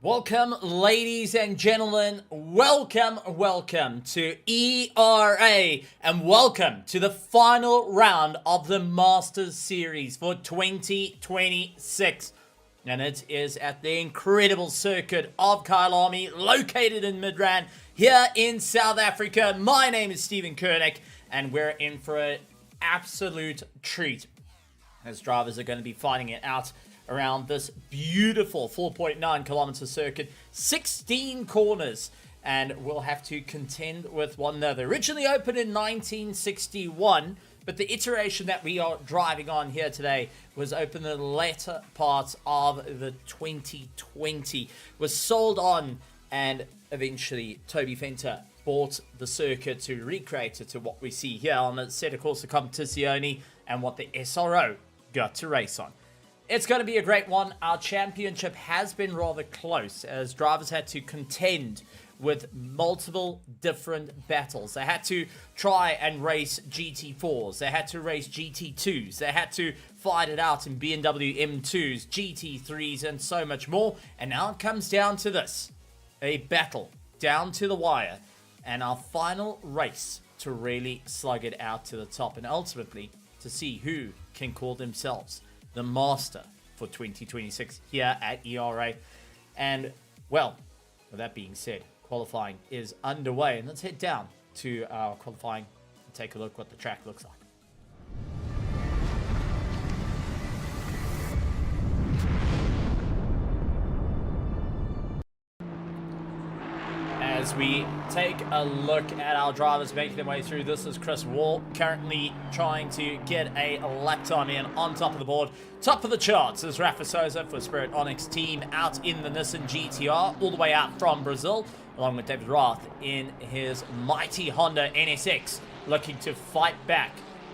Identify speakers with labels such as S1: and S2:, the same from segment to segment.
S1: Welcome, ladies and gentlemen. Welcome to ERA, and welcome to the final round of the Masters Series for 2026. And it is at the incredible circuit of Kyalami, located in Midrand, here in South Africa. My name is Stephen Kernick, and we're in for an absolute treat, as drivers are going to be fighting it out around this beautiful 4.9 kilometer circuit, 16 corners, and we'll have to contend with one another. Originally opened in 1961, but the iteration that we are driving on here today was opened in the latter parts of the 2020, was sold on, and eventually Toby Fenter bought the circuit to recreate it to what we see here on the Assetto Corsa Competizione and what the SRO got to race on. It's going to be a great one. Our championship has been rather close, as drivers had to contend with multiple different battles. They had to try and race GT4s. They had to race GT2s. They had to fight it out in BMW M2s, GT3s, and so much more. And now it comes down to this. A battle down to the wire. And our final race to really slug it out to the top. And ultimately, to see who can call themselves the master for 2026 here at ERA. And, well, with that being said, qualifying is underway. And let's head down to our qualifying and take a look what the track looks like. As we take a look at our drivers making their way through, this is Chris Wall currently trying to get a lap time in on top of the board. Top of the charts is Rafa Souza for Spirit Onyx team out in the Nissan GTR, all the way out from Brazil, along with David Roth in his mighty Honda NSX, looking to fight back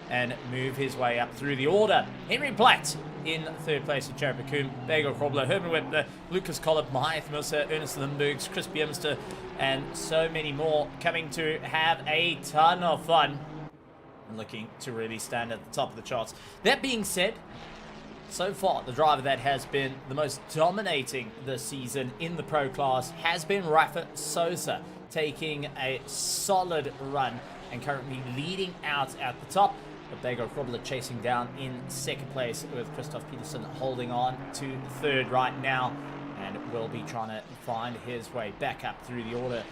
S1: and move his way up through the order. Henry Platt in third place with Jared McComb, Bagel Krobler, Herman Webber, Lucas Collip, Mahath Musa, Ernest Limburgs, Chris Biermster, and so many more coming to have a ton of fun and looking to really stand at the top of the charts. That being said, so far, the driver that has been the most dominating this season in the Pro class has been Rafa Souza, taking a solid run and currently leading out at the top. Bagel Krobler chasing down in second place, with Christoph Peterson holding on to third right now, and will be trying to find his way back up through the order.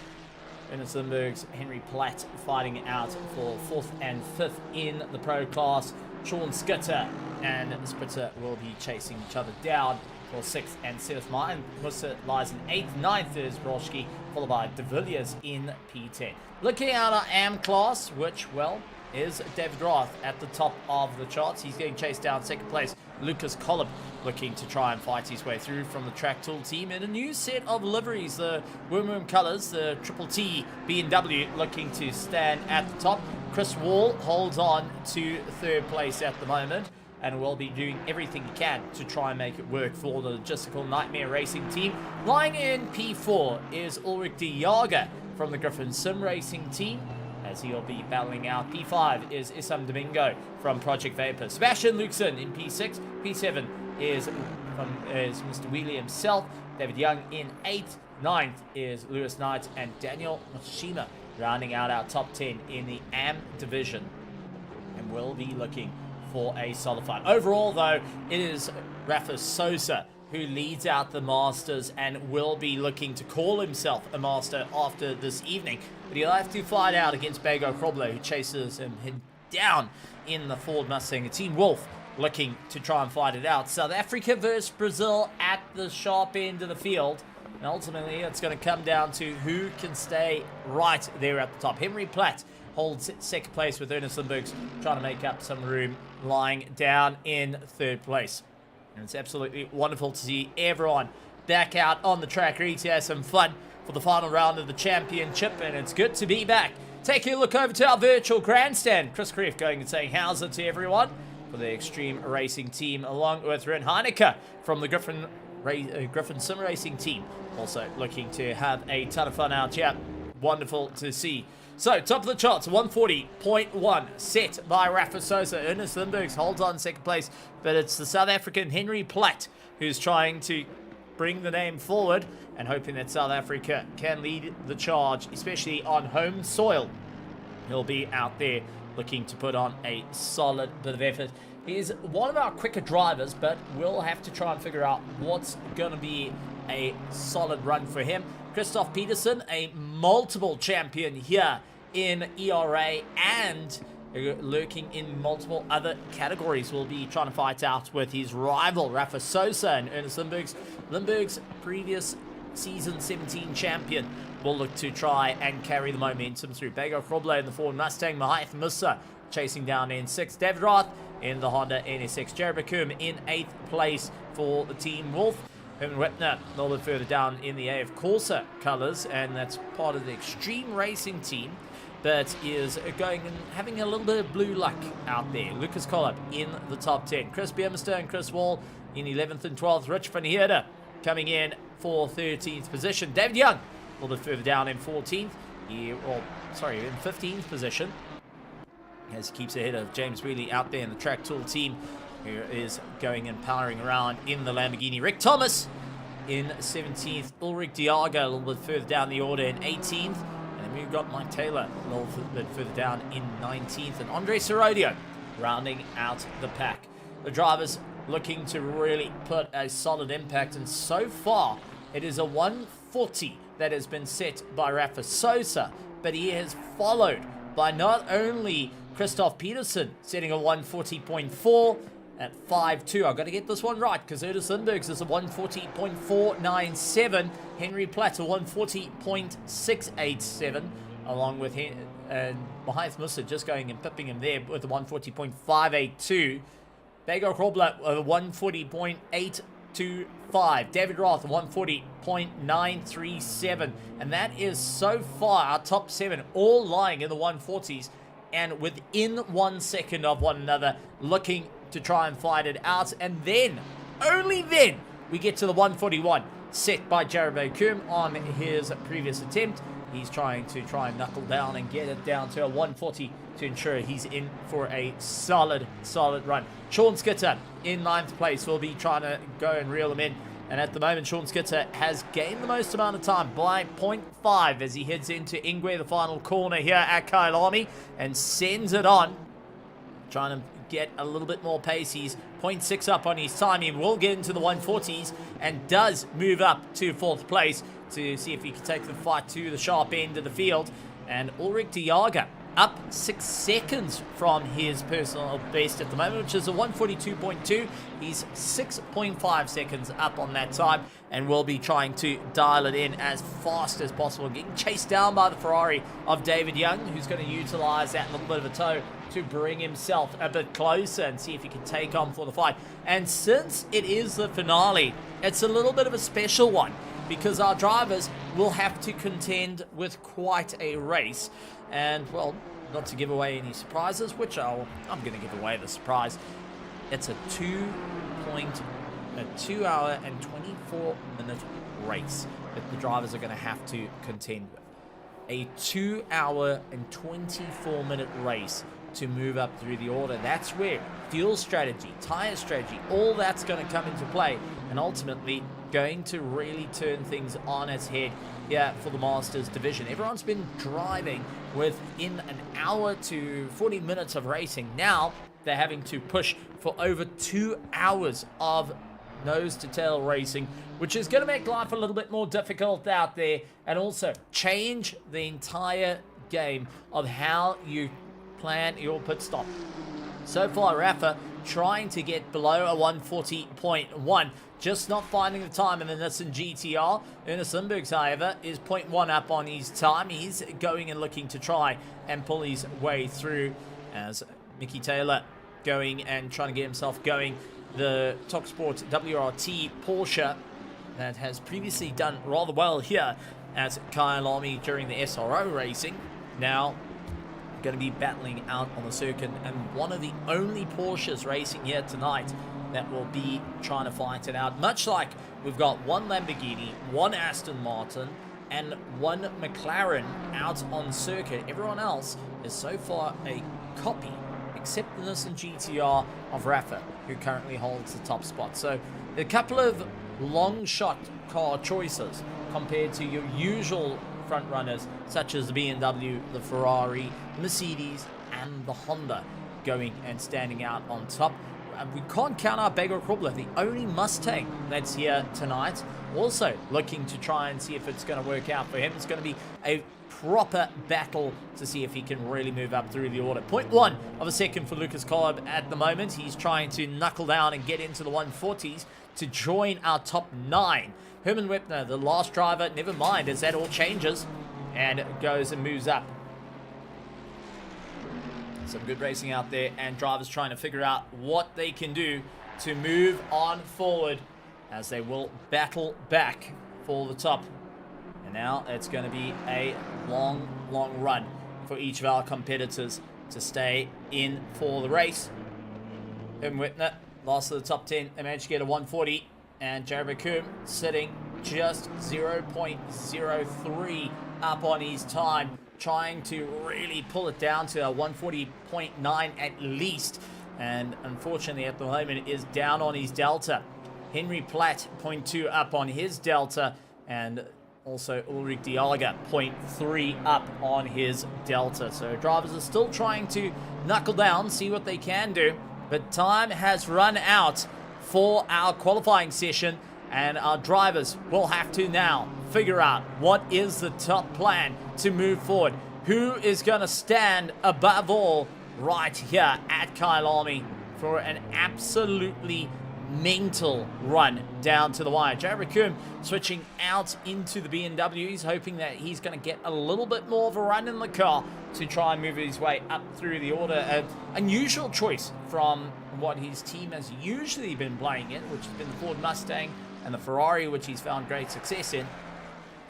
S1: Ernest Limburgs, Henry Platt fighting out for fourth and fifth in the Pro class. Sean Skitter and Spritzer will be chasing each other down for sixth and seventh. Martin Musa lies in eighth. Ninth is Broschke, followed by De Villiers in P10. Looking at our AM class, which, well, is David Roth at the top of the charts. He's getting chased down second place. Lucas Collip looking to try and fight his way through from the Track Tool team in a new set of liveries, the Worm colors, the Triple T BMW looking to stand at the top. Chris Wall holds on to third place at the moment and will be doing everything he can to try and make it work for the Logistical Nightmare Racing team. Lying in P4 is Ulrich de Jager from the Griffin Sim Racing team, as he'll be battling out. P5 is Issam Domingo from Project Vapor. Sebastian Luxon in P6. P7 is Mr. Wheelie himself. David Young in 8th. 9th is Lewis Knight and Daniel Mashima rounding out our top 10 in the AM division. And we'll be looking for a solid fight. Overall, though, it is Rafa Souza who leads out the Masters and will be looking to call himself a Master after this evening. But he'll have to fight out against Bagel Krobler, who chases him down in the Ford Mustang. Team Wolf looking to try and fight it out. South Africa versus Brazil at the sharp end of the field. And ultimately, it's going to come down to who can stay right there at the top. Henry Platt holds second place, with Ernest Limburgs trying to make up some room, lying down in third place. And it's absolutely wonderful to see everyone back out on the track, ready to have some fun for the final round of the championship, and it's good to be back. Taking a look over to our virtual grandstand. Chris Krief going and saying how's it to everyone for the Extreme Racing team, along with Ren Heineke from the Griffin Sim Racing team, also looking to have a ton of fun out here. Wonderful to see. So, top of the charts, 140.1 set by Rafa Souza. Ernest Limburgs holds on second place, but it's the South African Henry Platt who's trying to bring the name forward and hoping that South Africa can lead the charge, especially on home soil. He'll be out there looking to put on a solid bit of effort. He's one of our quicker drivers, but we'll have to try and figure out what's going to be a solid run for him. Christoph Peterson, a multiple champion here in ERA and lurking in multiple other categories, will be trying to fight out with his rival Rafa Sosa and Ernest Lindberg's previous season 17 champion. Will look to try and carry the momentum through. Bego Krobler in the Ford Mustang, Mahath Musa chasing down in 6th, David Roth in the Honda NSX, Jared Bakum in 8th place for the Team Wolf. Herman Whitner a little bit further down in the AF Corsa colours, and that's part of the Extreme Racing team, but is going and having a little bit of blue luck out there. Lucas Collab in the top 10. Chris Biermester and Chris Wall in 11th and 12th. Rich van Heerden coming in for 13th position. David Young a little bit further down in 14th. In 15th position, as he keeps ahead of James Wheatley out there in the Track Tool team, who is going and powering around in the Lamborghini. Rick Thomas in 17th. Ulrich Diago a little bit further down the order in 18th. And we've got Mike Taylor a little bit further down in 19th. And Andre Serodio rounding out the pack. The drivers looking to really put a solid impact. And so far, it is a 140 that has been set by Rafa Sosa. But he is followed by not only Christoph Peterson setting a 140.4 at 5.2. I've got to get this one right because Ernest Lindberg's is a 140.497. Henry Platt a 140.687, along with Mahath Musa just going and pipping him there with a 140.582. Bego Krobler a 140.825. David Roth a 140.937. And that is so far our top 7 all lying in the 140s and within 1 second of one another, looking to try and fight it out. And then, only then, we get to the 141 set by Jared Bakum on his previous attempt. He's trying and knuckle down and get it down to a 140 to ensure he's in for a solid run. Sean Skitter in 9th place will be trying to go and reel him in. And at the moment, Sean Skitter has gained the most amount of time by 0.5 as he heads into Ingwe, the final corner here at Kailami, and sends it on. Trying to get a little bit more pace. He's 0.6 up on his time. He will get into the 140s and does move up to 4th place to see if he can take the fight to the sharp end of the field. And Ulrich Diaga up 6 seconds from his personal best at the moment, which is a 142.2. He's 6.5 seconds up on that time and will be trying to dial it in as fast as possible. Getting chased down by the Ferrari of David Young, who's going to utilize that little bit of a tow to bring himself a bit closer and see if he can take on for the fight. And since it is the finale, it's a little bit of a special one because our drivers will have to contend with quite a race. And, well, not to give away any surprises, which I'm going to give away the surprise. It's a 2 hour and 24 minute race that the drivers are going to have to contend with. A 2 hour and 24 minute race to move up through the order. That's where fuel strategy, tire strategy, all that's going to come into play, and ultimately going to really turn things on its head here for the Masters division. Everyone's been driving within an hour to 40 minutes of racing. Now they're having to push for over 2 hours of nose to tail racing, which is going to make life a little bit more difficult out there and also change the entire game of how you plan your pit stop. So far, Rafa trying to get below a 140.1, just not finding the time in the Nissan GTR. Ernest Lindberg's, however, is 0.1 up on his time. He's going and looking to try and pull his way through as Mickey Taylor going and trying to get himself going. The TalkSport WRT Porsche that has previously done rather well here at Kyalami during the SRO racing, now going to be battling out on the circuit, and one of the only Porsches racing here tonight that will be trying to fight it out. Much like we've got one Lamborghini, one Aston Martin, and one McLaren out on circuit. Everyone else is so far a except the Nissan GTR of Rafa, who currently holds the top spot. So a couple of long shot car choices compared to your usual front runners, such as the BMW, the Ferrari, Mercedes, and the Honda going and standing out on top. We can't count out Beggar Krubler, the only Mustang that's here tonight. Also looking to try and see if it's going to work out for him. It's going to be a proper battle to see if he can really move up through the order. 0.1 of a second for Lucas Kolb at the moment. He's trying to knuckle down and get into the 140s to join our top 9. Herman Wepner, the last driver, never mind, as that all changes and goes and moves up. Some good racing out there, and drivers trying to figure out what they can do to move on forward as they will battle back for the top. And now it's going to be a long run for each of our competitors to stay in for the race. Herman Wepner, last of the top 10, they managed to get a 140, and Jared McComb sitting just 0.03 up on his time, trying to really pull it down to a 140.9 at least, and unfortunately at the moment is down on his delta. Henry Platt 0.2 up on his delta, and also Ulrich Diaga 0.3 up on his delta. So drivers are still trying to knuckle down, see what they can do, but time has run out for our qualifying session, and our drivers will have to now figure out what is the top plan to move forward. Who is going to stand above all right here at Kyalami for an absolutely mental run down to the wire. Jared McComb switching out into the BMW. He's hoping that he's going to get a little bit more of a run in the car to try and move his way up through the order. An unusual choice from what his team has usually been playing in, which has been the Ford Mustang and the Ferrari, which he's found great success in.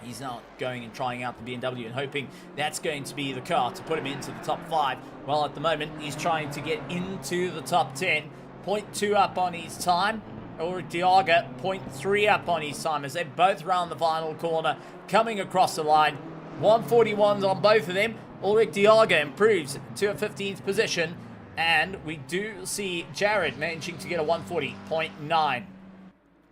S1: He's now going and trying out the BMW and hoping that's going to be the car to put him into the top 5. Well, at the moment, he's trying to get into the top 10. 0.2 up on his time. Ulrich Diaga, 0.3 up on his time as they both round the final corner, coming across the line. 141s on both of them. Ulrich Diaga improves to a 15th position, and we do see Jared managing to get a 140.9.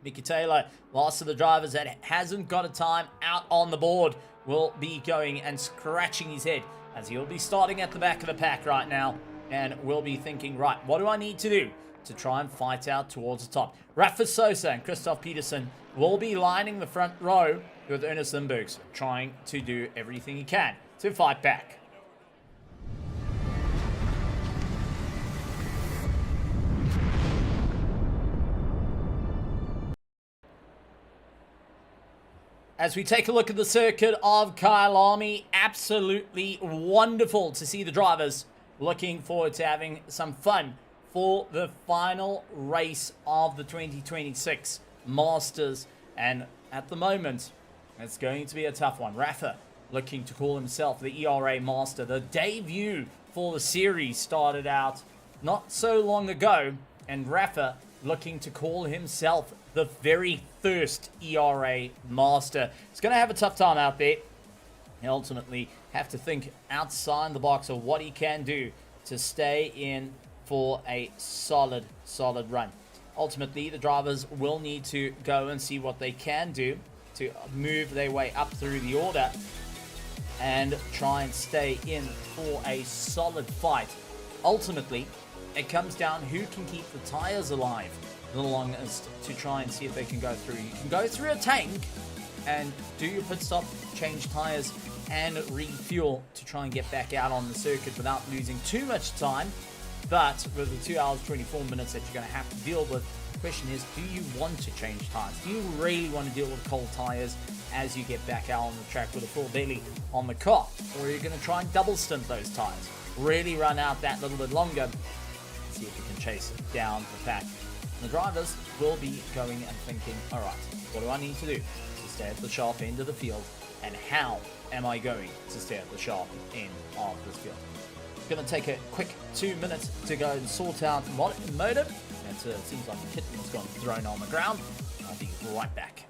S1: Mickey Taylor, last of the drivers that hasn't got a time out on the board, will be going and scratching his head as he'll be starting at the back of the pack right now and will be thinking, right, what do I need to do to try and fight out towards the top? Rafa Sosa and Christoph Peterson will be lining the front row with Ernest Limburgs, trying to do everything he can to fight back. As we take a look at the circuit of Kyalami, absolutely wonderful to see the drivers looking forward to having some fun for the final race of the 2026 Masters. And at the moment, it's going to be a tough one. Rafa looking to call himself the ERA Master. The debut for the series started out not so long ago, and Rafa looking to call himself the very first ERA Master. He's going to have a tough time out there. He'll ultimately have to think outside the box of what he can do to stay in for a solid run. Ultimately, the drivers will need to go and see what they can do to move their way up through the order and try and stay in for a solid fight. Ultimately, it comes down who can keep the tires alive the longest to try and see if they can go through. You can go through a tank and do your pit stop, change tires, and refuel to try and get back out on the circuit without losing too much time. But with the 2 hours, 24 minutes that you're going to have to deal with, the question is, do you want to change tires? Do you really want to deal with cold tires as you get back out on the track with a full belly on the car? Or are you going to try and double stint those tires? Really run out that little bit longer, see if you can chase down the pack. And the drivers will be going and thinking, all right, what do I need to do to stay at the sharp end of the field? And how am I going to stay at the sharp end of this field? It's going to take a quick 2 minutes to go and sort out the motor. It seems like a kitten has gone thrown on the ground. I'll be right back.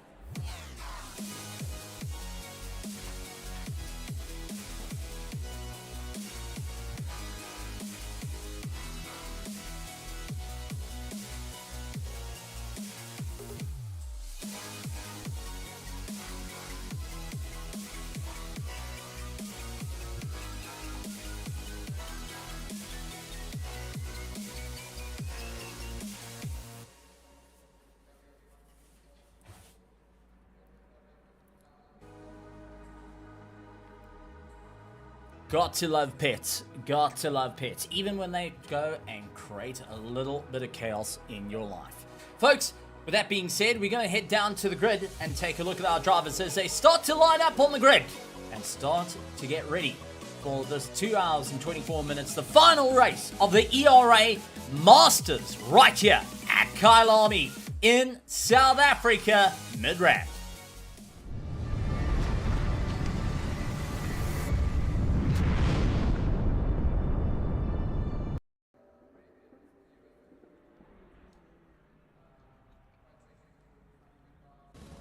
S1: Got to love pets. Got to love pets. Even when they go and create a little bit of chaos in your life. Folks, with that being said, we're going to head down to the grid and take a look at our drivers as they start to line up on the grid and start to get ready for this 2 hours and 24 minutes, the final race of the ERA Masters right here at Kyalami in South Africa, Midrand.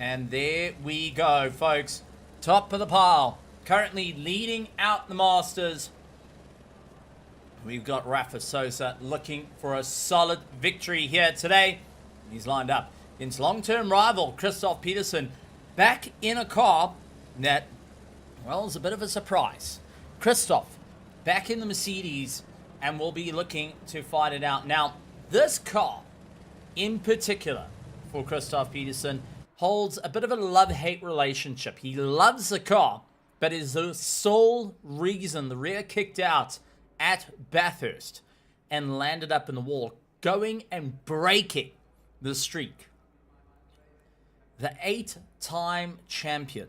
S1: And there we go, folks. Top of the pile. Currently leading out the Masters. We've got Rafa Sosa looking for a solid victory here today. He's lined up against long-term rival Christoph Peterson. Back in a car that, well, is a bit of a surprise. Christoph back in the Mercedes and will be looking to fight it out. Now, this car in particular for Christoph Peterson holds a bit of a love-hate relationship. He loves the car, but is the sole reason the rear kicked out at Bathurst and landed up in the wall, going and breaking the streak. The 8-time champion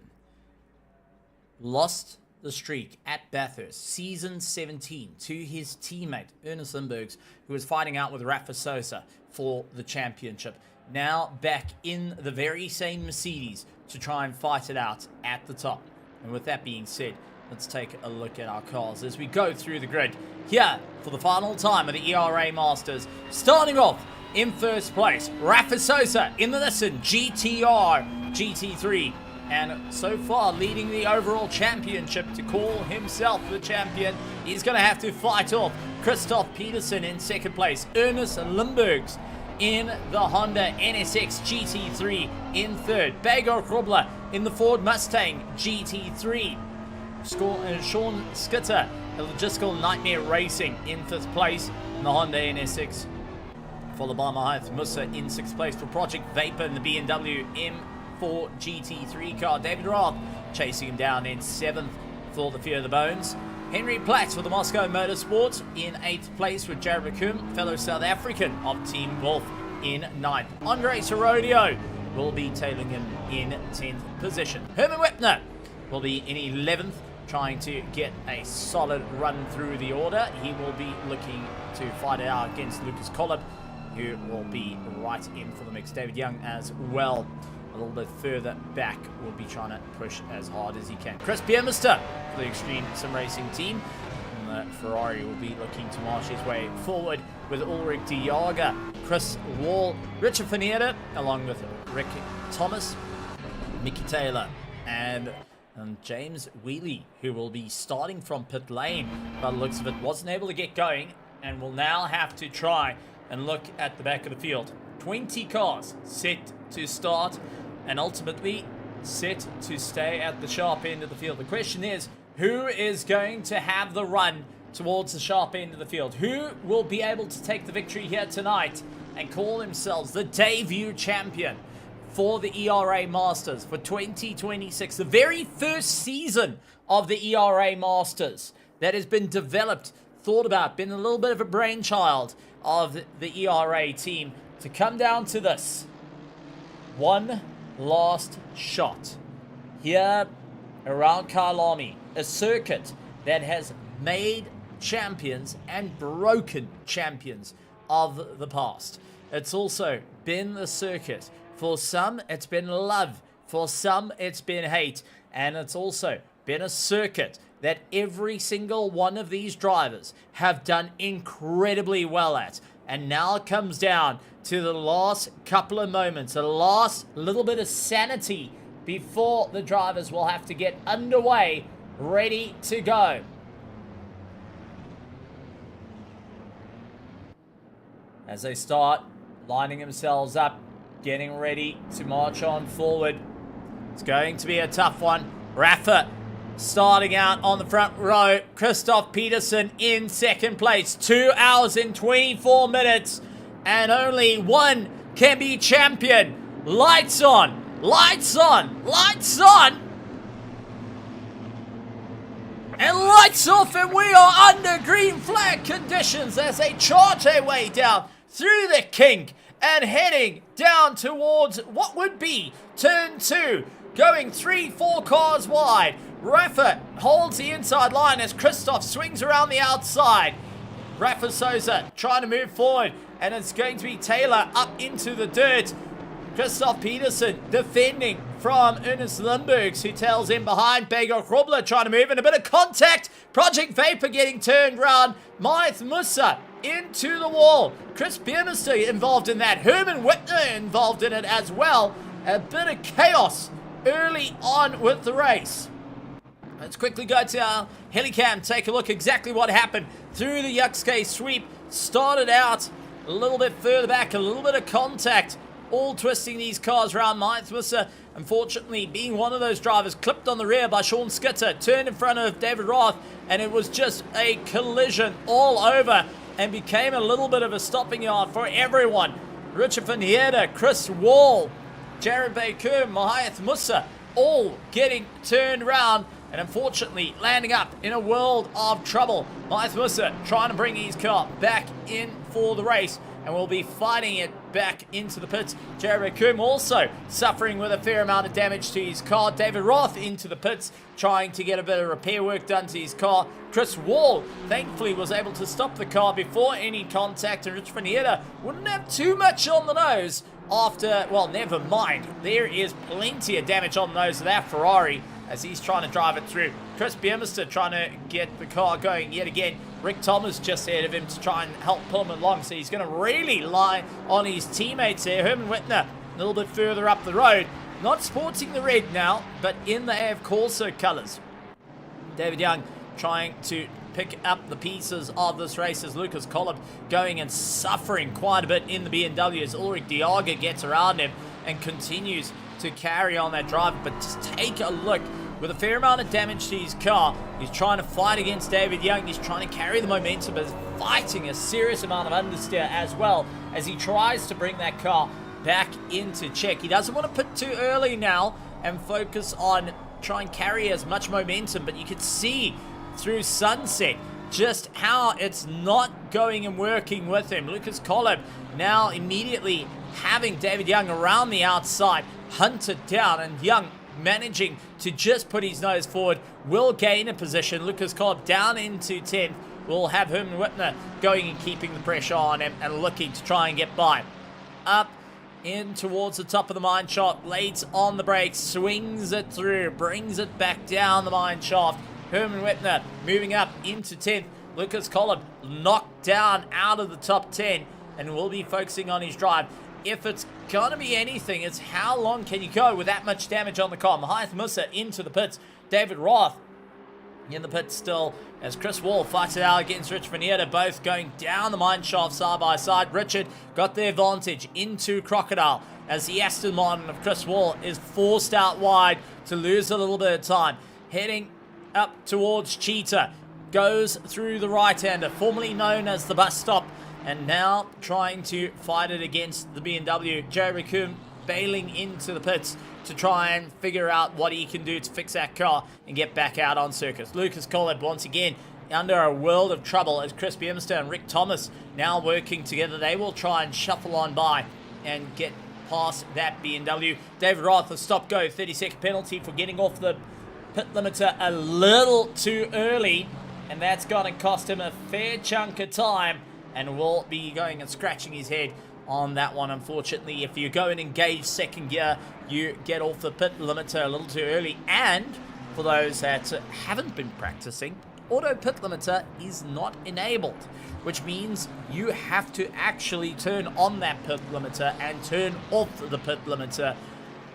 S1: lost the streak at Bathurst, season 17, to his teammate, Ernest Limburgs, who was fighting out with Rafa Sosa for the championship. Now back in the very same Mercedes to try and fight it out at the top. And with that being said, let's take a look at our cars as we go through the grid here for the final time of the ERA Masters. Starting off in first place, Rafa Sosa in the Nissan GTR GT3. And so far leading the overall championship to call himself the champion. He's going to have to fight off Christoph Peterson in second place. Ernest Limburgs in the Honda NSX GT3 in third. Bagor Krobler in the Ford Mustang GT3. Sean Skitter, the Logistical Nightmare Racing in fifth place in the Honda NSX. Followed by Mahath Musa in sixth place for Project Vapor in the BMW M4 GT3 car. David Roth chasing him down in seventh for the Fear of the Bones. Henry Platt for the Moscow Motorsport in 8th place with Jared McComb, fellow South African of Team Wolf, in 9th. Andre Sorodio will be tailing him in 10th position. Herman Wepner will be in 11th, trying to get a solid run through the order. He will be looking to fight it out against Lucas Collab, who will be right in for the mix. David Young as well, a little bit further back, will be trying to push as hard as he can. Chris Biermeister for the Extreme Sim Racing team. And the Ferrari will be looking to march his way forward with Ulrich de Jager, Chris Wall, Richard Fanera, along with Rick Thomas, Mickey Taylor, and James Wheatley, who will be starting from pit lane. By the looks of it, wasn't able to get going and will now have to try and look at the back of the field. 20 cars set to start and ultimately set to stay at the sharp end of the field. The question is, who is going to have the run towards the sharp end of the field? Who will be able to take the victory here tonight and call themselves the debut champion for the ERA Masters for 2026? The very first season of the ERA Masters that has been developed, thought about, been a little bit of a brainchild of the ERA team to come down to this. One last shot here around Kyalami, a circuit that has made champions and broken champions of the past. It's also been the circuit. For some, it's been love. For some, it's been hate. And it's also been a circuit that every single one of these drivers have done incredibly well at. And now it comes down to the last couple of moments, the last little bit of sanity before the drivers will have to get underway, ready to go. As they start lining themselves up, getting ready to march on forward. It's going to be a tough one. Rafa starting out on the front row. Christoph Peterson in second place. 2 hours and 24 minutes. And only one can be champion. Lights on. Lights on. Lights on. And lights off, and we are under green flag conditions as they charge their way down through the kink and heading down towards what would be turn 2, going 3-4 cars wide. Rafa holds the inside line as Christoph swings around the outside. Rafa Souza trying to move forward, and it's going to be Taylor up into the dirt. Christoph Peterson defending from Ernest Lindbergs, who tails in behind. Begor Krobler trying to move in, a bit of contact. Project Vapor getting turned round. Maith Musa into the wall. Chris Biermeister involved in that. Herman Whitner involved in it as well. A bit of chaos early on with the race. Let's quickly go to our helicam, take a look exactly what happened through the Yuxke sweep. Started out a little bit further back, a little bit of contact, all twisting these cars around. Maith Musa, unfortunately, being one of those drivers, clipped on the rear by Sean Skitter, turned in front of David Roth, and it was just a collision all over and became a little bit of a stopping yard for everyone. Richard van Heerden, Chris Wall, Jared Baker, Maith Musa, all getting turned around and unfortunately landing up in a world of trouble. Maith Musa trying to bring his car back in for the race, and will be fighting it back into the pits. Jared Bakum also suffering with a fair amount of damage to his car. David Roth into the pits, trying to get a bit of repair work done to his car. Chris Wall, thankfully, was able to stop the car before any contact, and Rich van Heerden wouldn't have too much on the nose after, well, never mind. There is plenty of damage on the nose of that Ferrari as he's trying to drive it through. Chris Biermeister trying to get the car going yet again. Rick Thomas just ahead of him to try and help pull him along, so he's going to really rely on his teammates there. Herman Whitner a little bit further up the road, not sporting the red now, but in the AF Corsa colours. David Young trying to pick up the pieces of this race as Lucas Collab going and suffering quite a bit in the BMW as Ulrich Diaga gets around him and continues to carry on that drive. But just take a look, with a fair amount of damage to his car, he's trying to fight against David Young. He's trying to carry the momentum, but fighting a serious amount of understeer as well as he tries to bring that car back into check. He doesn't want to pit too early now and focus on trying to carry as much momentum, but you can see through sunset just how it's not going and working with him. Lucas Collab now immediately having David Young around the outside, hunted down, and Young managing to just put his nose forward, will gain a position. Lucas Collab down into 10th. We'll have Herman Whitner going and keeping the pressure on him and looking to try and get by. Up in towards the top of the mine shaft, lays on the brakes, swings it through, brings it back down the mine shaft. Herman Whitner moving up into 10th. Lucas Collab knocked down out of the top 10 and will be focusing on his drive. If it's going to be anything, it's how long can you go with that much damage on the car. Maith Musa into the pits. David Roth in the pits still as Chris Wall fights it out against Rich van Heerden, both going down the mine shaft side by side. Richard got the advantage into Crocodile as the Aston Martin of Chris Wall is forced out wide to lose a little bit of time. Heading up towards Cheetah, goes through the right-hander, formerly known as the bus stop, and now trying to fight it against the BMW. Jerry Coombe bailing into the pits to try and figure out what he can do to fix that car and get back out on circuit. Lucas Collab once again under a world of trouble as Chris Biermeister and Rick Thomas now working together. They will try and shuffle on by and get past that BMW. David Roth, a stop-go, 30-second penalty for getting off the pit limiter a little too early, and that's going to cost him a fair chunk of time, and will be going and scratching his head on that one. Unfortunately, if you go and engage second gear, you get off the pit limiter a little too early. And for those that haven't been practicing, auto pit limiter is not enabled, which means you have to actually turn on that pit limiter and turn off the pit limiter.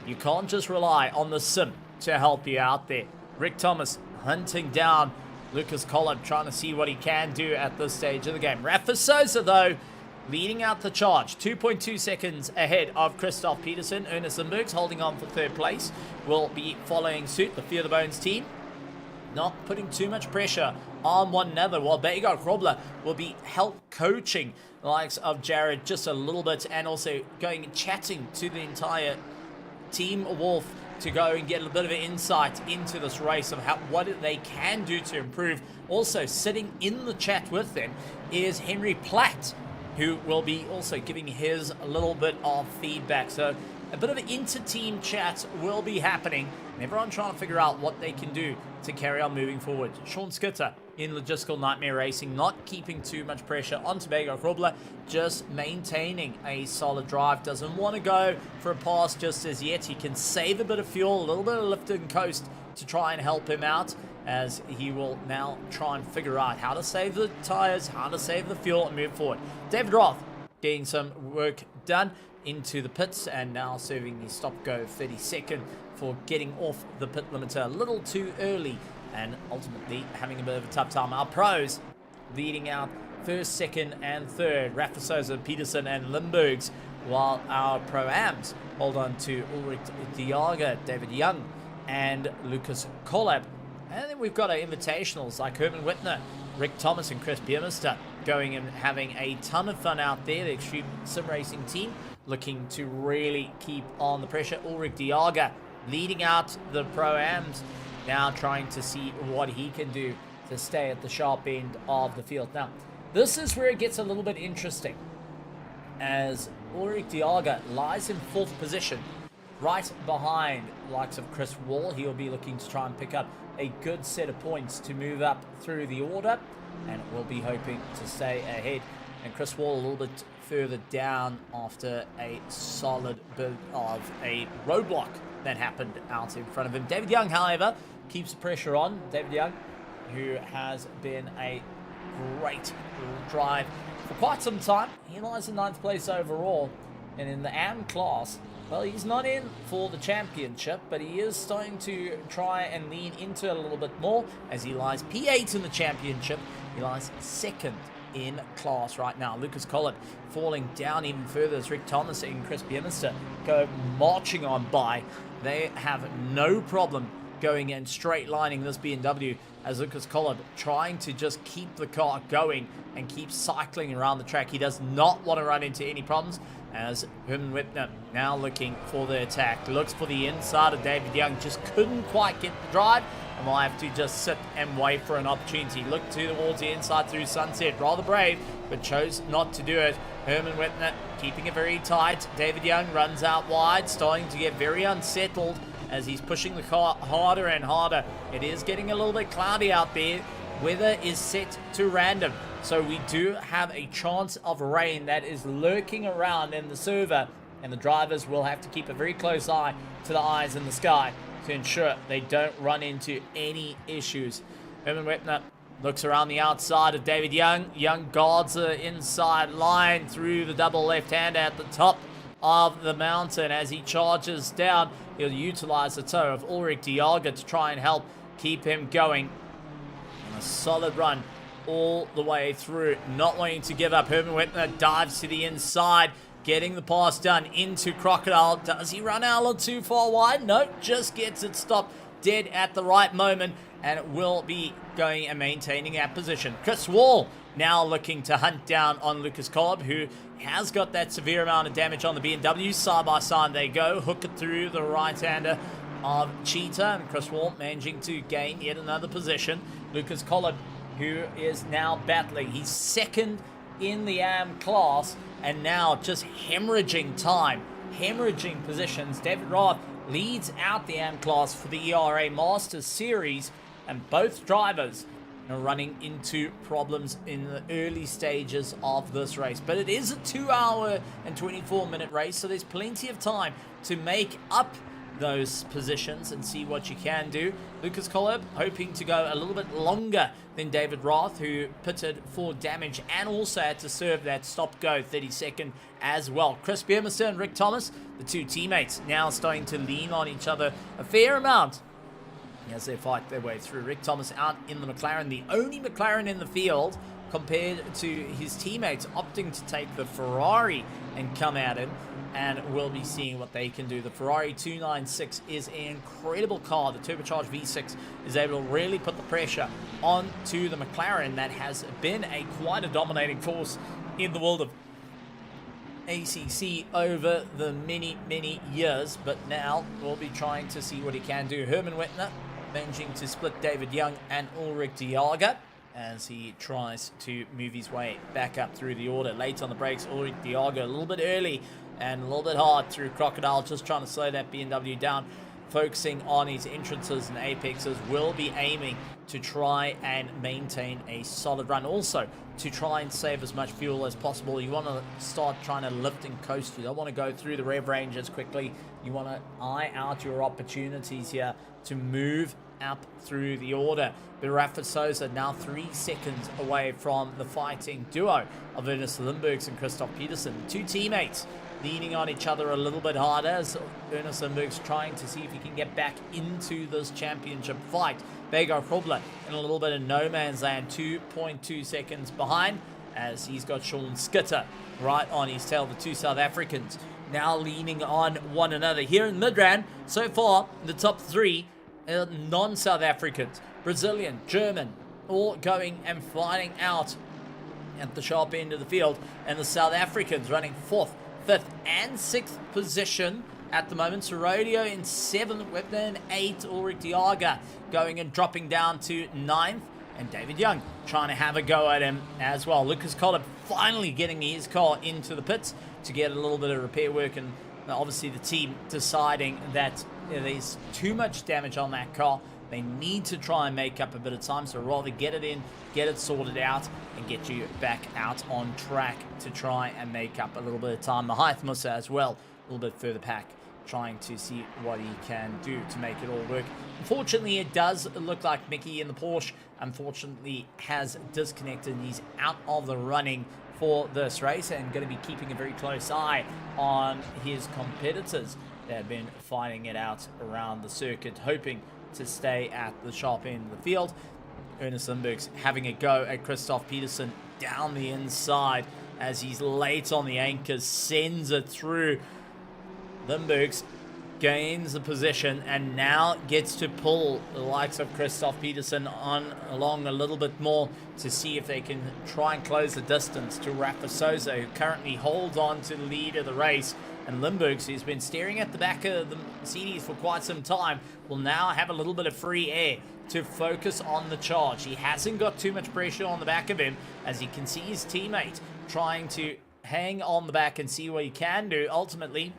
S1: You can't just rely on the sim to help you out there. Rick Thomas hunting down Lucas Collab, trying to see what he can do at this stage of the game. Rafa Souza, though, leading out the charge, 2.2 seconds ahead of Christoph Peterson. Ernest Lindbergs holding on for third place, will be following suit. The Fear the Bones team not putting too much pressure on one another, while Begor Krobler will be help coaching the likes of Jared just a little bit, and also going and chatting to the entire Team Wolf to go and get a bit of an insight into this race of what they can do to improve. Also, sitting in the chat with them is Henry Platt, who will be also giving his little bit of feedback. So a bit of an inter-team chat will be happening, and everyone trying to figure out what they can do to carry on moving forward. Sean Skitter in Logistical Nightmare Racing, not keeping too much pressure on Tobago Krobler, just maintaining a solid drive. Doesn't want to go for a pass just as yet. He can save a bit of fuel, a little bit of lift and coast to try and help him out, as he will now try and figure out how to save the tires, how to save the fuel, and move forward. David Roth getting some work done into the pits, and now serving the stop-go 32nd for getting off the pit limiter a little too early, and ultimately having a bit of a tough time. Our pros leading out first, second, and third. Rafa Souza, Peterson, and Limburgs, while our pro-ams hold on to Ulrich Diaga, David Young, and Lucas Collab. And then we've got our invitationals like Herman Whitner, Rick Thomas, and Chris Biermeister going and having a ton of fun out there. The Extreme Sim Racing team looking to really keep on the pressure. Ulrich Diaga leading out the pro-ams, now trying to see what he can do to stay at the sharp end of the field. Now, this is where it gets a little bit interesting, as Ulrich Diaga lies in 4th position, right behind the likes of Chris Wall. He'll be looking to try and pick up a good set of points to move up through the order, and will be hoping to stay ahead. And Chris Wall a little bit further down after a solid bit of a roadblock that happened out in front of him. David Young, however, keeps the pressure on. David Young, who has been a great drive for quite some time. He lies in 9th place overall, and in the AM class, well, he's not in for the championship, but he is starting to try and lean into it a little bit more, as he lies P8 in the championship. He lies 2nd in class right now. Lucas Collett falling down even further as Rick Thomas and Chris Biermeister go marching on by. They have no problem going and straight lining this BMW, as Lucas Collett trying to just keep the car going and keep cycling around the track. He does not want to run into any problems, as Herman Whitner now looking for the attack. Looks for the inside of David Young, just couldn't quite get the drive, and will have to just sit and wait for an opportunity. Looked towards the inside through Sunset, rather brave, but chose not to do it. Herman Whitner keeping it very tight. David Young runs out wide, starting to get very unsettled as he's pushing the car harder and harder. It is getting a little bit cloudy out there. Weather is set to random, so we do have a chance of rain that is lurking around in the server, and the drivers will have to keep a very close eye to the eyes in the sky to ensure they don't run into any issues. Herman Whitner looks around the outside of David Young. Young guards the inside line through the double left-hander at the top of the mountain. As he charges down, he'll utilize the toe of Ulrich Diaga to try and help keep him going. And a solid run all the way through, not wanting to give up. Herman Whitner dives to the inside, getting the pass done into Crocodile. Does he run out a little too far wide? No, just gets it stopped dead at the right moment, and it will be going and maintaining that position. Chris Wall now looking to hunt down on Lucas Cobb, who has got that severe amount of damage on the BMW. Side by side they go, hook it through the right-hander of Cheetah, and Chris Wall managing to gain yet another position. Lucas Collett, who is now battling. He's 2nd in the AM class, and now just hemorrhaging time, hemorrhaging positions. David Roth leads out the AM class for the ERA Masters Series, and both drivers are running into problems in the early stages of this race. But it is a 2-hour and 24-minute race, so there's plenty of time to make up those positions and see what you can do. Lucas Collab hoping to go a little bit longer than David Roth, who pitted for damage and also had to serve that stop-go 32nd as well. Chris Biermeister and Rick Thomas, the two teammates, now starting to lean on each other a fair amount as they fight their way through. Rick Thomas out in the McLaren, the only McLaren in the field, compared to his teammates opting to take the Ferrari and come at him, and we'll be seeing what they can do. The Ferrari 296 is an incredible car. The turbocharged V6 is able to really put the pressure onto the McLaren that has been quite a dominating force in the world of ACC over the many years, but now we'll be trying to see what he can do. Herman Wittner managing to split David Young and Ulrich Diaga as he tries to move his way back up through the order. Late on the brakes, Ulrich Diaga a little bit early and a little bit hard through Crocodile, just trying to slow that BMW down, focusing on his entrances and apexes. Will be aiming to try and maintain a solid run. Also, to try and save as much fuel as possible. You want to start trying to lift and coast. You don't want to go through the rev range as quickly. You want to eye out your opportunities here to move up through the order. But Rafa Souza now 3 seconds away from the fighting duo of Ernest Lindbergs and Christoph Peterson. Two teammates leaning on each other a little bit harder as Ernest Lindberg's trying to see if he can get back into this championship fight. Bego Krobler in a little bit of no man's land, 2.2 seconds behind as he's got Sean Skitter right on his tail. The two South Africans now leaning on one another. Here in Midrand, so far, the top three non-South Africans, Brazilian, German, all going and fighting out at the sharp end of the field. And the South Africans running 4th, 5th and 6th position at the moment. Sorodio in 7th, Wittner in 8th, Ulrich Diaga going and dropping down to 9th. And David Young trying to have a go at him as well. Lucas Collip finally getting his car into the pits to get a little bit of repair work, and obviously the team deciding that there's too much damage on that car. They need to try and make up a bit of time, so rather get it in, get it sorted out, and get you back out on track to try and make up a little bit of time. Mahath Musa as well, a little bit further back, trying to see what he can do to make it all work. Unfortunately, it does look like Mickey in the Porsche, unfortunately, has disconnected. He's out of the running for this race and going to be keeping a very close eye on his competitors that have been fighting it out around the circuit, hoping to stay at the sharp end of the field. Ernest Lindberg's having a go at Christoph Peterson down the inside as he's late on the anchors, sends it through. Lindberg's gains the position and now gets to pull the likes of Christoph Peterson along a little bit more to see if they can try and close the distance to Rafa Souza, who currently holds on to the lead of the race. And Lindberg's, who's been staring at the back of the Mercedes for quite some time, will now have a little bit of free air to focus on the charge. He hasn't got too much pressure on the back of him, as he can see his teammate trying to hang on the back and see what he can do. Ultimately,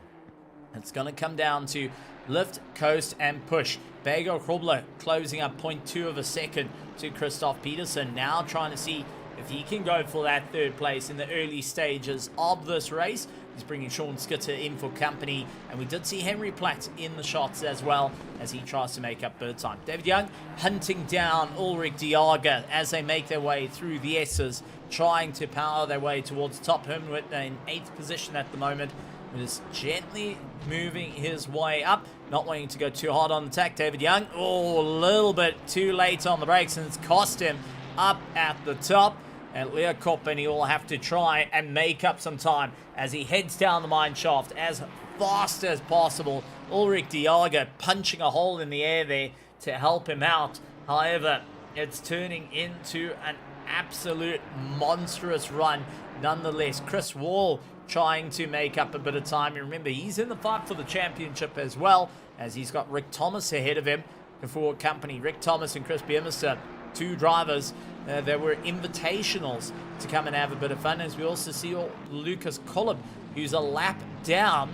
S1: it's going to come down to lift, coast, and push. Bego Krobler closing up 0.2 of a second to Christoph Peterson. Now trying to see if he can go for that 3rd place in the early stages of this race. He's bringing Sean Skitter in for company. And we did see Henry Platt in the shots as well as he tries to make up bird time. David Young hunting down Ulrich Diaga as they make their way through the S's, trying to power their way towards the top. Herman Wittner in 8th position at the moment, just gently moving his way up, not wanting to go too hard on the attack. David Young, a little bit too late on the brakes, and it's cost him up at the top. And Leo Koppany will have to try and make up some time as he heads down the mine shaft as fast as possible. Ulrich Diaga punching a hole in the air there to help him out. However, it's turning into an absolute monstrous run nonetheless. Chris Wall trying to make up a bit of time. You remember, he's in the fight for the championship as well, as he's got Rick Thomas ahead of him for company. Rick Thomas and Chris Biermeister, two drivers that were invitationals to come and have a bit of fun, as we also see Lucas Collip, who's a lap down,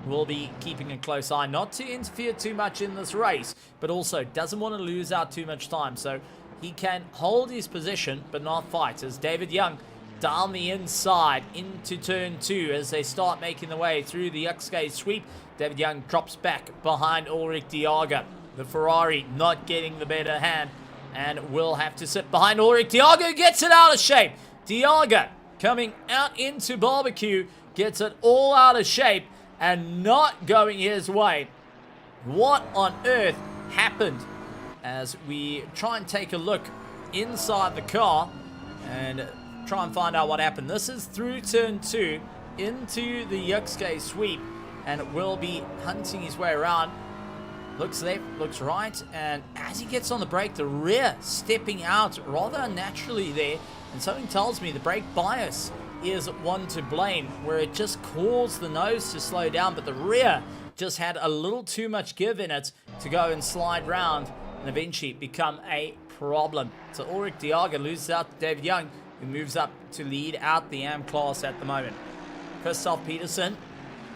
S1: will be keeping a close eye not to interfere too much in this race, but also doesn't want to lose out too much time, so he can hold his position but not fight. As David Young down the inside into turn 2 as they start making their way through the Uxgate sweep. David Young drops back behind Ulrich Diaga. The Ferrari not getting the better hand and will have to sit behind Ulrich Diaga, who gets it out of shape. Diaga coming out into barbecue, gets it all out of shape and not going his way. What on earth happened? As we try and take a look inside the car and try and find out what happened. This is through turn 2 into the Uxgate sweep, and will be hunting his way around. Looks left, looks right, and as he gets on the brake, the rear stepping out rather unnaturally there, and something tells me the brake bias is one to blame, where it just caused the nose to slow down, but the rear just had a little too much give in it to go and slide round and eventually become a problem. So Ulrich Diaga loses out to David Young, who moves up to lead out the AM class at the moment. Christoph Peterson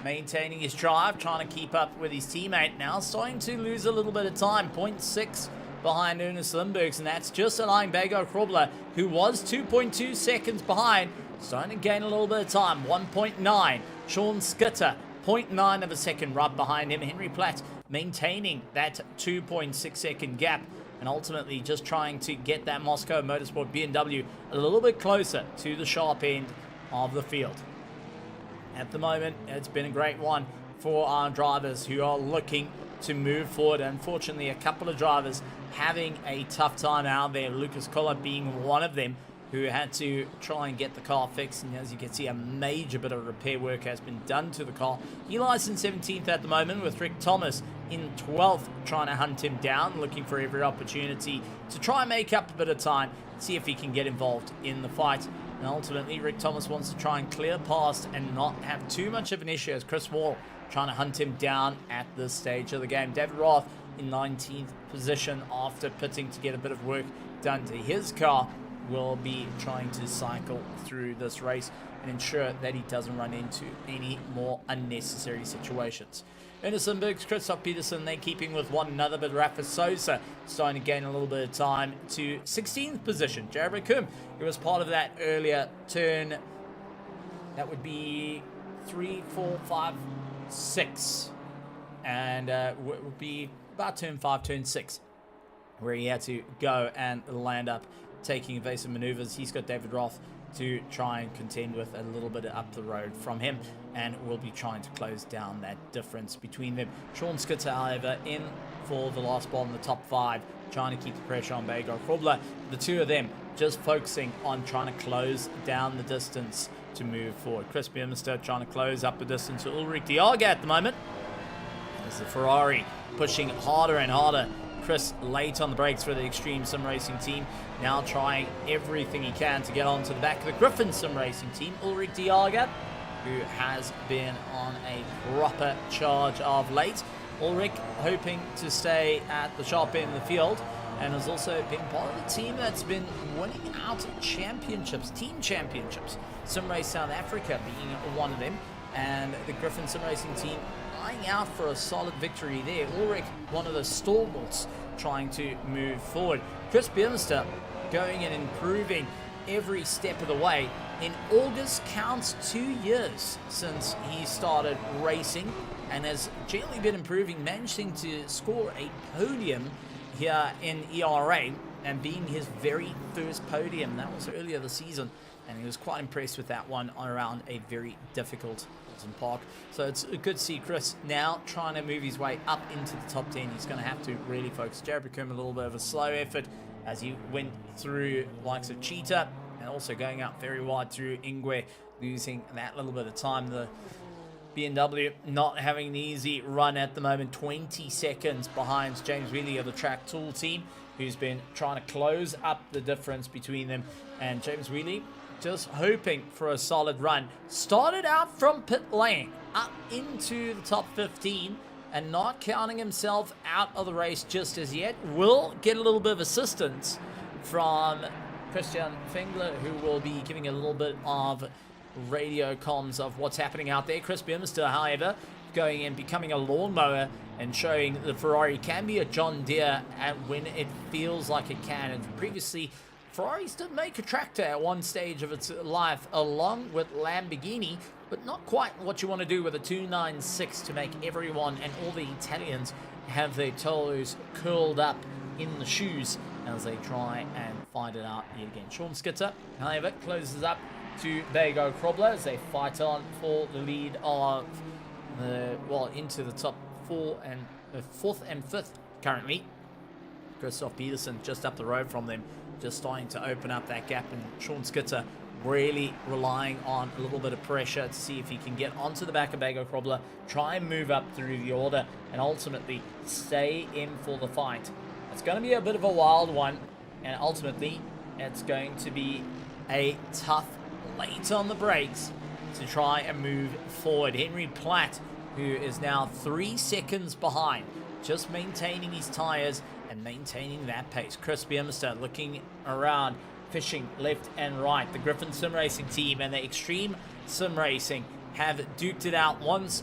S1: maintaining his drive, trying to keep up with his teammate now, starting to lose a little bit of time. 0.6 behind Ernest Lindbergs, and that's just allowing Bego Krobler, who was 2.2 seconds behind, starting to gain a little bit of time. 1.9. Sean Skitter, 0.9 of a second right behind him. Henry Platt maintaining that 2.6 second gap, and ultimately just trying to get that Moscow Motorsport BMW a little bit closer to the sharp end of the field. At the moment, it's been a great one for our drivers who are looking to move forward. Unfortunately, a couple of drivers having a tough time out there, Lucas Koller being one of them, who had to try and get the car fixed. And as you can see, a major bit of repair work has been done to the car. He lies in 17th at the moment, with Rick Thomas in 12th, trying to hunt him down, looking for every opportunity to try and make up a bit of time, see if he can get involved in the fight. And ultimately, Rick Thomas wants to try and clear past and not have too much of an issue, as Chris Wall trying to hunt him down at this stage of the game. David Roth in 19th position after pitting to get a bit of work done to his car, will be trying to cycle through this race and ensure that he doesn't run into any more unnecessary situations. Ernest Lindbergs, Christoph Peterson, they're keeping with one another, but Rafa Sosa starting to gain a little bit of time to 16th position. Jared Coombe, who was part of that earlier turn, that would be 3, 4, 5, 6, and would be about turn 5, turn 6, where he had to go and land up, taking evasive maneuvers. He's got David Roth to try and contend with a little bit up the road from him, and will be trying to close down that difference between them. Sean Skitter, however, in for the last ball in the top 5, trying to keep the pressure on Bego Krobler. The two of them just focusing on trying to close down the distance to move forward. Chris Biermester trying to close up the distance to Ulrich Diaga at the moment, as the Ferrari pushing harder and harder. Chris late on the brakes for the Extreme Sim Racing team, now trying everything he can to get onto the back of the Griffin Sim Racing team. Ulrich Diaga, who has been on a proper charge of late. Ulrich hoping to stay at the sharp end of the field, and has also been part of the team that's been winning out championships, team championships. Sim Race South Africa being one of them, and the Griffin Sim Racing team eyeing out for a solid victory there. Ulrich, one of the stalwarts, trying to move forward. Chris Biermester going and improving every step of the way. In August counts 2 years since he started racing, and has generally been improving, managing to score a podium here in ERA, and being his very first podium. That was earlier this season, and he was quite impressed with that one around a very difficult Park. So it's good to see Chris now trying to move his way up into the top 10. He's going to have to really focus. Jared Beckham, a little bit of a slow effort as he went through likes of Cheetah, and also going out very wide through Ingwe, losing that little bit of time. The BMW not having an easy run at the moment, 20 seconds behind James Wheatley of the Track Tool team, who's been trying to close up the difference between them. And James Wheatley just hoping for a solid run. Started out from pit lane up into the top 15, and not counting himself out of the race just as yet. Will get a little bit of assistance from Christian Fengler, who will be giving a little bit of radio comms of what's happening out there. Chris Biermester, however, going in, becoming a lawnmower, and showing the Ferrari can be a John Deere when it feels like it can. And previously, Ferraris did make a tractor at one stage of its life, along with Lamborghini, but not quite what you want to do with a 296 to make everyone and all the Italians have their toes curled up in the shoes as they try and find it out yet again. Sean Skitter, however, closes up to Bego Krobler as they fight on for the lead of into the top 4th and 5th currently. Christoph Peterson just up the road from them, just starting to open up that gap, and Sean Skitter really relying on a little bit of pressure to see if he can get onto the back of Bego Krobler, try and move up through the order, and ultimately stay in for the fight. It's going to be a bit of a wild one, and ultimately it's going to be a tough late on the brakes to try and move forward. Henry Platt, who is now 3 seconds behind, just maintaining his tires and maintaining that pace. Chris Biermester looking around, fishing left and right. The Griffin Sim Racing team and the Extreme Sim Racing have duked it out once,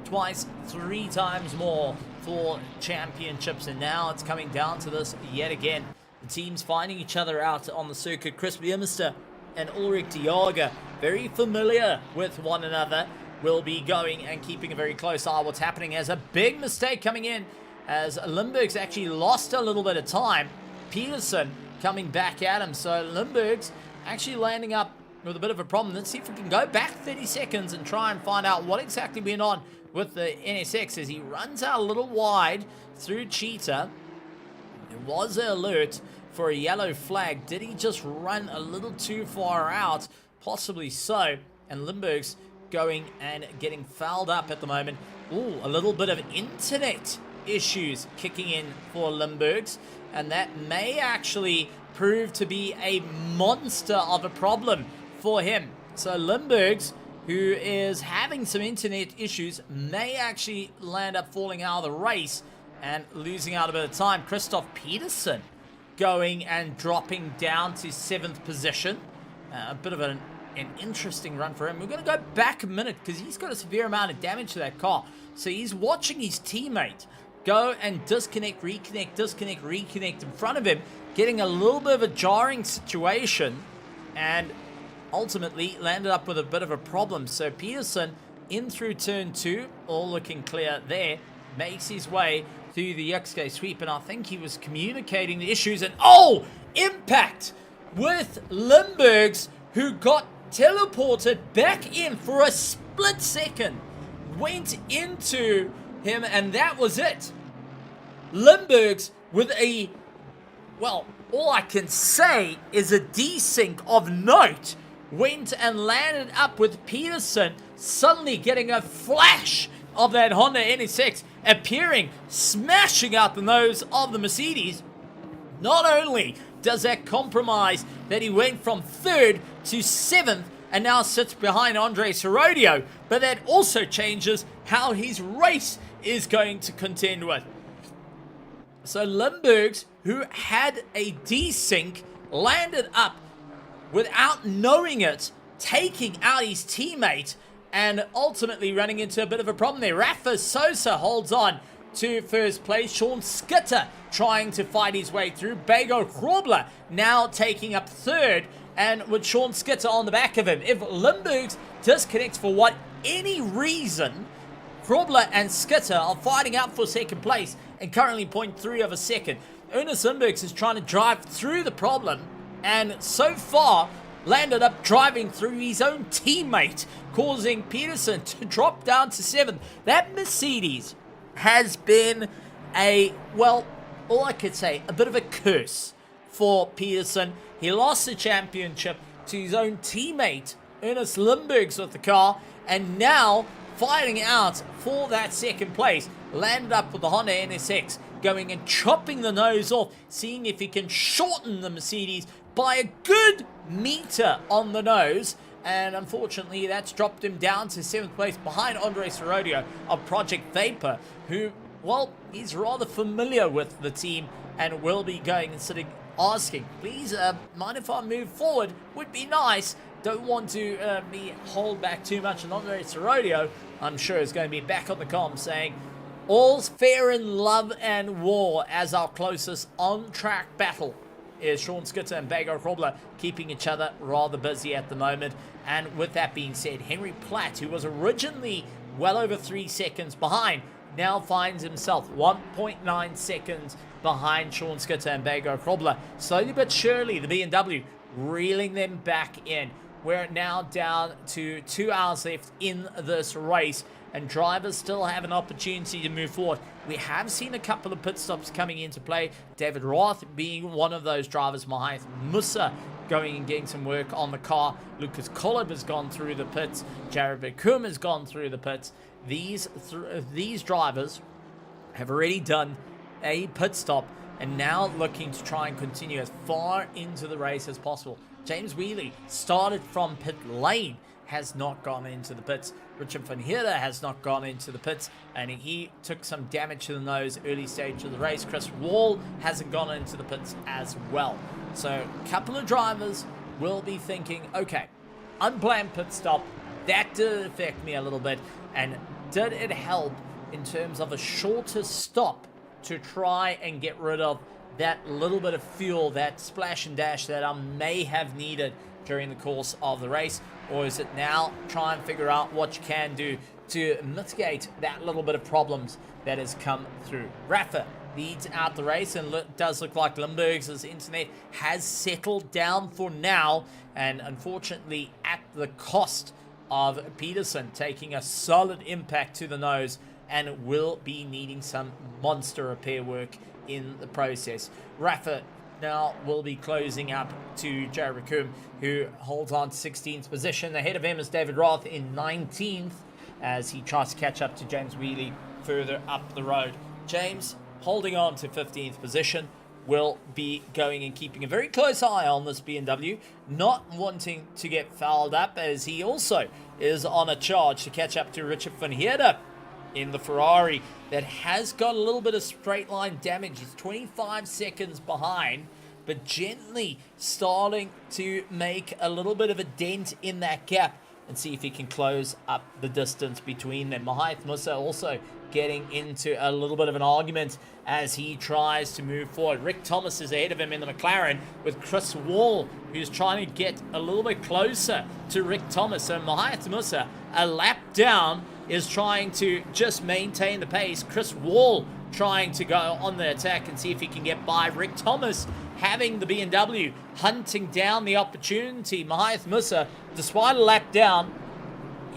S1: twice, 3 times more for championships, and now it's coming down to this yet again. The teams finding each other out on the circuit. Chris Biermester and Ulrich de Jager, very familiar with one another, will be going and keeping a very close eye on what's happening, as a big mistake coming in as Limburg's actually lost a little bit of time. Peterson coming back at him, so Limburg's actually landing up with a bit of a problem. Let's see if we can go back 30 seconds and try and find out what exactly went on with the NSX as he runs out a little wide through Cheetah. There was an alert for a yellow flag. Did he just run a little too far out? Possibly so. And Limburg's going and getting fouled up at the moment. Ooh, a little bit of internet issues kicking in for Limburg's, and that may actually prove to be a monster of a problem for him. So Limburg's, who is having some internet issues, may actually land up falling out of the race and losing out a bit of time. Christoph Peterson going and dropping down to 7th position. A bit of an interesting run for him. We're going to go back a minute because he's got a severe amount of damage to that car. So he's watching his teammate go and disconnect, reconnect in front of him, getting a little bit of a jarring situation, and ultimately landed up with a bit of a problem. So Peterson in through turn 2, all looking clear there, makes his way through the XK sweep, and I think he was communicating the issues, and impact with Limburg's, who got teleported back in for a split second, went into him, and that was it. Limburg's with a, well, all I can say is a desync of note, went and landed up with Peterson, suddenly getting a flash of that Honda NSX appearing, smashing out the nose of the Mercedes. Not only does that compromise that he went from 3rd to 7th and now sits behind Andre Sorodio, but that also changes how his race is going to contend with. So Limburg's, who had a desync, landed up without knowing it, taking out his teammate and ultimately running into a bit of a problem there. Rafa Sosa holds on to first place. Sean Skitter trying to fight his way through. Bego Krobler now taking up 3rd, and with Sean Skitter on the back of him. If Limburg's disconnects for what any reason, Krobler and Skitter are fighting out for 2nd place and currently 0.3 of a second. Ernest Limburg's is trying to drive through the problem, and so far landed up driving through his own teammate, causing Peterson to drop down to 7th. That Mercedes has been all I could say, a bit of a curse for Peterson. He lost the championship to his own teammate, Ernest Limburg's, with the car, and now fighting out for that 2nd place. Landed up with the Honda NSX, going and chopping the nose off, seeing if he can shorten the Mercedes by a good meter on the nose, and unfortunately that's dropped him down to 7th place behind Andre Sorodio of Project Vapor, who, well, he's rather familiar with the team and will be going and sitting asking, please mind if I move forward, would be nice. Don't want to be hold back too much. And Andre Sorodio, I'm sure, is going to be back on the comm saying, all's fair in love and war, as our closest on-track battle is Sean Skitter and Bego Krobler keeping each other rather busy at the moment. And with that being said, Henry Platt, who was originally well over 3 seconds behind, now finds himself 1.9 seconds behind Sean Skitter and Bego Krobler. Slowly but surely, the BMW reeling them back in. We're now down to 2 hours left in this race, and drivers still have an opportunity to move forward. We have seen a couple of pit stops coming into play. David Roth being one of those drivers. Mahith Musa going and getting some work on the car. Lucas Kolb has gone through the pits. Jared Bekum has gone through the pits. These drivers have already done a pit stop and now looking to try and continue as far into the race as possible. James Wheely started from pit lane, has not gone into the pits. Richard van Heerden has not gone into the pits, and he took some damage to the nose early stage of the race. Chris Wall hasn't gone into the pits as well. So a couple of drivers will be thinking, okay, unplanned pit stop, that did affect me a little bit, and did it help in terms of a shorter stop to try and get rid of that little bit of fuel, that splash and dash that I may have needed during the course of the race? Or is it now try and figure out what you can do to mitigate that little bit of problems that has come through? Rafa leads out the race, and does look like Limburg's internet has settled down for now, and unfortunately at the cost of Peterson taking a solid impact to the nose, and will be needing some monster repair work in the process. Rafa now will be closing up to Joe Raccoon, who holds on to 16th position. Ahead of him is David Roth in 19th as he tries to catch up to James Wheely further up the road. James, holding on to 15th position, will be going and keeping a very close eye on this BMW, not wanting to get fouled up, as he also is on a charge to catch up to Richard van Heerden in the Ferrari that has got a little bit of straight line damage. He's 25 seconds behind, but gently starting to make a little bit of a dent in that gap and see if he can close up the distance between them. Mahath Musa also getting into a little bit of an argument as he tries to move forward. Rick Thomas is ahead of him in the McLaren, with Chris Wall, who's trying to get a little bit closer to Rick Thomas. So Mahath Musa, a lap down, is trying to just maintain the pace. Chris Wall trying to go on the attack and see if he can get by. Rick Thomas having the BMW, hunting down the opportunity. Mahath Musa, despite a lap down,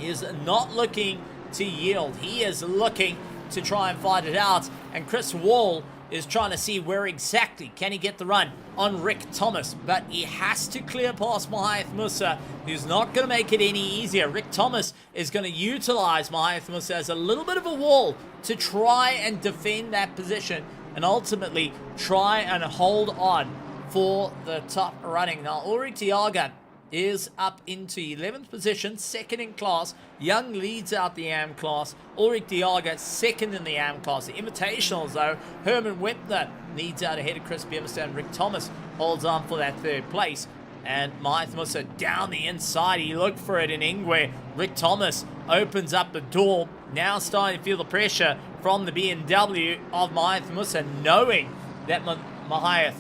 S1: is not looking to yield. He is looking to try and fight it out, and Chris Wall is trying to see where exactly can he get the run on Rick Thomas, but he has to clear past Mahath Musa, who's not going to make it any easier. Rick Thomas is going to utilize Mahath Musa as a little bit of a wall to try and defend that position and ultimately try and hold on for the top running. Now Ulrich Diaga is up into 11th position, second in class. Young leads out the AM class. Ulrich Diaga second in the AM class. The Invitationals, though, Herman Wepner leads out ahead of Chris Biermester. Rick Thomas holds on for that third place. And Mahath Musa down the inside. He looked for it in Ingwe. Rick Thomas opens up the door. Now starting to feel the pressure from the BMW of Mahath Musa, knowing that Mahath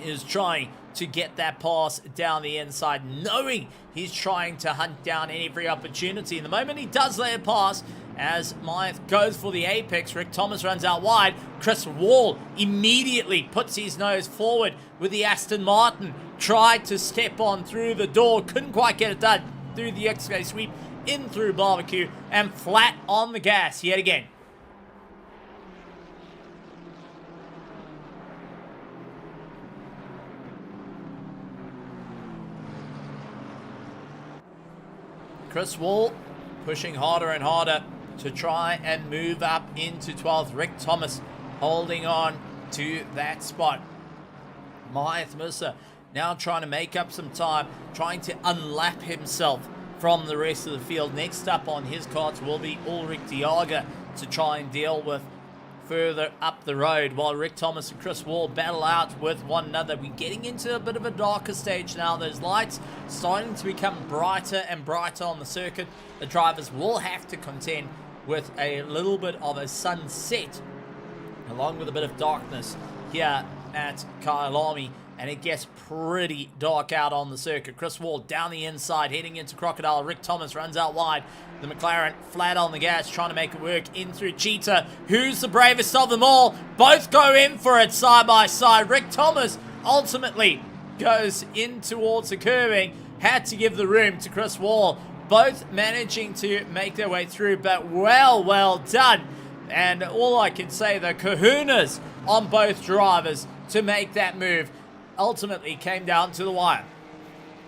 S1: is trying to get that pass down the inside, knowing he's trying to hunt down every opportunity. And the moment he does let it pass, as Mahath goes for the apex, Rick Thomas runs out wide. Chris Wall immediately puts his nose forward with the Aston Martin. Tried to step on through the door, couldn't quite get it done. Through the XK sweep, in through barbecue, and flat on the gas yet again. Chris Wall pushing harder and harder to try and move up into 12th. Rick Thomas holding on to that spot. Mahath Musa now trying to make up some time, trying to unlap himself from the rest of the field. Next up on his cards will be Ulrich Diaga to try and deal with further up the road, while Rick Thomas and Chris Wall battle out with one another. We're getting into a bit of a darker stage now. Those lights starting to become brighter and brighter on the circuit. The drivers will have to contend with a little bit of a sunset along with a bit of darkness here at Kyalami, and it gets pretty dark out on the circuit. Chris Wall down the inside, heading into Crocodile. Rick Thomas runs out wide. The McLaren flat on the gas, trying to make it work in through Cheetah. Who's the bravest of them all? Both go in for it side by side. Rick Thomas ultimately goes in towards the curving. Had to give the room to Chris Wall. Both managing to make their way through, but well done. And all I can say, the kahunas on both drivers to make that move ultimately came down to the wire.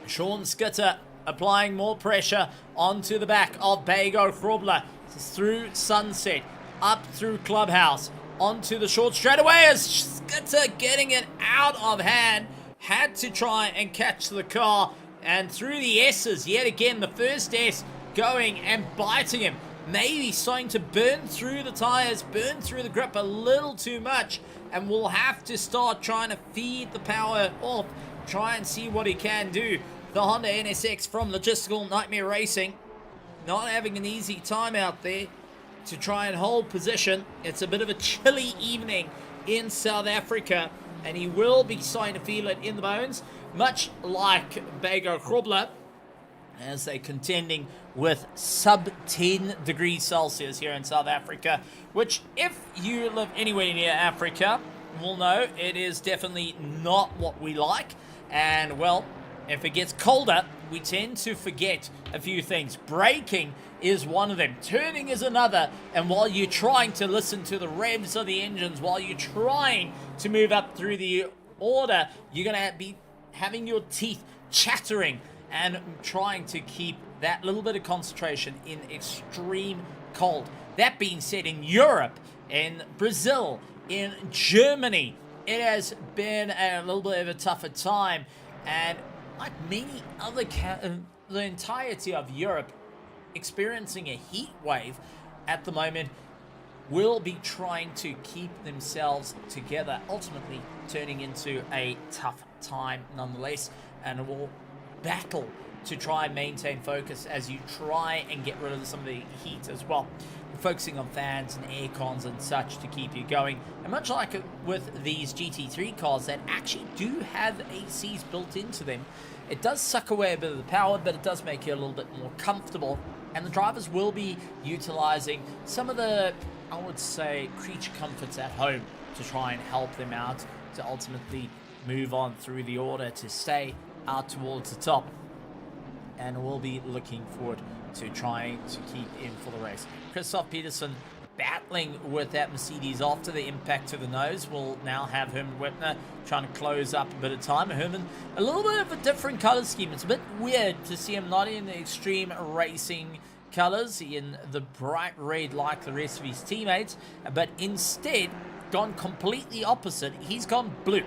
S1: Sean Skitter applying more pressure onto the back of Bago Frobler through Sunset, up through Clubhouse, onto the short straightaway as Skitter getting it out of hand. had to try and catch the car, and through the S's, yet again, the first S going and biting him. Maybe starting to burn through the tires, burn through the grip a little too much, and we'll have to start trying to feed the power off, try and see what he can do. The Honda NSX from Logistical Nightmare Racing, not having an easy time out there to try and hold position. It's a bit of a chilly evening in South Africa, and he will be starting to feel it in the bones, much like Bago Krobler, as they're contending with sub 10 degrees Celsius here in South Africa, which, if you live anywhere near Africa, will know it is definitely not what we like. And well, if it gets colder, we tend to forget a few things. Braking is one of them, turning is another, and while you're trying to listen to the revs of the engines, while you're trying to move up through the order, you're going to be having your teeth chattering and trying to keep that little bit of concentration in extreme cold. That being said, in Europe, in Brazil, in Germany, it has been a little bit of a tougher time, and like many other the entirety of Europe experiencing a heat wave at the moment, will be trying to keep themselves together, ultimately turning into a tough time nonetheless, and will battle to try and maintain focus as you try and get rid of some of the heat as well. Focusing on fans and air cons and such to keep you going. And much like with these GT3 cars that actually do have ACs built into them, it does suck away a bit of the power, but it does make you a little bit more comfortable. And the drivers will be utilizing some of the, I would say, creature comforts at home to try and help them out to ultimately move on through the order to stay out towards the top. And we'll be looking forward to trying to keep in for the race. Christoph Peterson battling with that Mercedes after the impact to the nose. We'll now have Herman Wepner trying to close up a bit of time. Herman, a little bit of a different color scheme. It's a bit weird to see him not in the extreme racing colors, in the bright red like the rest of his teammates, but instead gone completely opposite. He's gone blue,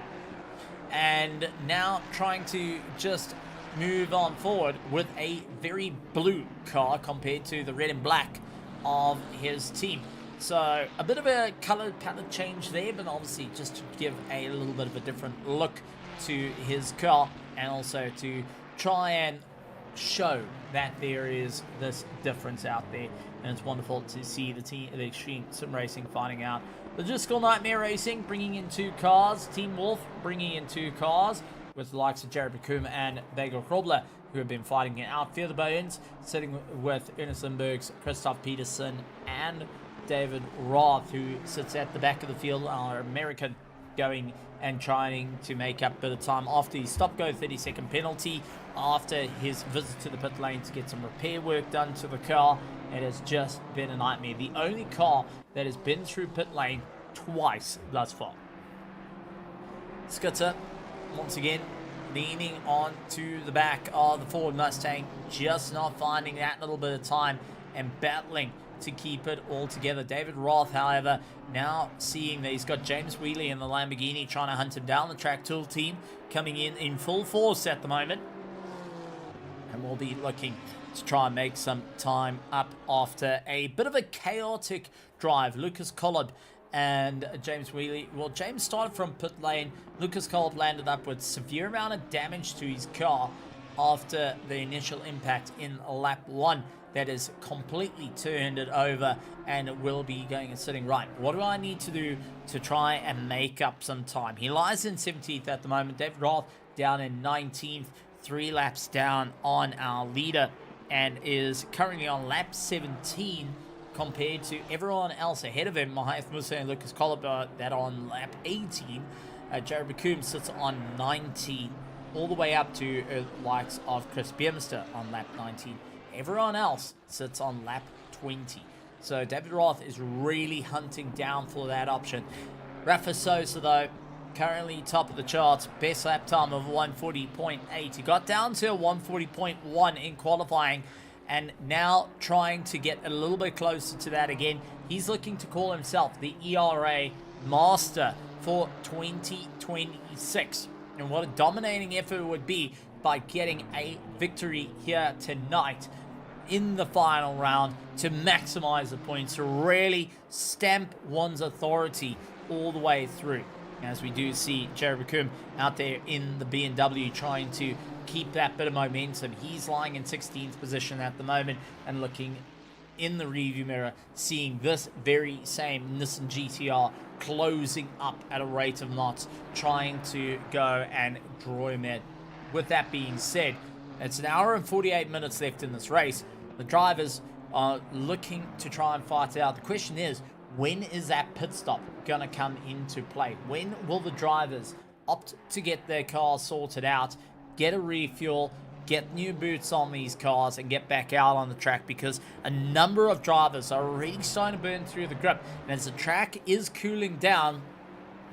S1: and now trying to just move on forward with a very blue car compared to the red and black of his team. So a bit of a color palette change there, but obviously just to give a little bit of a different look to his car, and also to try and show that there is this difference out there. And it's wonderful to see the Extreme Sim Racing finding out. Logistical Nightmare Racing bringing in 2 cars. Team Wolf bringing in 2 cars, with the likes of Jared Bakum and Bagel Krobler, who have been fighting it out. Fear the Bones, sitting with Ernest Lindbergh's Christoph Peterson and David Roth, who sits at the back of the field, our American, going and trying to make up a bit of time after his stop-go 30-second penalty, after his visit to the pit lane to get some repair work done to the car. It has just been a nightmare. The only car that has been through pit lane twice thus far. Skitter, once again, leaning on to the back of the Ford Mustang, just not finding that little bit of time and battling to keep it all together. David Roth, however, now seeing that he's got James Wheatley in the Lamborghini trying to hunt him down. The Track Tool team coming in full force at the moment, and we'll be looking to try and make some time up after a bit of a chaotic drive. Lucas Collard and James Wheatley. Well, James started from pit lane. Lucas Collard landed up with severe amount of damage to his car after the initial impact in lap 1. That has completely turned it over, and it will be going and sitting right. What do I need to do to try and make up some time? He lies in 17th at the moment. David Roth down in 19th, 3 laps down on our leader, and is currently on lap 17 compared to everyone else ahead of him. Mahath Musa and Lucas Collard, that on lap 18. Jared Bakum sits on 19, all the way up to likes of Chris Biermester on lap 19. Everyone else sits on lap 20. So David Roth is really hunting down for that option. Rafa Sosa, though, currently top of the charts. Best lap time of 140.8. He got down to 140.1 in qualifying, and now trying to get a little bit closer to that again. He's looking to call himself the ERA master for 2026. and what a dominating effort it would be by getting a victory here tonight in the final round to maximize the points, to really stamp one's authority all the way through. As we do see Jared Bakum out there in the BMW trying to keep that bit of momentum. He's lying in 16th position at the moment, and looking in the rearview mirror, seeing this very same Nissan GTR closing up at a rate of knots, trying to go and draw him in. With that being said, it's an hour and 48 minutes left in this race. The drivers are looking to try and fight it out. The question is, when is that pit stop going to come into play? When will the drivers opt to get their cars sorted out, get a refuel, get new boots on these cars, and get back out on the track? Because a number of drivers are already starting to burn through the grip, and as the track is cooling down,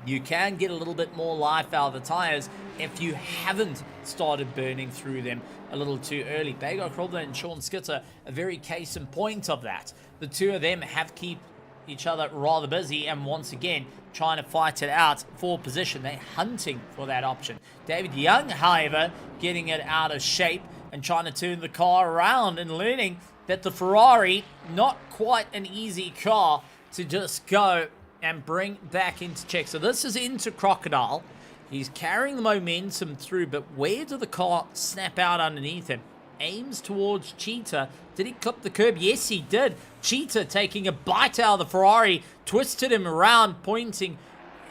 S1: you can get a little bit more life out of the tires if you haven't started burning through them a little too early. Bago Krobler and Sean Skitter, a very case in point of that. The two of them have keep each other rather busy, and once again trying to fight it out for position. They're hunting for that option. David Young, however, getting it out of shape and trying to turn the car around, and learning that the Ferrari, not quite an easy car to just go and bring back into check. So this is into Crocodile. He's carrying the momentum through, but where did the car snap out underneath him? Aims towards Cheetah. Did he clip the curb? Yes, he did. Cheetah taking a bite out of the Ferrari, twisted him around, pointing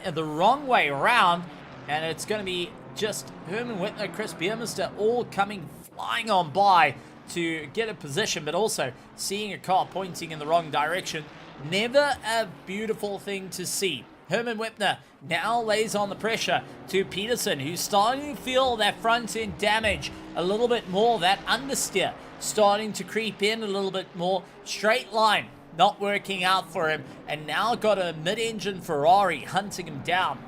S1: the wrong way around, and it's going to be just Herman Whitner, Chris Biermeister all coming flying on by to get a position, but also seeing a car pointing in the wrong direction. Never a beautiful thing to see. Herman Whitner now lays on the pressure to Peterson, who's starting to feel that front end damage a little bit more. That understeer starting to creep in a little bit more. Straight line not working out for him, and now got a mid-engine Ferrari hunting him down.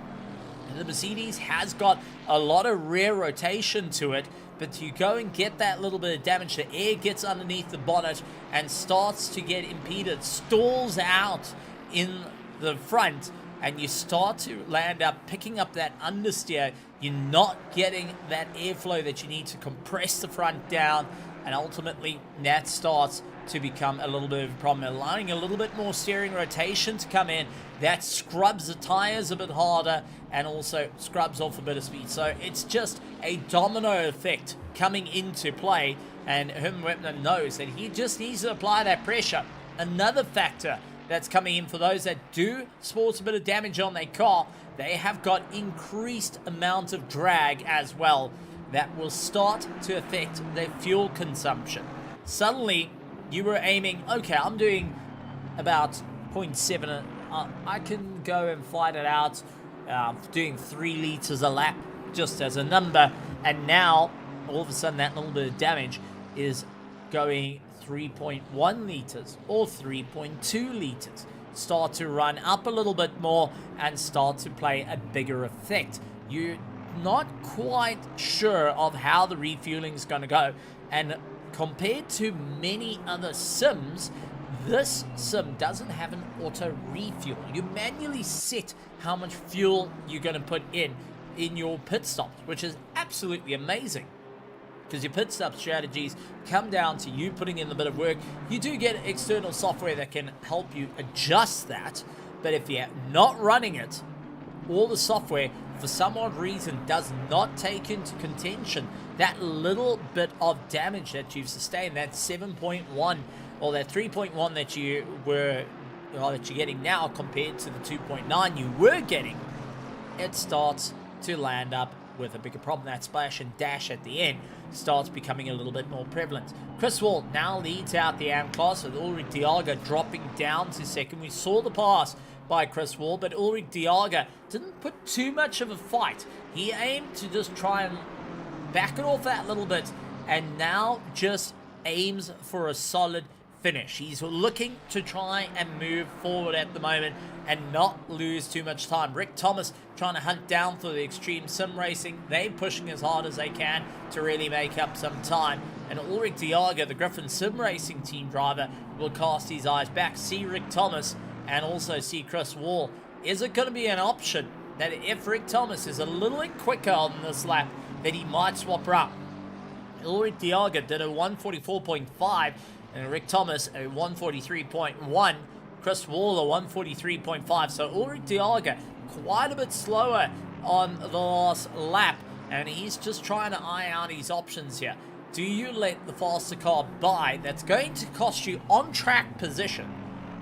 S1: And the Mercedes has got a lot of rear rotation to it, but you go and get that little bit of damage. The air gets underneath the bonnet and starts to get impeded, stalls out in the front, and you start to land up picking up that understeer. You're not getting that airflow that you need to compress the front down, and ultimately that starts to become a little bit of a problem. Allowing a little bit more steering rotation to come in, that scrubs the tires a bit harder and also scrubs off a bit of speed. So it's just a domino effect coming into play, and Herman Whitner knows that he just needs to apply that pressure. Another factor that's coming in for those that do sport a bit of damage on their car, they have got increased amount of drag as well. That will start to affect their fuel consumption. Suddenly, you were aiming, okay, I'm doing about 0.7. I can go and fight it out, doing 3 liters a lap, just as a number. And now, all of a sudden, that little bit of damage is going 3.1 liters or 3.2 liters. Start to run up a little bit more and start to play a bigger effect. You're not quite sure of how the refueling is going to go, and compared to many other sims, this sim doesn't have an auto refuel. You manually set how much fuel you're going to put in your pit stops, which is absolutely amazing, because your pit stop strategies come down to you putting in a bit of work. You do get external software that can help you adjust that, but if you're not running it, all the software for some odd reason does not take into contention that little bit of damage that you've sustained, that 7.1 or that 3.1 that you're getting now compared to the 2.9 you were getting. It starts to land up with a bigger problem. That splash and dash at the end starts becoming a little bit more prevalent. Chris Wall now leads out the AM class, with Ulrich Diaga dropping down to second. We saw the pass by Chris Wall, but Ulrich Diaga didn't put too much of a fight. He aimed to just try and back it off that little bit, and now just aims for a solid finish. He's looking to try and move forward at the moment and not lose too much time. Rick Thomas trying to hunt down for the Extreme Sim Racing. They're pushing as hard as they can to really make up some time. And Ulrich Diaga, the Griffin Sim Racing team driver, will cast his eyes back, see Rick Thomas, and also see Chris Wall. Is it going to be an option that if Rick Thomas is a little bit quicker on this lap, that he might swap her up. Ulrich Dialga did a 144.5 and Rick Thomas a 143.1. Chris Wall a 143.5. So Ulrich Dialga quite a bit slower on the last lap, and he's just trying to eye out his options here. Do you let the faster car by? That's going to cost you on-track position,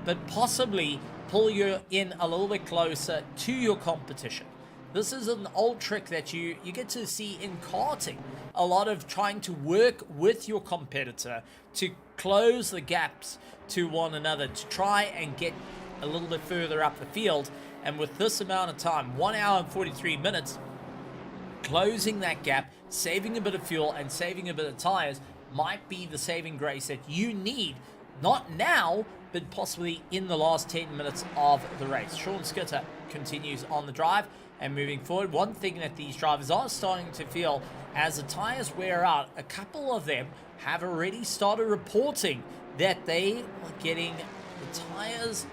S1: but possibly pull you in a little bit closer to your competition. This is an old trick that you get to see in karting. A lot of trying to work with your competitor to close the gaps to one another, to try and get a little bit further up the field. And with this amount of time, 1 hour and 43 minutes, closing that gap, saving a bit of fuel and saving a bit of tires might be the saving grace that you need. Not now, but possibly in the last 10 minutes of the race. Sean Skitter continues on the drive and moving forward. One thing that these drivers are starting to feel as the tires wear out, a couple of them have already started reporting that they are getting the tires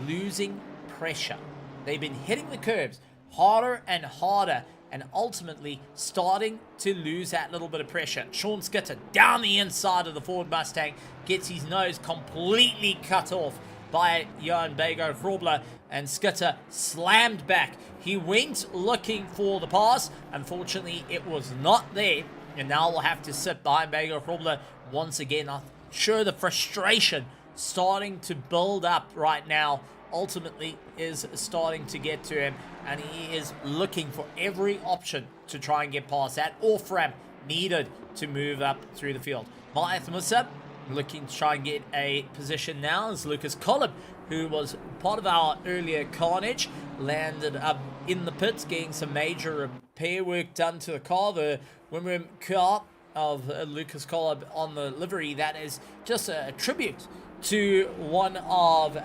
S1: losing pressure. They've been hitting the curbs harder and harder, and ultimately starting to lose that little bit of pressure. Sean Skitter down the inside of the Ford Mustang, gets his nose completely cut off by Johan Bego Grobler, and Skitter slammed back. He went looking for the pass. Unfortunately, it was not there, and now we'll have to sit behind Bego Grobler once again. I'm sure the frustration starting to build up right now ultimately is starting to get to him, and he is looking for every option to try and get past that off ramp needed to move up through the field. Maeth Musa looking to try and get a position now as Lucas Collib, who was part of our earlier carnage, landed up in the pits, getting some major repair work done to the car. The Wimrim car of Lucas Collib on the livery, that is just a tribute to one of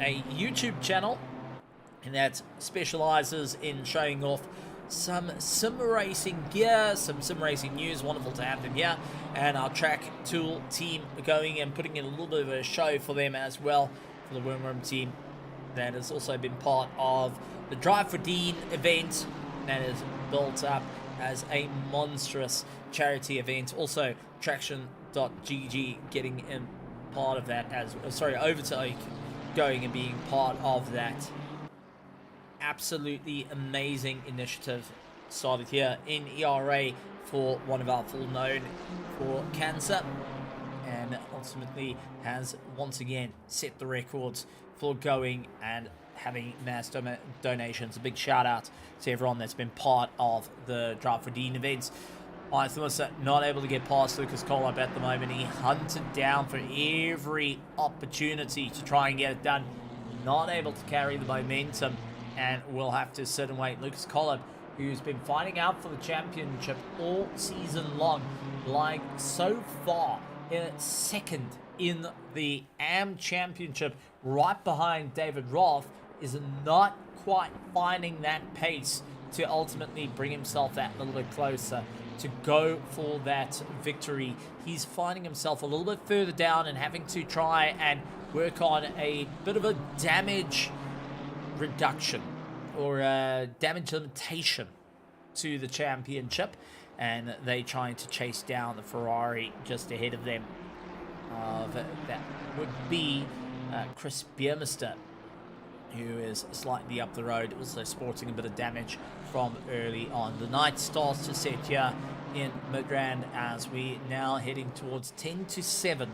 S1: a YouTube channel, and that specializes in showing off some sim racing gear, some sim racing news. Wonderful to have them here, and our track tool team going and putting in a little bit of a show for them as well, for the Wormroom team that has also been part of the Drive for Dean event that is built up as a monstrous charity event. Also traction.gg getting in part of that as Overtake going and being part of that. Absolutely amazing initiative started here in ERA for one of our full known for cancer, and ultimately has once again set the records for going and having mass donations. A big shout out to everyone that's been part of the Drive for Dean events. Melissa not able to get past Lucas Collib at the moment. He hunted down for every opportunity to try and get it done. Not able to carry the momentum, and we'll have to sit and wait. Lucas Collib, who's been fighting out for the championship all season long, lying so far in second in the AM championship, right behind David Roth, is not quite finding that pace to ultimately bring himself that little bit closer to go for that victory. He's finding himself a little bit further down and having to try and work on a bit of a damage reduction or a damage limitation to the championship, and they trying to chase down the Ferrari just ahead of them. That would be Chris Biermeister, who is slightly up the road, also sporting a bit of damage from early on. The night starts to set here in Midrand as we now heading towards 10 to 7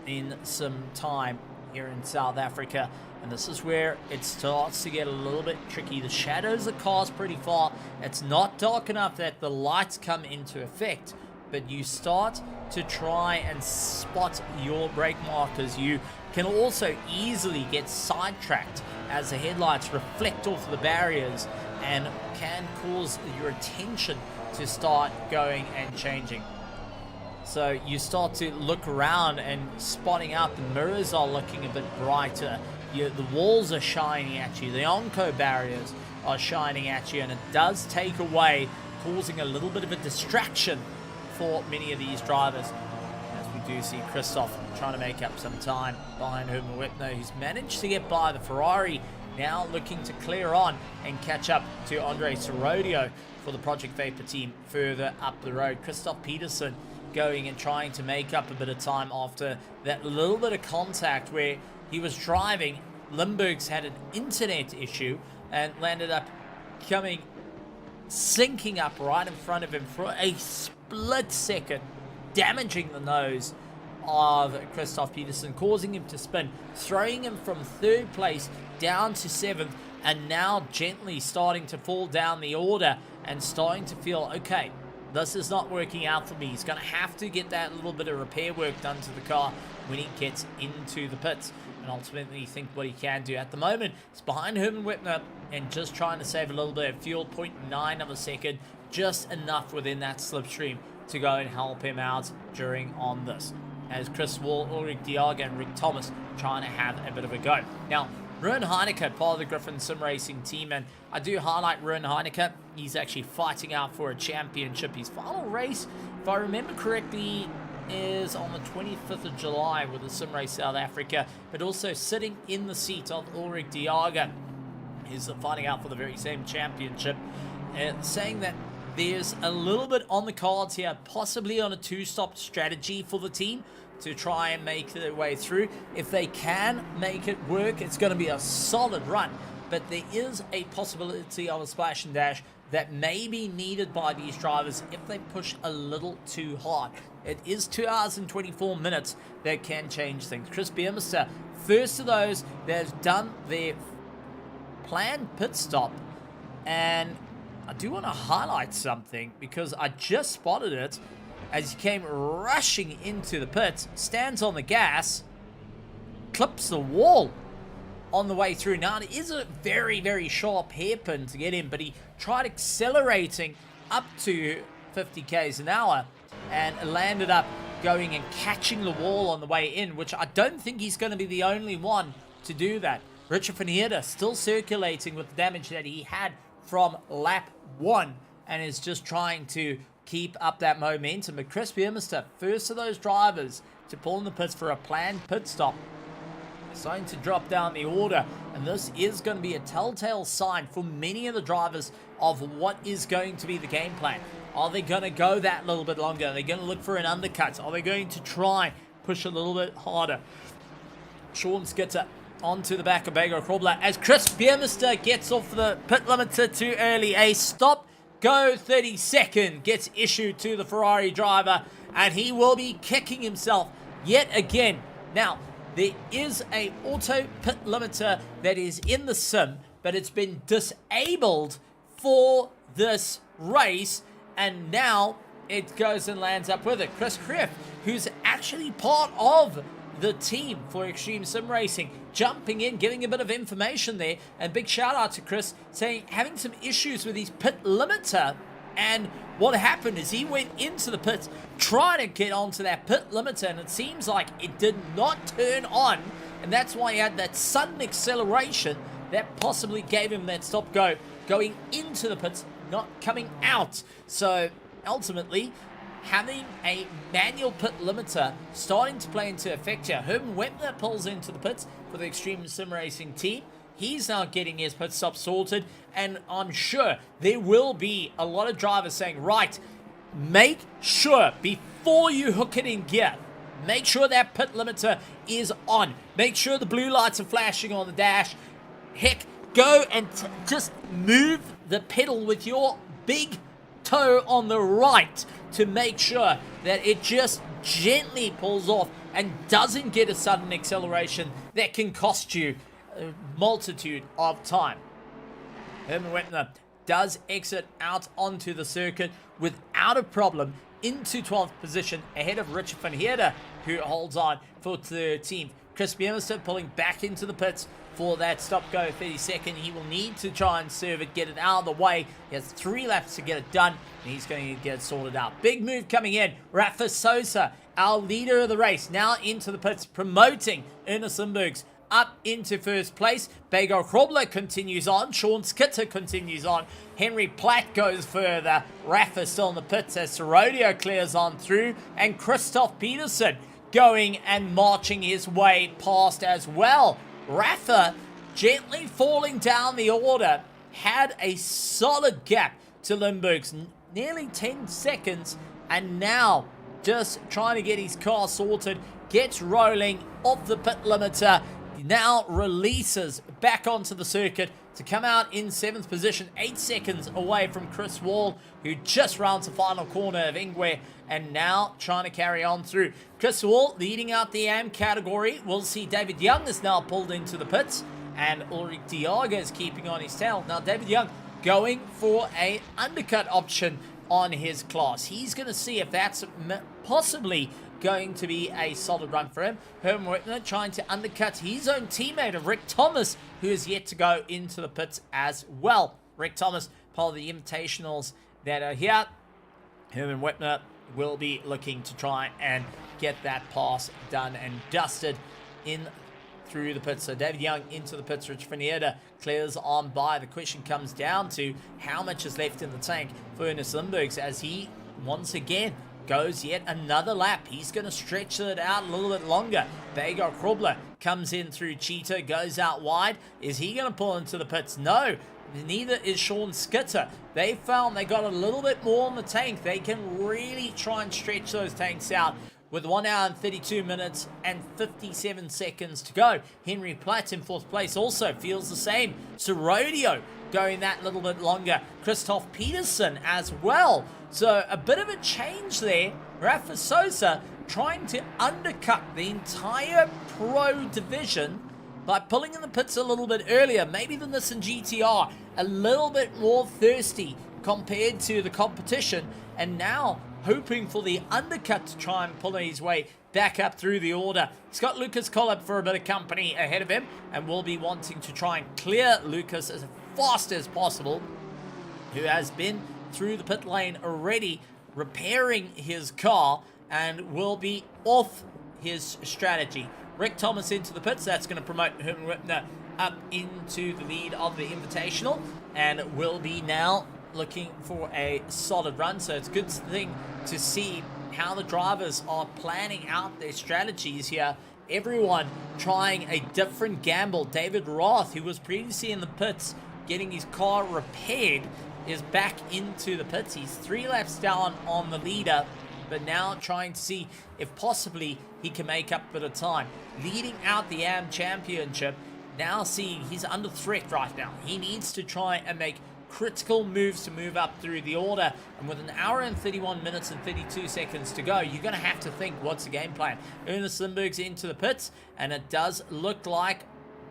S1: in some time here in South Africa, and this is where it starts to get a little bit tricky. The shadows of the car's pretty far. It's not dark enough that the lights come into effect, but you start to try and spot your brake markers. You can also easily get sidetracked as the headlights reflect off the barriers and can cause your attention to start going and changing. So you start to look around and spotting out the mirrors are looking a bit brighter. The walls are shining at you. The Onco barriers are shining at you, and it does take away, causing a little bit of a distraction for many of these drivers. As we do see Christoph trying to make up some time behind Herman Whitner, who's managed to get by the Ferrari now looking to clear on and catch up to Andre Sorodio for the Project Vapor team further up the road. Christoph Peterson going and trying to make up a bit of time after that little bit of contact where he was driving. Limburg's had an internet issue and landed up syncing up right in front of him for a split second, damaging the nose of Christoph Peterson, causing him to spin, throwing him from 3rd place down to 7th, and now gently starting to fall down the order and starting to feel, okay, this is not working out for me. He's going to have to get that little bit of repair work done to the car when he gets into the pits, and ultimately think what he can do. At the moment, it's behind Herman Whitner and just trying to save a little bit of fuel, 0.9 of a second, just enough within that slipstream to go and help him out during on this, as Chris Wall, Ulrich Diaga and Rick Thomas trying to have a bit of a go. Now, Ruan Heineke, part of the Griffin Sim Racing team, and I do highlight Ruan Heineke. He's actually fighting out for a championship. His final race, if I remember correctly, is on the 25th of July with the Sim Race South Africa, but also sitting in the seat of Ulrich Diaga. He's fighting out for the very same championship, saying that there's a little bit on the cards here, possibly on a 2-stop strategy for the team to try and make their way through. If they can make it work, it's going to be a solid run, but there is a possibility of a splash and dash that may be needed by these drivers if they push a little too hard. It is 2 hours and 24 minutes that can change things. Chris Biermeister, first of those that has done their planned pit stop, and I do want to highlight something because I just spotted it as he came rushing into the pits, stands on the gas, clips the wall on the way through. Now, it is a very, very sharp hairpin to get in, but he tried accelerating up to 50 k's an hour and landed up going and catching the wall on the way in, which I don't think he's going to be the only one to do that. Richard van Heerden still circulating with the damage that he had from lap 1 and is just trying to keep up that momentum. But Chris Biermeister, first of those drivers to pull in the pits for a planned pit stop, starting to drop down the order, and this is going to be a telltale sign for many of the drivers of what is going to be the game plan. Are they going to go that little bit longer? Are they going to look for an undercut? Are they going to try push a little bit harder? Sean Skitter onto the back of Beggar Krobler as Chris Biermeister gets off the pit limiter too early. A stop go 30-second gets issued to the Ferrari driver, and he will be kicking himself yet again. Now, there is a auto pit limiter that is in the sim, but it's been disabled for this race, and now it goes and lands up with it. Chris Krief, who's actually part of the team for Extreme Sim Racing, jumping in, giving a bit of information there, and big shout out to Chris, saying having some issues with his pit limiter, and what happened is he went into the pits trying to get onto that pit limiter, and it seems like it did not turn on, and that's why he had that sudden acceleration that possibly gave him that stop go going into the pits, not coming out. So ultimately, having a manual pit limiter starting to play into effect here. Herman Webner pulls into the pits for the Extreme Sim Racing team. He's now getting his pit stop sorted, and I'm sure there will be a lot of drivers saying, right, make sure before you hook it in gear, make sure that pit limiter is on. Make sure the blue lights are flashing on the dash. Heck, go and just move the pedal with your big toe on the right to make sure that it just gently pulls off and doesn't get a sudden acceleration that can cost you a multitude of time. Herman Webner does exit out onto the circuit without a problem into 12th position ahead of Richard van Heerden, who holds on for 13th. Chris Biermeister pulling back into the pits for that stop-go 30-second. He will need to try and serve it, get it out of the way. He has 3 laps to get it done, and he's going to get it sorted out. Big move coming in. Rafa Sosa, our leader of the race, now into the pits, promoting Ernest Limburgs up into first place. Beggar Krobler continues on. Sean Skitter continues on. Henry Platt goes further. Rafa still in the pits as Sorodio clears on through. And Christoph Peterson going and marching his way past as well. Rafa gently falling down the order, had a solid gap to Limburg's, nearly 10 seconds, and now just trying to get his car sorted, gets rolling off the pit limiter, now releases back onto the circuit to come out in 7th position, 8 seconds away from Chris Wall, who just rounds the final corner of Ingwe, and now trying to carry on through. Chris Wall leading out the AM category. We'll see David Young is now pulled into the pits, and Ulrich Diaga is keeping on his tail. Now David Young going for a undercut option on his class. He's going to see if that's possibly going to be a solid run for him. Herman Whitner trying to undercut his own teammate of Rick Thomas, who is yet to go into the pits as well. Rick Thomas, part of the invitationals that are here. Herman Whitner will be looking to try and get that pass done and dusted in through the pits. So David Young into the pits. Rich Finieta clears on by. The question comes down to how much is left in the tank for Ernest Limburgs as he once again goes yet another lap. He's going to stretch it out a little bit longer. Bago Krobler comes in through Cheetah, goes out wide. Is he going to pull into the pits? No. Neither is Sean Skitter. They found they got a little bit more on the tank. They can really try and stretch those tanks out with 1 hour and 32 minutes and 57 seconds to go. Henry Platt in 4th place also feels the same. So Rodeo going that little bit longer. Christoph Peterson as well. So a bit of a change there. Rafa Sosa trying to undercut the entire pro division by pulling in the pits a little bit earlier. Maybe the Nissan GTR a little bit more thirsty compared to the competition, and now hoping for the undercut to try and pull his way back up through the order. He's got Lucas Collip for a bit of company ahead of him, and will be wanting to try and clear Lucas as fast as possible, who has been through the pit lane already repairing his car and will be off his strategy. Rick Thomas into the pits. That's going to promote Herman Whitner up into the lead of the Invitational, and will be now looking for a solid run. So it's a good thing to see how the drivers are planning out their strategies here. Everyone trying a different gamble. David Roth, who was previously in the pits getting his car repaired, is back into the pits. He's 3 laps down on the leader, but now trying to see if possibly he can make up a bit of time. Leading out the AM Championship, now seeing he's under threat right now. He needs to try and make critical moves to move up through the order, and with 1 hour and 31 minutes and 32 seconds to go, you're going to have to think, what's the game plan? Ernest Limburg's into the pits, and it does look like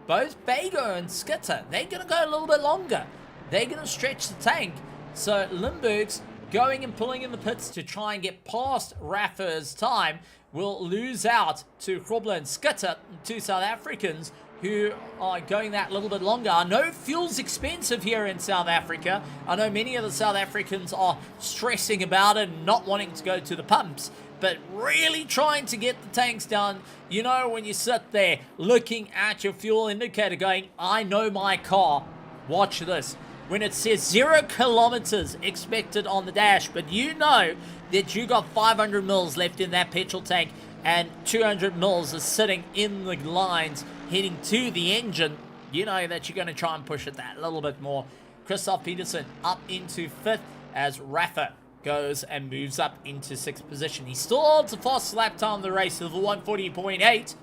S1: both Bago and Skitter, they're going to go a little bit longer. They're going to stretch the tank. So Limburg's going and pulling in the pits to try and get past Rafa's time will lose out to Krobler and Skitter, 2 South Africans who are going that little bit longer. I know fuel's expensive here in South Africa. I know many of the South Africans are stressing about it and not wanting to go to the pumps, but really trying to get the tanks down. You know, when you sit there looking at your fuel indicator going, I know my car, watch this. When it says 0 kilometers expected on the dash, but you know that you got 500 mils left in that petrol tank and 200 mils is sitting in the lines heading to the engine, you know that you're going to try and push it that little bit more. Christoph Peterson up into 5th as Rafa goes and moves up into 6th position. He still holds the fastest lap time of the race of 140.8.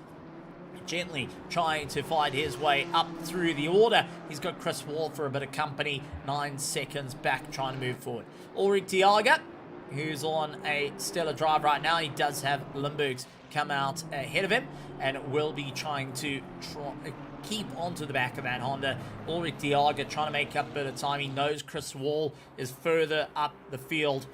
S1: Gently trying to find his way up through the order. He's got Chris Wall for a bit of company, 9 seconds back, trying to move forward. Ulrich Diaga, who's on a stellar drive right now. He does have Limburgs come out ahead of him and will be trying to keep onto the back of that Honda. Ulrich Diaga trying to make up a bit of time. He knows Chris Wall is further up the field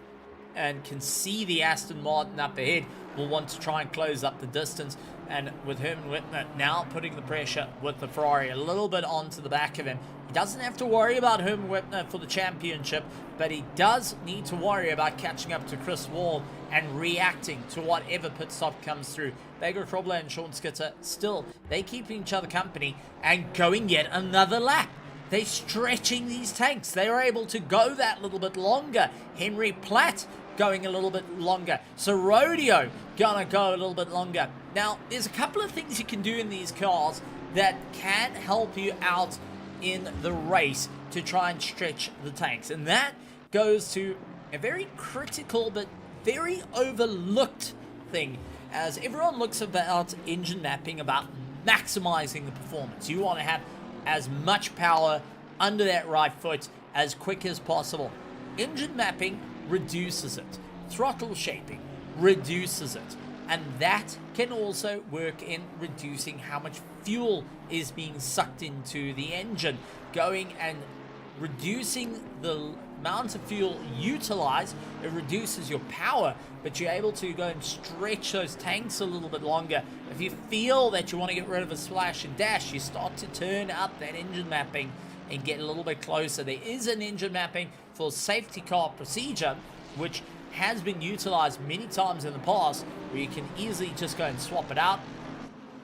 S1: and can see the Aston Martin up ahead. Will want to try and close up the distance, and with Herman Whitner now putting the pressure with the Ferrari a little bit onto the back of him. He doesn't have to worry about Herman Whitner for the championship, but he does need to worry about catching up to Chris Wall and reacting to whatever pit stop comes through. Bago Krobler and Sean Skitter, still, they keep each other company and going yet another lap. They're stretching these tanks. They are able to go that little bit longer. Henry Platt going a little bit longer. So Rodeo gonna go a little bit longer. Now, there's a couple of things you can do in these cars that can help you out in the race to try and stretch the tanks. And that goes to a very critical but very overlooked thing, as everyone looks about engine mapping about maximizing the performance. You want to have as much power under that right foot as quick as possible. Engine mapping reduces it. Throttle shaping reduces it. And that can also work in reducing how much fuel is being sucked into the engine. Going and reducing the amount of fuel utilized, it reduces your power, but you're able to go and stretch those tanks a little bit longer. If you feel that you want to get rid of a splash and dash, you start to turn up that engine mapping and get a little bit closer. There is an engine mapping for safety car procedure, which has been utilized many times in the past, where you can easily just go and swap it out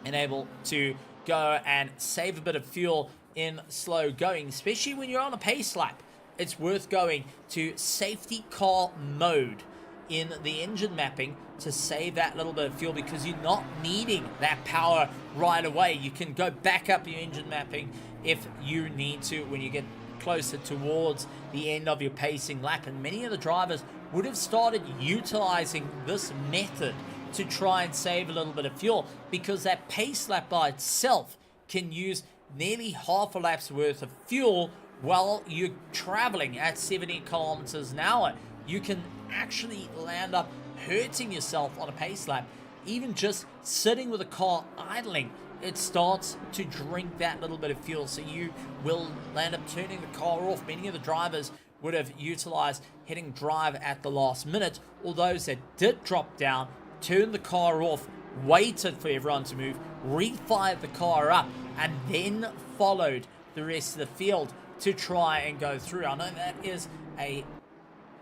S1: and able to go and save a bit of fuel in slow going, especially when you're on a pace lap. It's worth going to safety car mode in the engine mapping to save that little bit of fuel, because you're not needing that power right away. You can go back up your engine mapping if you need to when you get closer towards the end of your pacing lap. And many of the drivers would have started utilizing this method to try and save a little bit of fuel, because that pace lap by itself can use nearly half a lap's worth of fuel while you're traveling at 70 kilometers an hour. You can actually land up hurting yourself on a pace lap. Even just sitting with a car idling, it starts to drink that little bit of fuel, so you will land up turning the car off. Many of the drivers would have utilized hitting drive at the last minute, or those that did drop down, turned the car off, waited for everyone to move, refired the car up, and then followed the rest of the field to try and go through. I know that is a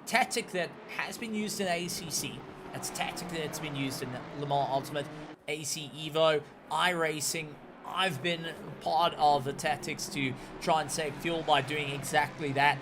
S1: tactic that has been used in ACC. It's a tactic that's been used in Le Mans Ultimate, AC Evo, iRacing. I've been part of the tactics to try and save fuel by doing exactly that.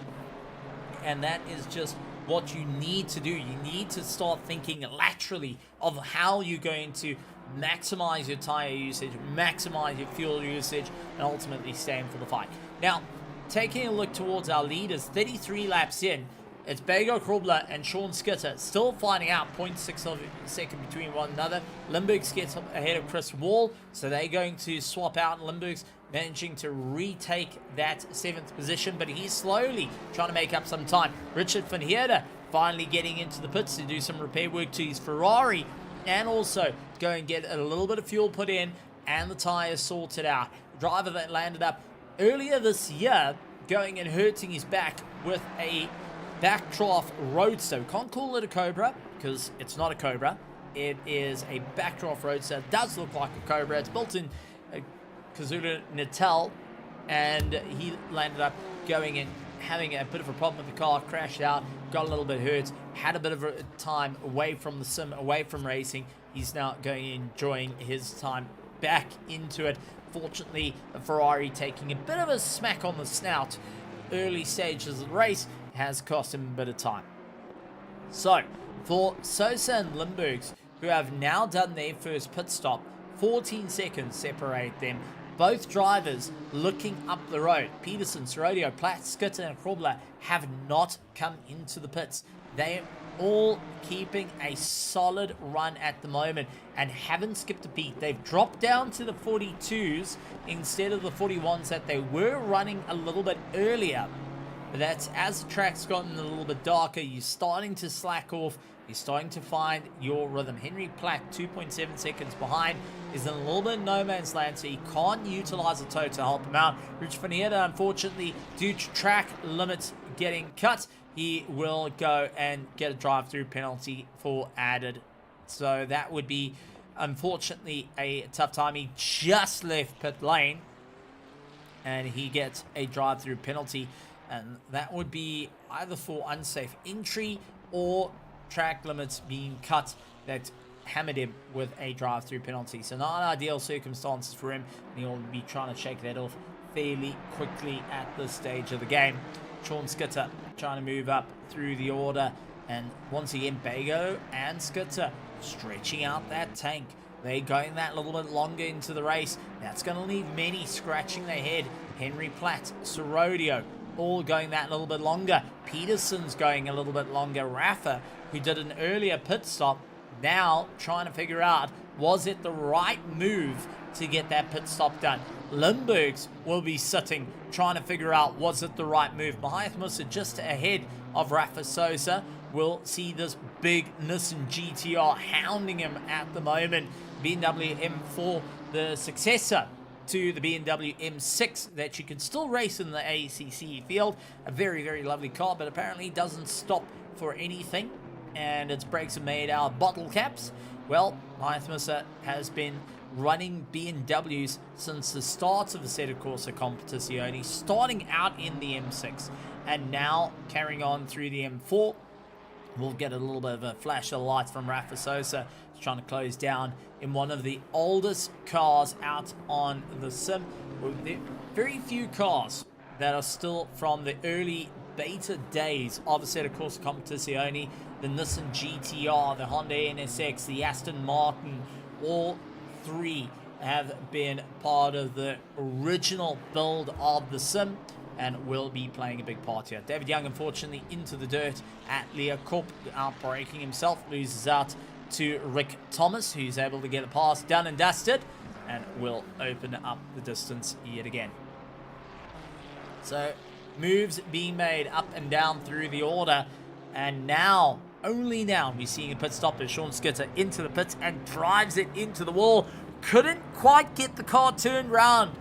S1: And that is just what you need to do. You need to start thinking laterally of how you're going to maximize your tire usage, maximize your fuel usage, and ultimately staying for the fight. Now, taking a look towards our leaders, 33 laps in, it's Bego Krobler and Sean Skitter still finding out 0.6 of a second between one another. Limburgs gets ahead of Chris Wall, so they're going to swap out. Limburgs managing to retake that 7th position, but he's slowly trying to make up some time. Richard van Heerden finally getting into the pits to do some repair work to his Ferrari, and also go and get a little bit of fuel put in and the tires sorted out. Driver that landed up earlier this year going and hurting his back with a backdraft Roadster. We can't call it a Cobra because it's not a Cobra. It is a backdraft Roadster. It does look like a Cobra. It's built in Kazula Natal, and he landed up going and having a bit of a problem with the car, crashed out, got a little bit hurt, had a bit of a time away from the sim, away from racing. He's now going and enjoying his time back into it. Fortunately, a Ferrari taking a bit of a smack on the snout early stages of the race has cost him a bit of time. So, for Sosa and Limburgs, who have now done their first pit stop, 14 seconds separate them. Both drivers looking up the road. Peterson, Sorodio, Platt, Skitter, and Krobler have not come into the pits. They're all keeping a solid run at the moment and haven't skipped a beat. They've dropped down to the 42s instead of the 41s that they were running a little bit earlier. But that's as the track's gotten a little bit darker, you're starting to slack off. You're starting to find your rhythm. Henry Platt, 2.7 seconds behind, is in a little bit of no man's land, so he can't utilize a tow to help him out. Rich van Heerden, unfortunately, due to track limits getting cut, he will go and get a drive-through penalty for added. So that would be, unfortunately, a tough time. He just left pit lane, and he gets a drive-through penalty. And that would be either for unsafe entry or track limits being cut that hammered him with a drive-through penalty. So not ideal circumstances for him, and he'll be trying to shake that off fairly quickly at this stage of the game. Sean Skitter trying to move up through the order, and once again Bego and Skitter stretching out that tank They're going that little bit longer into the race. That's going to leave many scratching their head. Henry Platt, Sorodio, all going that little bit longer. Peterson's going a little bit longer. Rafa, who did an earlier pit stop, now trying to figure out, was it the right move to get that pit stop done? Limburgs will be sitting, trying to figure out, was it the right move? Mahias Musa just ahead of Rafa Sosa. We'll see this big Nissan GTR hounding him at the moment. BMW M4, the successor to the BMW M6 that you can still race in the ACC field. A very, very lovely car, but apparently doesn't stop for anything, and its brakes are made out of bottle caps. Well, Mahias Musa has been running BMWs since the start of the Assetto Corsa Competizione, starting out in the M6 and now carrying on through the M4. We'll get a little bit of a flash of light from Rafa Sosa. He's trying to close down in one of the oldest cars out on the sim. There are very few cars that are still from the early beta days of Assetto Corsa Competizione. The Nissan GTR, the Honda NSX, the Aston Martin, all three have been part of the original build of the sim and will be playing a big part here. David Young, unfortunately, into the dirt at Lea Korp, outbreaking himself, loses out to Rick Thomas, who's able to get the pass done and dusted, and will open up the distance yet again. So, moves being made up and down through the order, and now, only now, we're seeing a pit stop as Sean Skitter into the pits and drives it into the wall. Couldn't quite get the car turned round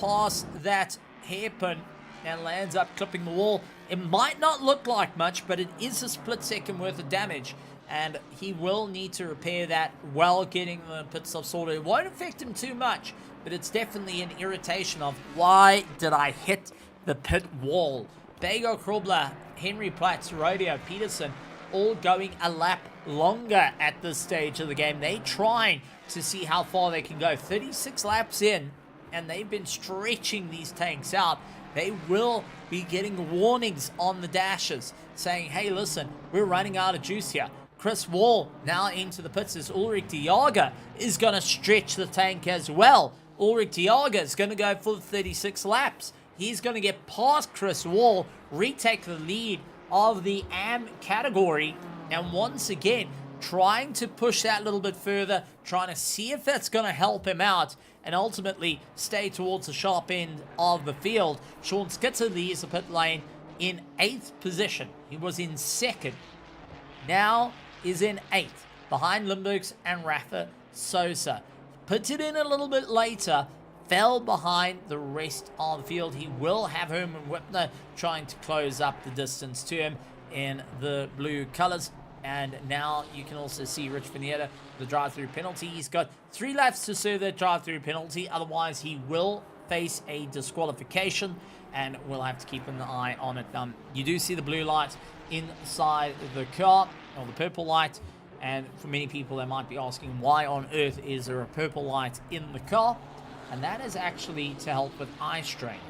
S1: past that hairpin and lands up clipping the wall. It might not look like much, but it is a split second worth of damage, and he will need to repair that while getting the pit stop sorted. It won't affect him too much, but it's definitely an irritation of, why did I hit the pit wall? Bego Krobler, Henry Platt, Rodeo Peterson, all going a lap longer at this stage of the game. They trying to see how far they can go. 36 laps in, and they've been stretching these tanks out. They will be getting warnings on the dashes saying, hey, listen, we're running out of juice here. Chris Wall now into the pits as Ulrich de Jager is going to stretch the tank as well. Ulrich de Jager is going to go for 36 laps. He's going to get past Chris Wall, retake the lead of the AM category, and once again, trying to push that a little bit further, trying to see if that's going to help him out, and ultimately stay towards the sharp end of the field. Sean Skitter leaves the pit lane in 8th position. He was in 2nd. Now is in 8th, behind Limburgs and Rafa Sosa. Pitted in a little bit later, fell behind the rest of the field. He will have Herman Whitner trying to close up the distance to him in the blue colors. And now you can also see Rich Finetta, the drive-through penalty. He's got 3 laps to serve that drive-through penalty. Otherwise, he will face a disqualification, and we'll have to keep an eye on it. You do see the blue light inside the car, or the purple light. And for many people, they might be asking, why on earth is there a purple light in the car? And that is actually to help with eye strain.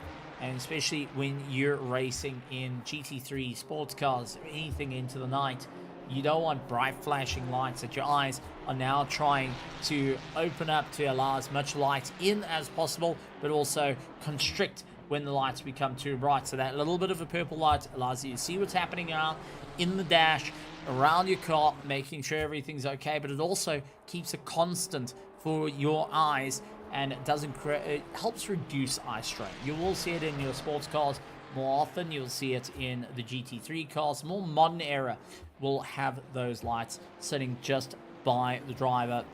S1: And especially when you're racing in GT3 sports cars, anything into the night, you don't want bright flashing lights that your eyes are now trying to open up to allow as much light in as possible, but also constrict when the lights become too bright. So that little bit of a purple light allows you to see what's happening out in the dash, around your car, making sure everything's okay, but it also keeps a constant for your eyes, and it helps reduce eye strain. You will see it in your sports cars more often. You'll see it in the GT3 cars. More modern era will have those lights sitting just by the driver,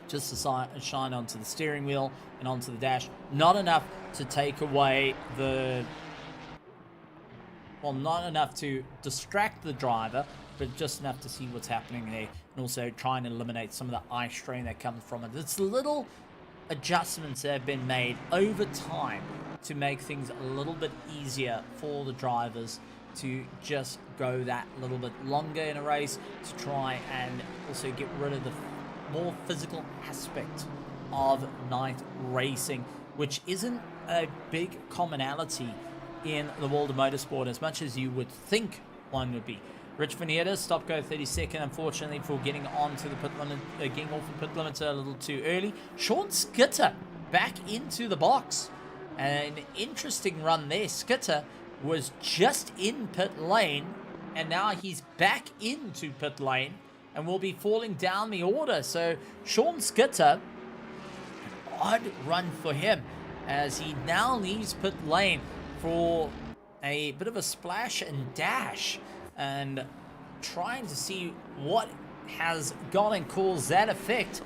S1: just to shine onto the steering wheel and onto the dash. Not enough to take away not enough to distract the driver, but just enough to see what's happening there, and also trying to eliminate some of the eye strain that comes from it. It's little adjustments that have been made over time to make things a little bit easier for the drivers to just go that little bit longer in a race, to try and also get rid of the more physical aspect of night racing, which isn't a big commonality in the world of motorsport as much as you would think one would be. Rich Veneers, stop go 32nd, unfortunately, for getting on to the pit limit, getting off the pit limiter a little too early. Sean Skitter back into the box. An interesting run there. Skitter was just in pit lane, and now he's back into pit lane and will be falling down the order. So Sean Skitter, an odd run for him as he now leaves pit lane for a bit of a splash and dash, and trying to see what has gone and caused that effect.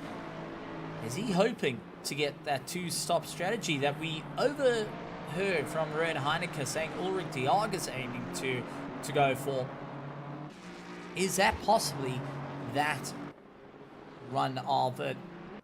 S1: Is he hoping to get that two-stop strategy that we overheard from Ryan Heineke saying Ulrich Diag is aiming to go for? Is that possibly that run of it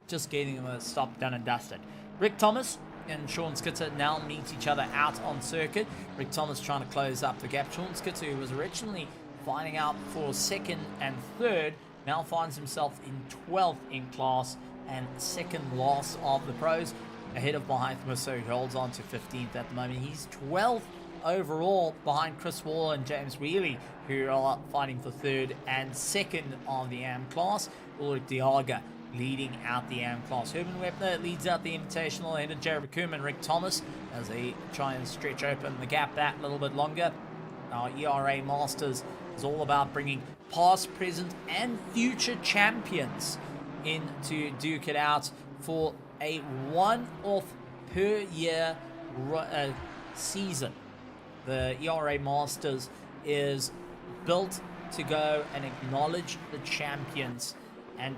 S1: just getting the stop done and dusted? Rick Thomas and Sean Skitter now meet each other out on circuit. Rick Thomas trying to close up the gap. Sean Skitter, who was originally finding out for second and third, now finds himself in 12th in class and second last of the pros, ahead of behind Musso, who holds on to 15th at the moment. He's 12th overall behind Chris Waller and James Wheely, who are fighting for third and second of the AM class. Ulrich Diaga leading out the AM class. Herman Webner leads out the Invitational ahead of Jared Koum and Rick Thomas as they try and stretch open the gap that little bit longer. Our ERA Masters is all about bringing past, present, and future champions in to duke it out for a one-off per year season. The ERA Masters is built to go and acknowledge the champions and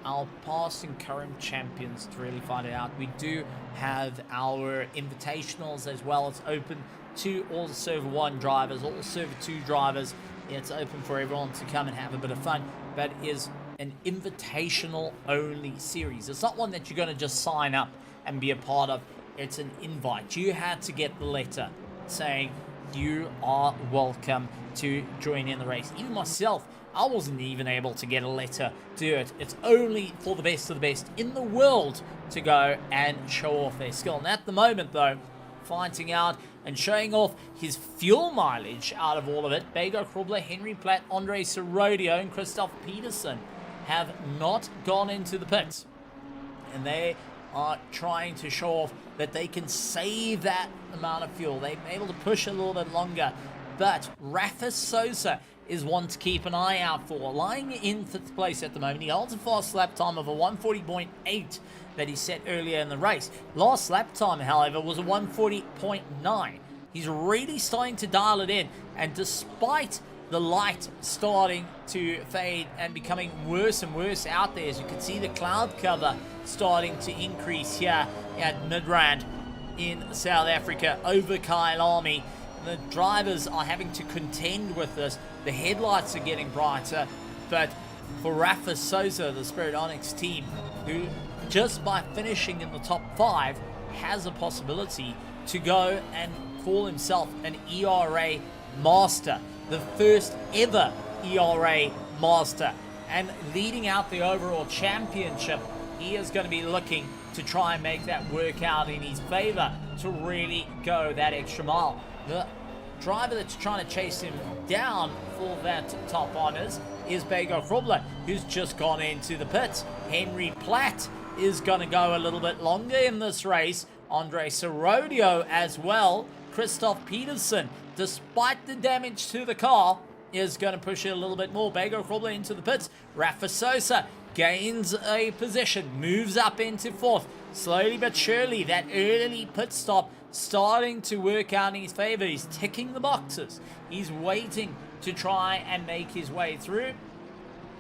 S1: our past and current champions to really find it out. We do have our invitationals as well. It's open to all the Server 1 drivers, all the Server 2 drivers. It's open for everyone to come and have a bit of fun, but it is an invitational only series. It's not one that you're going to just sign up and be a part of. It's an invite. You had to get the letter saying you are welcome to join in the race. Even myself, I wasn't even able to get a letter to do it. It's only for the best of the best in the world to go and show off their skill. And at the moment, though, finding out and showing off his fuel mileage out of all of it, Bego Krubler, Henry Platt, Andre Sorodio, and Christoph Peterson have not gone into the pits. And they are trying to show off that they can save that amount of fuel. They're able to push a little bit longer. But Rafa Sosa is one to keep an eye out for. Lying in 5th place at the moment. He holds a fast lap time of a 140.8 that he set earlier in the race. Last lap time, however, was a 140.9. He's really starting to dial it in. And despite the light starting to fade and becoming worse and worse out there, as you can see the cloud cover starting to increase here at Midrand in South Africa over Kyalami. The drivers are having to contend with this. The headlights are getting brighter, but for Rafa Sosa, the Spirit Onyx team, who just by finishing in the top 5 has a possibility to go and call himself an ERA Master, the first ever ERA Master, and leading out the overall championship. He is going to be looking to try and make that work out in his favor to really go that extra mile. The driver that's trying to chase him down for that top honors is Bego Krubler, who's just gone into the pits. Henry Platt is going to go a little bit longer in this race. Andre Sorodio as well. Christoph Peterson, despite the damage to the car, is going to push it a little bit more. Bego Krubler into the pits. Rafa Sosa gains a position, moves up into 4th. Slowly but surely, that early pit stop starting to work out in his favor. He's ticking the boxes. He's waiting to try and make his way through.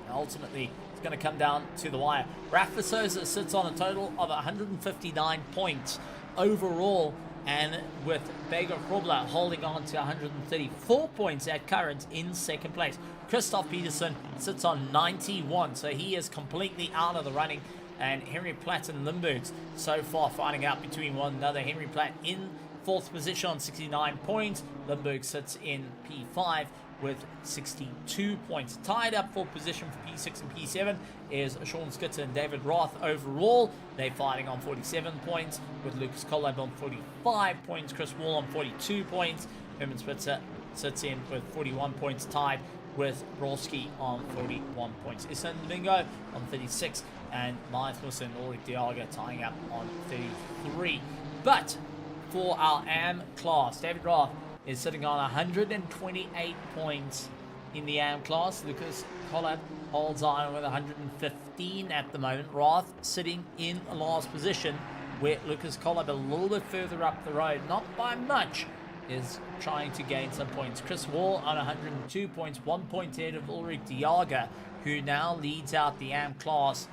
S1: Ultimately, it's going to come down to the wire. Rafa Sosa sits on a total of 159 points overall, and with Bego Krubler holding on to 134 points at current in 2nd place. Christoph Peterson sits on 91, so he is completely out of the running. And Henry Platt and Limburgs so far fighting out between one another. Henry Platt in 4th position on 69 points. Limburg sits in P5 with 62 points. Tied up for position for P6 and P7 is Sean Skitter and David Roth overall. They're fighting on 47 points, with Lucas Collab on 45 points, Chris Wall on 42 points. Herman Spitzer sits in with 41 points, tied with Broski on 41 points. Issa Domingo on 36, and Magnus and Ulrich Diaga tying up on 33. But for our AM class, David Roth is sitting on 128 points in the AM class. Lucas Collab holds on with 115 at the moment. Roth sitting in last position, where Lucas Collab a little bit further up the road, not by much, is trying to gain some points. Chris Wall on 102 points, 1 point ahead of Ulrich Diaga, who now leads out the AM class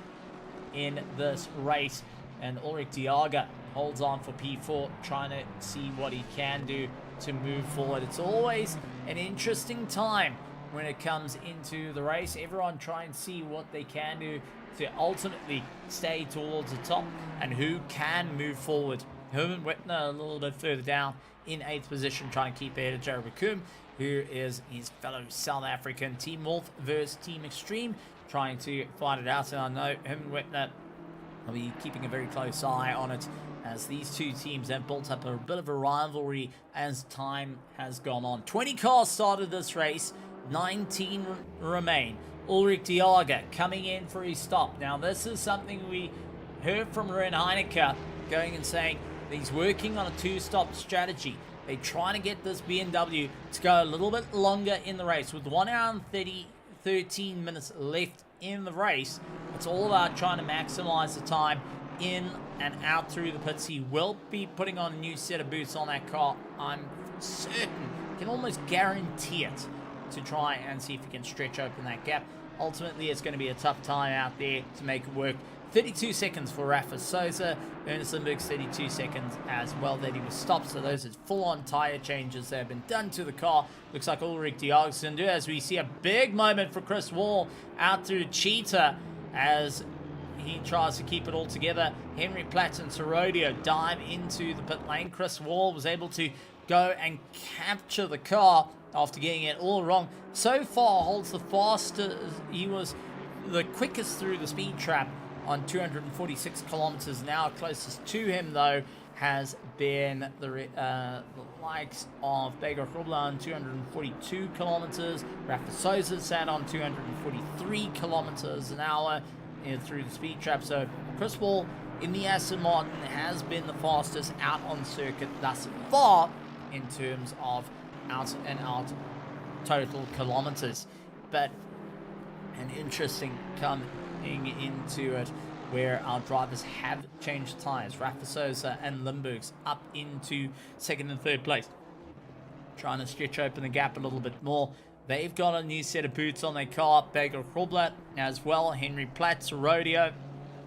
S1: in this race. And Ulrich Diaga holds on for P4, trying to see what he can do to move forward. It's always an interesting time when it comes into the race. Everyone try and see what they can do to ultimately stay towards the top and who can move forward. Herman Whitner a little bit further down in 8th position, trying to keep ahead of Jared Bakum, who is his fellow South African. Team Wolf versus Team Extreme, trying to fight it out. And I know Herman Whitner will be keeping a very close eye on it, as these two teams have built up a bit of a rivalry as time has gone on. 20 cars started this race, 19 remain. Ulrich Diaga coming in for his stop. Now, this is something we heard from Ruben Heineke, going and saying that he's working on a two-stop strategy. They're trying to get this BMW to go a little bit longer in the race. With 1 hour and 13 minutes left in the race, it's all about trying to maximize the time in and out through the pits. He will be putting on a new set of boots on that car. I'm certain, can almost guarantee it, to try and see if he can stretch open that gap. Ultimately, it's going to be a tough time out there to make it work. 32 seconds for Rafa Souza. Ernest Lindbergh's 32 seconds as well that he was stopped. So those are full-on tyre changes that have been done to the car. Looks like Ulrich Diaga can do, as we see a big moment for Chris Wall out through Cheetah as he tries to keep it all together. Henry Platt and Sorodio dive into the pit lane. Chris Wall was able to go and capture the car after getting it all wrong. So far holds the fastest. He was the quickest through the speed trap on 246 kilometers an hour. Closest to him, though, has been the likes of Beggar Krubla on 242 kilometers. Rafa Souza sat on 243 kilometers an hour through the speed trap. So Chris Wall in the Aston Martin has been the fastest out on circuit thus far in terms of out and out total kilometers. But an interesting coming into it where our drivers have changed tyres. Rafa Souza and Limburg's up into 2nd and 3rd place, trying to stretch open the gap a little bit more. They've got a new set of boots on their car. Beggar Krubla as well. Henry Platt, Rodeo,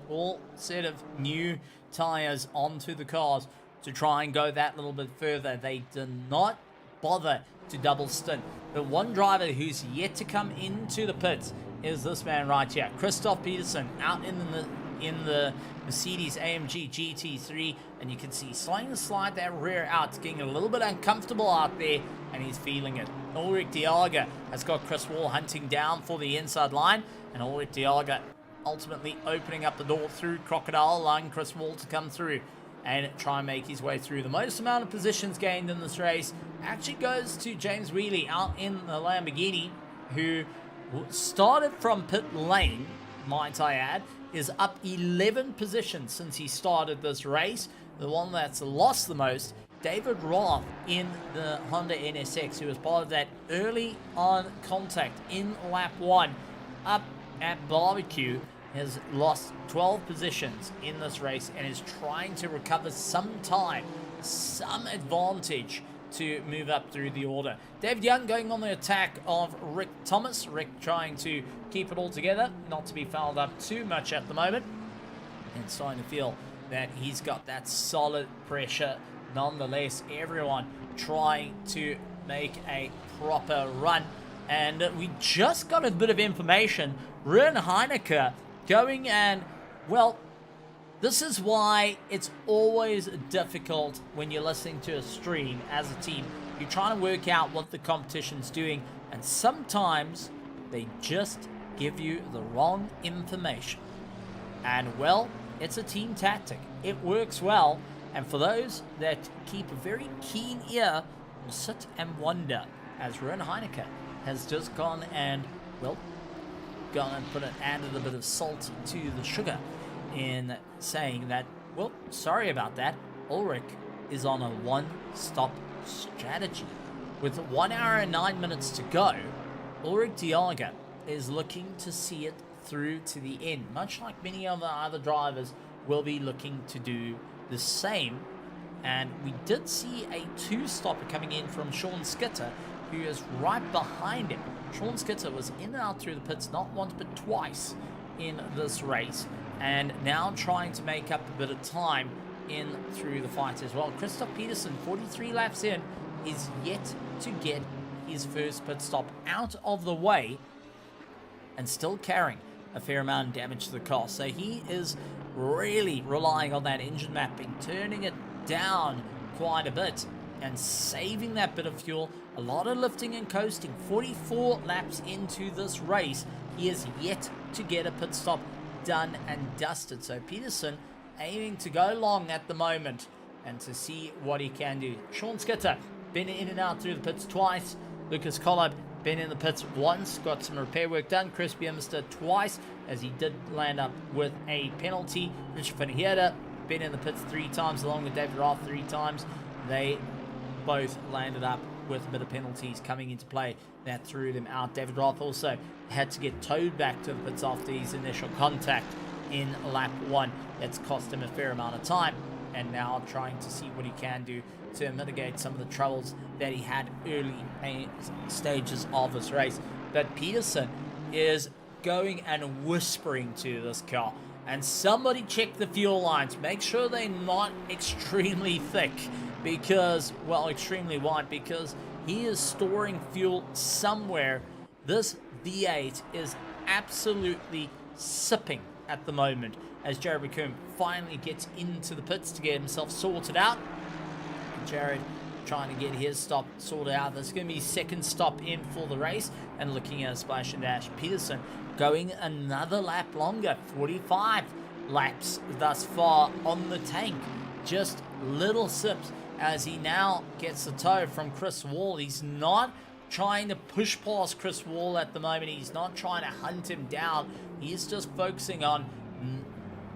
S1: all set of new tyres onto the cars to try and go that little bit further. They did not bother to double stint. But one driver who's yet to come into the pits is this man right here, Christoph Peterson, out in the Mercedes AMG GT3, and you can see starting to slide that rear out. It's getting a little bit uncomfortable out there, and he's feeling it. Ulrich Diaga has got Chris Wall hunting down for the inside line, and Ulrich Diaga ultimately opening up the door through Crocodile, allowing Chris Wall to come through and try and make his way through. The most amount of positions gained in this race actually goes to James Wheatley out in the Lamborghini, who started from pit lane, might I add, is up 11 positions since he started this race. The one that's lost the most, David Roth in the Honda NSX, who was part of that early on contact in lap 1 up at Barbecue, has lost 12 positions in this race and is trying to recover some time, some advantage to move up through the order. David Young going on the attack of Rick Thomas. Rick trying to keep it all together, not to be fouled up too much at the moment, and starting to feel that he's got that solid pressure. Nonetheless, everyone trying to make a proper run. And we just got a bit of information. Ruben Heineke going and, well, this is why it's always difficult when you're listening to a stream as a team. You're trying to work out what the competition's doing, and sometimes they just give you the wrong information. And, well, it's a team tactic. It works well, and for those that keep a very keen ear, will sit and wonder as Ruin Heineke has just gone and, well, added a bit of salt to the sugar in saying that, well, sorry about that, Ulrich is on a one-stop strategy. With 1 hour and 9 minutes to go, Ulrich Diaga is looking to see it through to the end, much like many of the other drivers will be looking to do the same. And we did see a two-stopper coming in from Sean Skitter, who is right behind him. Sean Skitter was in and out through the pits not once but twice in this race, and now trying to make up a bit of time in through the fight as well. Christoph Peterson, 43 laps in, is yet to get his first pit stop out of the way and still carrying a fair amount of damage to the car. So he is really relying on that engine mapping, turning it down quite a bit and saving that bit of fuel. A lot of lifting and coasting. 44 laps into this race, he is yet to get a pit stop done and dusted. So Peterson aiming to go long at the moment and to see what he can do. Sean Skitter been in and out through the pits twice. Lucas Collab been in the pits once, got some repair work done. Chris Biermester twice, as he did land up with a penalty. Richard van Heerden been in the pits 3 times, along with David Roth 3 times. They both landed up with a bit of penalties coming into play that threw them out. David Roth also had to get towed back to the pits after his initial contact in lap 1. That's cost him a fair amount of time, and now trying to see what he can do to mitigate some of the troubles that he had early stages of this race. But Peterson is going and whispering to this car, and somebody check the fuel lines, make sure they're not extremely thick, because, well, extremely wide, because he is storing fuel somewhere. This V8 is absolutely sipping at the moment as Jared McComb finally gets into the pits to get himself sorted out. Jared trying to get his stop sorted out. There's going to be his second stop in for the race, and looking at a splash and dash. Peterson going another lap longer, 45 laps thus far on the tank. Just little sips as he now gets the tow from Chris Wall. He's not trying to push past Chris Wall at the moment. He's not trying to hunt him down. He's just focusing on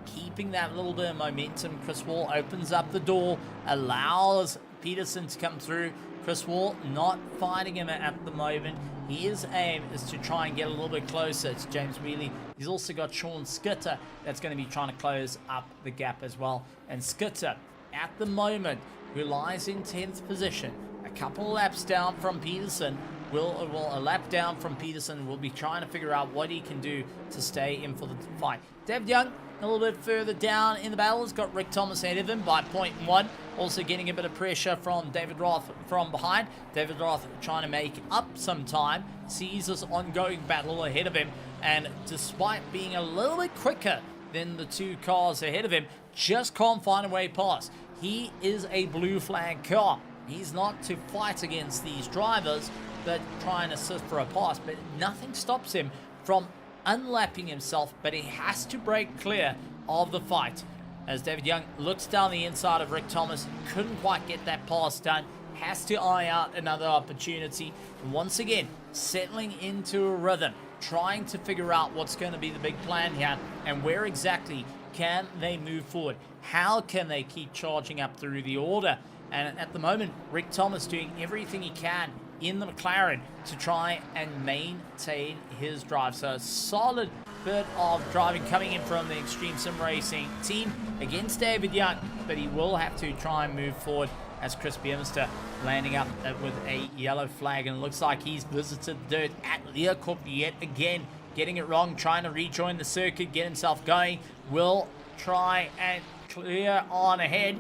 S1: keeping that little bit of momentum. Chris Wall opens up the door, allows Peterson to come through. Chris Wall not fighting him at the moment. His aim is to try and get a little bit closer to James Wheatley. He's also got Sean Skitter that's going to be trying to close up the gap as well. And Skitter, at the moment, who lies in 10th position, a couple of laps down from Peterson, a lap down from Peterson, will be trying to figure out what he can do to stay in for the fight. David Young, a little bit further down in the battle, has got Rick Thomas ahead of him by 0.1. Also getting a bit of pressure from David Roth from behind. David Roth trying to make up some time, sees this ongoing battle ahead of him, and despite being a little bit quicker than the 2 cars ahead of him, just can't find a way past. He is a blue flag car. He's not to fight against these drivers, but try and assist for a pass. But nothing stops him from unlapping himself, but he has to break clear of the fight. As David Young looks down the inside of Rick Thomas, couldn't quite get that pass done, has to eye out another opportunity. And once again, settling into a rhythm, trying to figure out what's going to be the big plan here, and where exactly can they move forward? How can they keep charging up through the order? And at the moment, Rick Thomas doing everything he can in the McLaren to try and maintain his drive. So a solid bit of driving coming in from the Extreme Sim Racing team against David Young, but he will have to try and move forward as Chris Biermester landing up with a yellow flag, and it looks like he's visited dirt at Leocorp yet again, getting it wrong, trying to rejoin the circuit, get himself going, will try and clear on ahead,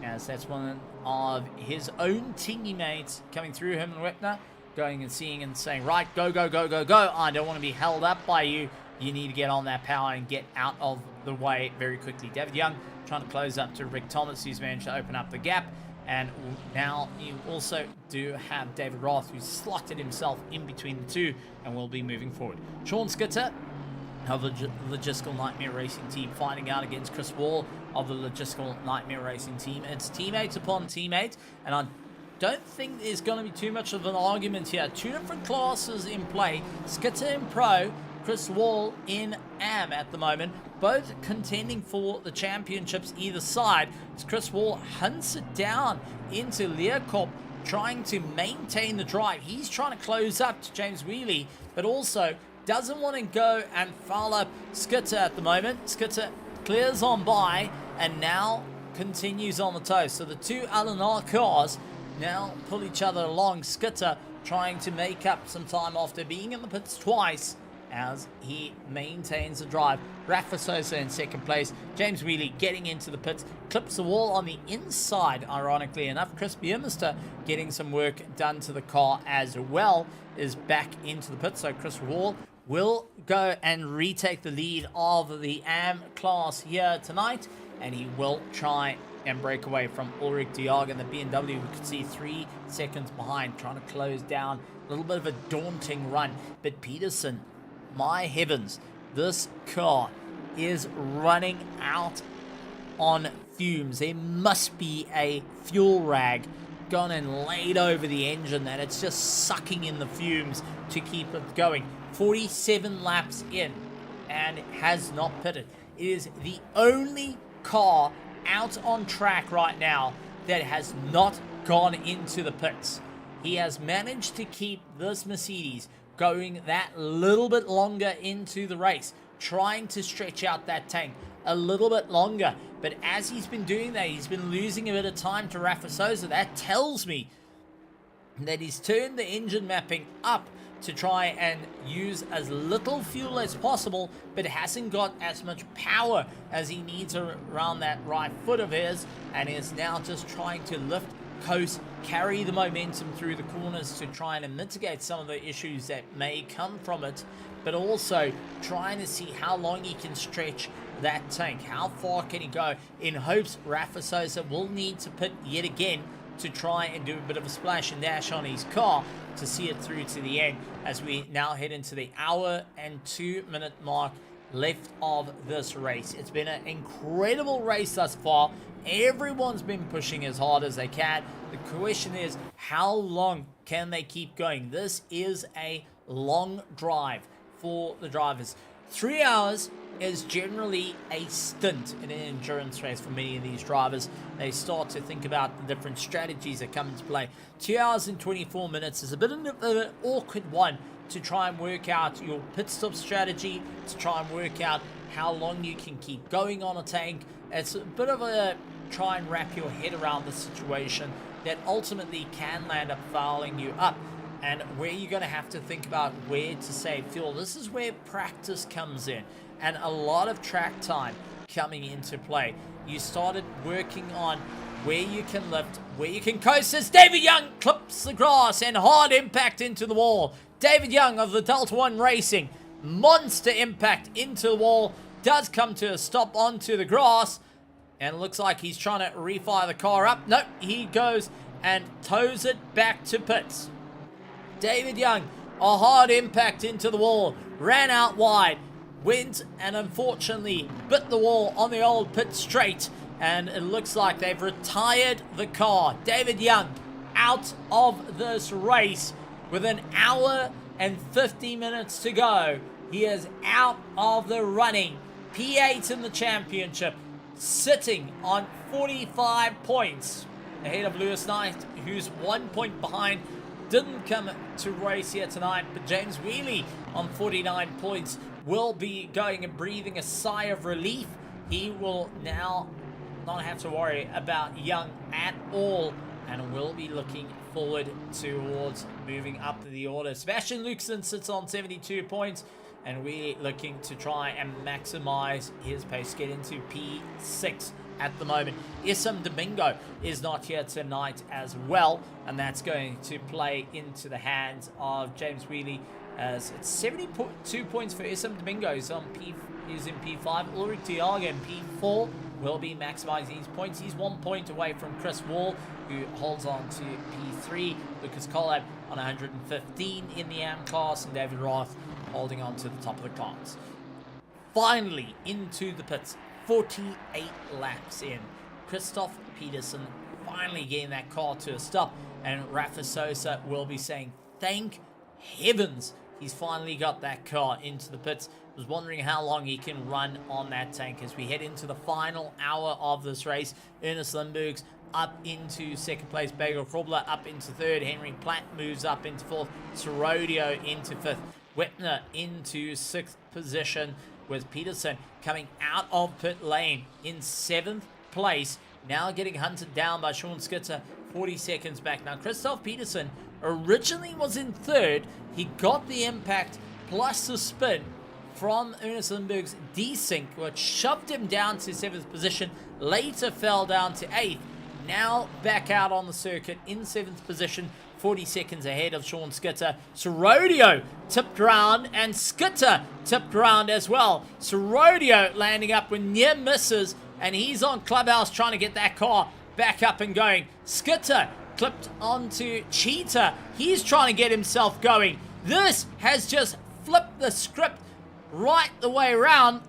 S1: as that's one of his own teammates coming through him, and Wepner going and seeing and saying, right, go, go, go, go, go. I don't want to be held up by you. You need to get on that power and get out of the way very quickly. David Young trying to close up to Rick Thomas, who's managed to open up the gap. And now you also do have David Roth, who's slotted himself in between the two and will be moving forward. Sean Skitter of the Logistical Nightmare Racing team fighting out against Chris Wall of the Logistical Nightmare Racing team. It's teammates upon teammates, and I don't think there's going to be too much of an argument here. Two different classes in play. Skitter in Pro, Chris Wall in Am at the moment, both contending for the championships either side. As Chris Wall hunts it down into Learcorp, trying to maintain the drive. He's trying to close up to James Wheely, but also doesn't want to go and foul up Skitter at the moment. Skitter clears on by and now continues on the toast. So the two LNR cars now pull each other along. Skitter trying to make up some time after being in the pits twice as he maintains the drive. Rafa Sosa in second place. James Wheely getting into the pits. Clips the wall on the inside, ironically enough. Chris Biermeister getting some work done to the car as well, is back into the pits. So Chris Wall will go and retake the lead of the AM class here tonight, and he will try and break away from Ulrich Diag and the BMW, who could see 3 seconds behind, trying to close down. A little bit of a daunting run, but Peterson, my heavens, this car is running out on fumes. There must be a fuel rag gone and laid over the engine that it's just sucking in the fumes to keep it going. 47 laps in and has not pitted. It is the only car out on track right now that has not gone into the pits. He has managed to keep this Mercedes going that little bit longer into the race, trying to stretch out that tank a little bit longer. But as he's been doing that, he's been losing a bit of time to Rafa Sosa. That tells me that he's turned the engine mapping up to try and use as little fuel as possible, but hasn't got as much power as he needs around that right foot of his, and is now just trying to lift, coast, carry the momentum through the corners to try and mitigate some of the issues that may come from it, but also trying to see how long he can stretch that tank. How far can he go, in hopes Rafa Sosa will need to pit yet again to try and do a bit of a splash and dash on his car to see it through to the end, as we now head into the hour and 2 minute mark left of this race. It's been an incredible race thus far. Everyone's been pushing as hard as they can. The question is, how long can they keep going? This is a long drive for the drivers. 3 hours is generally a stint in an endurance race for many of these drivers. They start to think about the different strategies that come into play. 2 hours and 24 minutes is a bit of an awkward one to try and work out your pit stop strategy, to try and work out how long you can keep going on a tank. It's a bit of a try and wrap your head around the situation that ultimately can land up fouling you up, and where you're going to have to think about where to save fuel. This is where practice comes in, and a lot of track time coming into play. You started working on where you can lift, where you can coast. As David Young clips the grass and hard impact into the wall. David Young of the Delta One Racing, monster impact into the wall, does come to a stop onto the grass, and it looks like he's trying to refire the car up. Nope, he goes and tows it back to pits. David Young, a hard impact into the wall, ran out wide, went and unfortunately bit the wall on the old pit straight, and it looks like they've retired the car. David Young out of this race with an hour and 50 minutes to go. He is out of the running. P8 in the championship, sitting on 45 points ahead of Lewis Knight, who's 1 point behind. Didn't come to race here tonight, but James Wheely on 49 points will be going and breathing a sigh of relief. He will now not have to worry about Young at all, and will be looking forward towards moving up the order. Sebastian Luxon sits on 72 points, and we're looking to try and maximize his pace, get into P6 at the moment. Isam Domingo is not here tonight as well, and that's going to play into the hands of James Wheely, as it's 72 points for Isam Domingo. He's in P5. Ulrich Diag in P4 will be maximizing his points. He's 1 point away from Chris Wall, who holds on to P3. Lucas Collab on 115 in the AM class, and David Roth holding on to the top of the class. Finally into the pits, 48 laps in. Christoph Peterson finally getting that car to a stop, and Rafa Sosa will be saying, thank heavens he's finally got that car into the pits. Was wondering how long he can run on that tank as we head into the final hour of this race. Ernest Lindberg's up into second place, Bagel Krobler up into third, Henry Platt moves up into fourth, Sorodio into fifth, Wepner into sixth position, with Peterson coming out of pit lane in seventh place, now getting hunted down by Sean Skitter 40 seconds back. Now Christoph Peterson originally was in third. He got the impact plus the spin from Ernest Lindberg's desync, which shoved him down to 7th position, later fell down to 8th, now back out on the circuit in 7th position, 40 seconds ahead of Sean Skitter. Sorodio tipped round, and Skitter tipped round as well. Sorodio landing up with near misses, and he's on Clubhouse trying to get that car back up and going. Skitter clipped onto Cheetah. He's trying to get himself going. This has just flipped the script right the way around,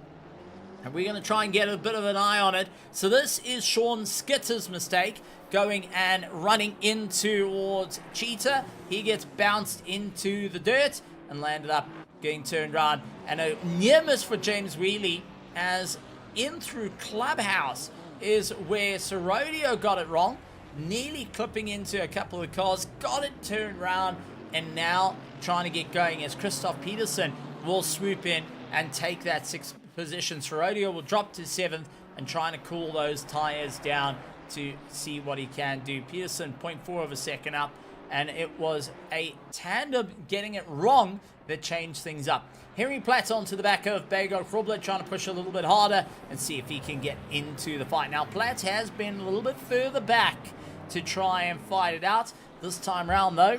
S1: and we're going to try and get a bit of an eye on it. So this is Sean Skitter's mistake, going and running in towards Cheetah. He gets bounced into the dirt and landed up getting turned around, and a near miss for James Wheatley, as in through Clubhouse is where Sorodio got it wrong, nearly clipping into a couple of cars, got it turned around, and now trying to get going as Christoph Peterson will swoop in and take that 6th position. Sorodio will drop to 7th and trying to cool those tires down to see what he can do. Peterson 0.4 of a second up, and it was a tandem getting it wrong that changed things up. Henry Platt onto the back of Bagel Krobler, trying to push a little bit harder and see if he can get into the fight. Now Platt has been a little bit further back to try and fight it out. This time round though,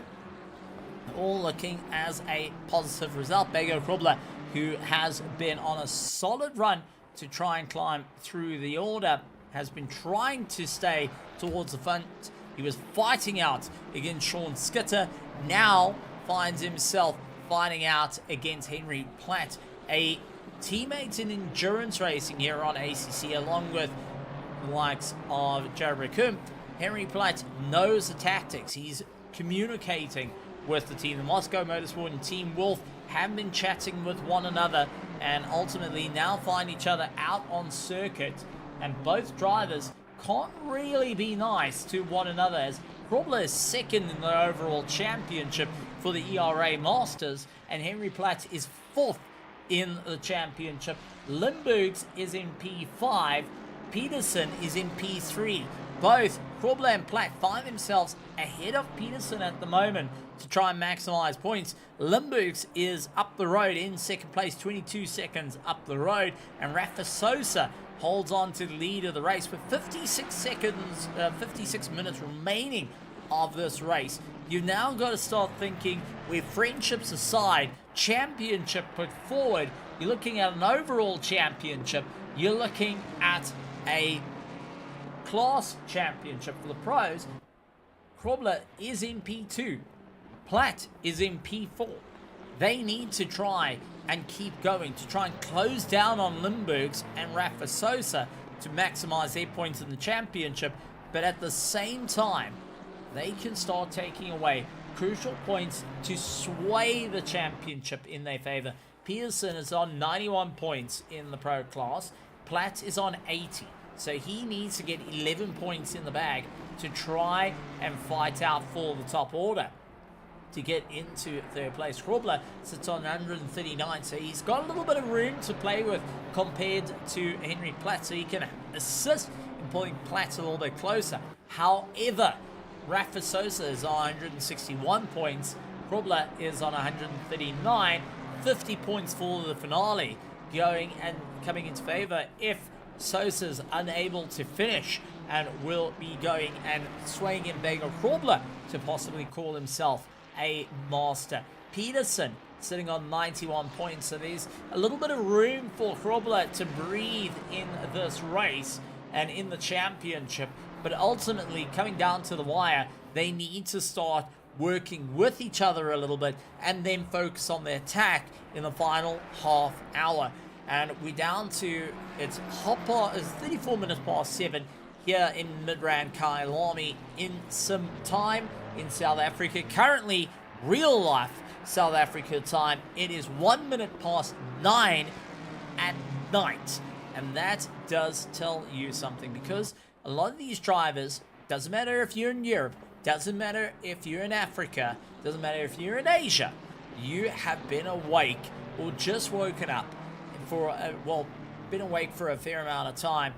S1: all looking as a positive result. Bagel Krobler, who has been on a solid run to try and climb through the order, has been trying to stay towards the front. He was fighting out against Sean Skitter, now finds himself fighting out against Henry Platt, a teammate in endurance racing here on ACC, along with the likes of Jared Raccoon. Henry Platt knows the tactics. He's communicating with the team. The Moscow Motorsport and Team Wolf have been chatting with one another and ultimately now find each other out on circuit, and both drivers can't really be nice to one another, as Krobler is second in the overall championship for the ERA Masters, and Henry Platt is 4th in the championship. Lindberg's is in P5, Peterson is in P3. Both Krobler and Platt find themselves ahead of Peterson at the moment to try and maximize points. Lindberg's is up the road in second place, 22 seconds up the road, and Rafa Sosa holds on to the lead of the race with 56 minutes remaining of this race. You've now got to start thinking, with friendships aside, championship put forward, you're looking at an overall championship, you're looking at a class championship for the pros. Krobler is in P2, Platt is in P4. They need to try and keep going to try and close down on Lindberg's and Rafa Sosa to maximize their points in the championship, but at the same time they can start taking away crucial points to sway the championship in their favor. Peterson is on 91 points in the pro class, Platt is on 80, so he needs to get 11 points in the bag to try and fight out for the top order to get into third place. Krobler sits on 139, so he's got a little bit of room to play with compared to Henry Platt, so he can assist in pulling Platt a little bit closer. However, Rafa Sosa is on 161 points, Krobler is on 139, 50 points for the finale, going and coming into favor if Sosa's unable to finish, and will be going and swaying in Bagel Krobler to possibly call himself a master. Peterson sitting on 91 points, so there's a little bit of room for Krobler to breathe in this race and in the championship, but ultimately coming down to the wire, they need to start working with each other a little bit and then focus on the attack in the final half hour. And we're down to, it's 34 minutes past 7. here in Midrand Kyalami in some time in South Africa. Currently, real life South Africa time, it is 1 minute past 9 at night. And that does tell you something, because a lot of these drivers, doesn't matter if you're in Europe, doesn't matter if you're in Africa, doesn't matter if you're in Asia, you have been awake or just woken up for, been awake for a fair amount of time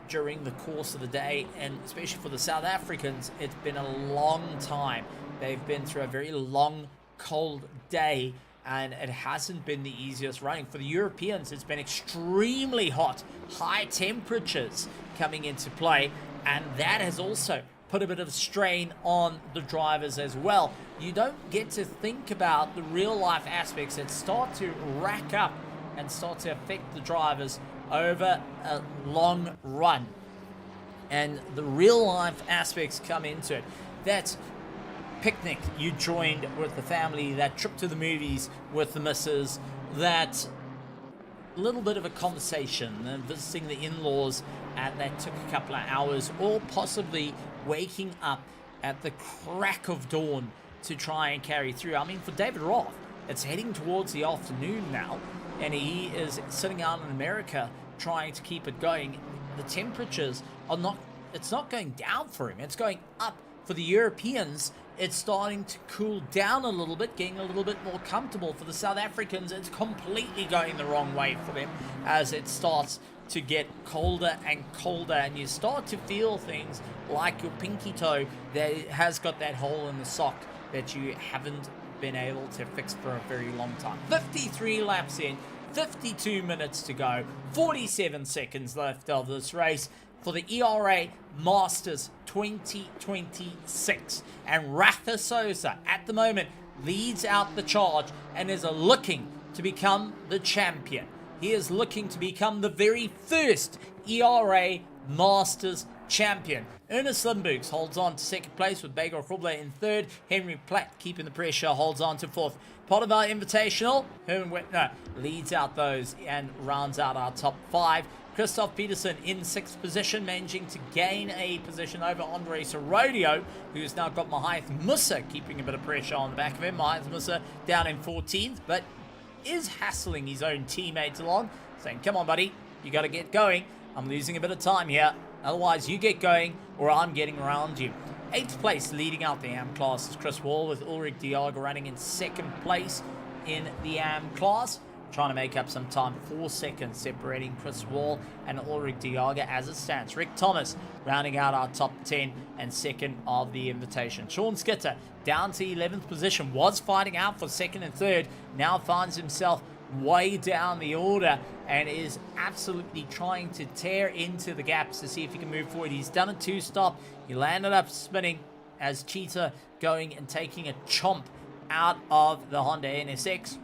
S1: during the course of the day. And especially for the South Africans, it's been a long time. They've been through a very long, cold day, and it hasn't been the easiest running. For the Europeans, it's been extremely hot, high temperatures coming into play, and that has also put a bit of strain on the drivers as well. You don't get to think about the real life aspects that start to rack up and start to affect the drivers over a long run. And the real life aspects come into it. That picnic you joined with the family, that trip to the movies with the missus, that little bit of a conversation, visiting the in-laws, and that took a couple of hours, or possibly waking up at the crack of dawn to try and carry through. I mean, for David Roth, it's heading towards the afternoon now, and he is sitting out in America trying to keep it going. The temperatures are not, it's not going down for him, it's going up. For the Europeans, it's starting to cool down a little bit, getting a little bit more comfortable. For the South Africans, it's completely going the wrong way for them as it starts to get colder and colder, and you start to feel things like your pinky toe that has got that hole in the sock that you haven't been able to fix for a very long time. 53 laps in, 52 minutes to go, 47 seconds left of this race for the ERA Masters 2026. And Rafa Souza, at the moment, leads out the charge and is looking to become the champion. He is looking to become the very first ERA Masters champion. Ernest Limbooks holds on to second place with Begor Grobler in third. Henry Platt keeping the pressure, holds on to fourth. Part of our Invitational, Herman Wetner leads out those and rounds out our top five. Christoph Peterson in sixth position, managing to gain a position over Andre Sorodio, who's now got Mahath Musa keeping a bit of pressure on the back of him. Mahath Musa down in 14th, but is hassling his own teammates along, saying, come on, buddy, you got to get going. I'm losing a bit of time here. Otherwise, you get going, or I'm getting around you. 8th place, leading out the AM class, is Chris Wall, with Ulrich Diaga running in 2nd place in the AM class, trying to make up some time. 4 seconds separating Chris Wall and Ulrich Diaga as it stands. Rick Thomas rounding out our top 10 and 2nd of the invitation. Sean Skitter down to 11th position, was fighting out for 2nd and 3rd, now finds himself way down the order and is absolutely trying to tear into the gaps to see if he can move forward. He's done a 2-stop. He landed up spinning as Cheetah going and taking a chomp out of the Honda NSX.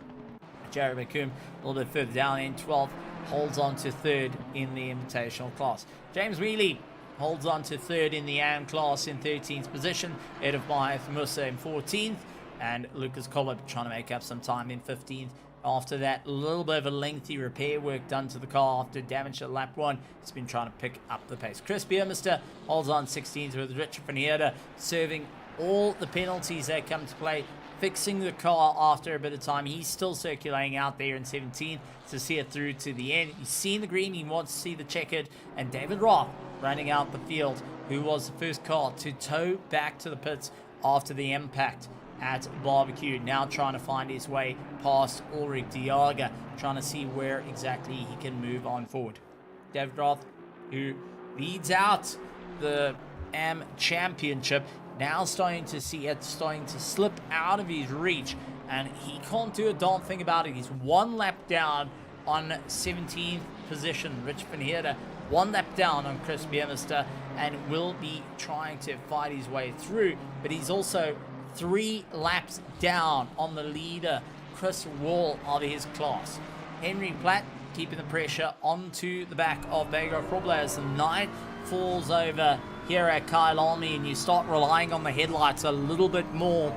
S1: Jared McComb a little bit further down in 12th, holds on to 3rd in the Invitational class. James Wheatley holds on to 3rd in the AM class in 13th position, ahead of Mahath Musa in 14th, and Lucas Collard trying to make up some time in 15th. After that, a little bit of a lengthy repair work done to the car after damage at lap 1. He's been trying to pick up the pace. Chris Biermeister holds on 16th with Richard van Heerden serving all the penalties that come to play, fixing the car after a bit of time. He's still circulating out there in 17th to see it through to the end. He's seen the green, he wants to see the checkered, and David Roth running out the field, who was the first car to tow back to the pits after the impact at Barbecue, now trying to find his way past Ulrich Diaga, trying to see where exactly he can move on forward. David Roth, who leads out the AM Championship, now starting to see it starting to slip out of his reach, and he can't do a darn thing about it. He's 1 lap down on 17th position. Rich van Heerden 1 lap down on Chris Biermeister and will be trying to fight his way through, but he's also 3 laps down on the leader, Chris Wall, of his class. Henry Platt keeping the pressure onto the back of Begor Grobler as the night falls over here at Kyalami, and you start relying on the headlights a little bit more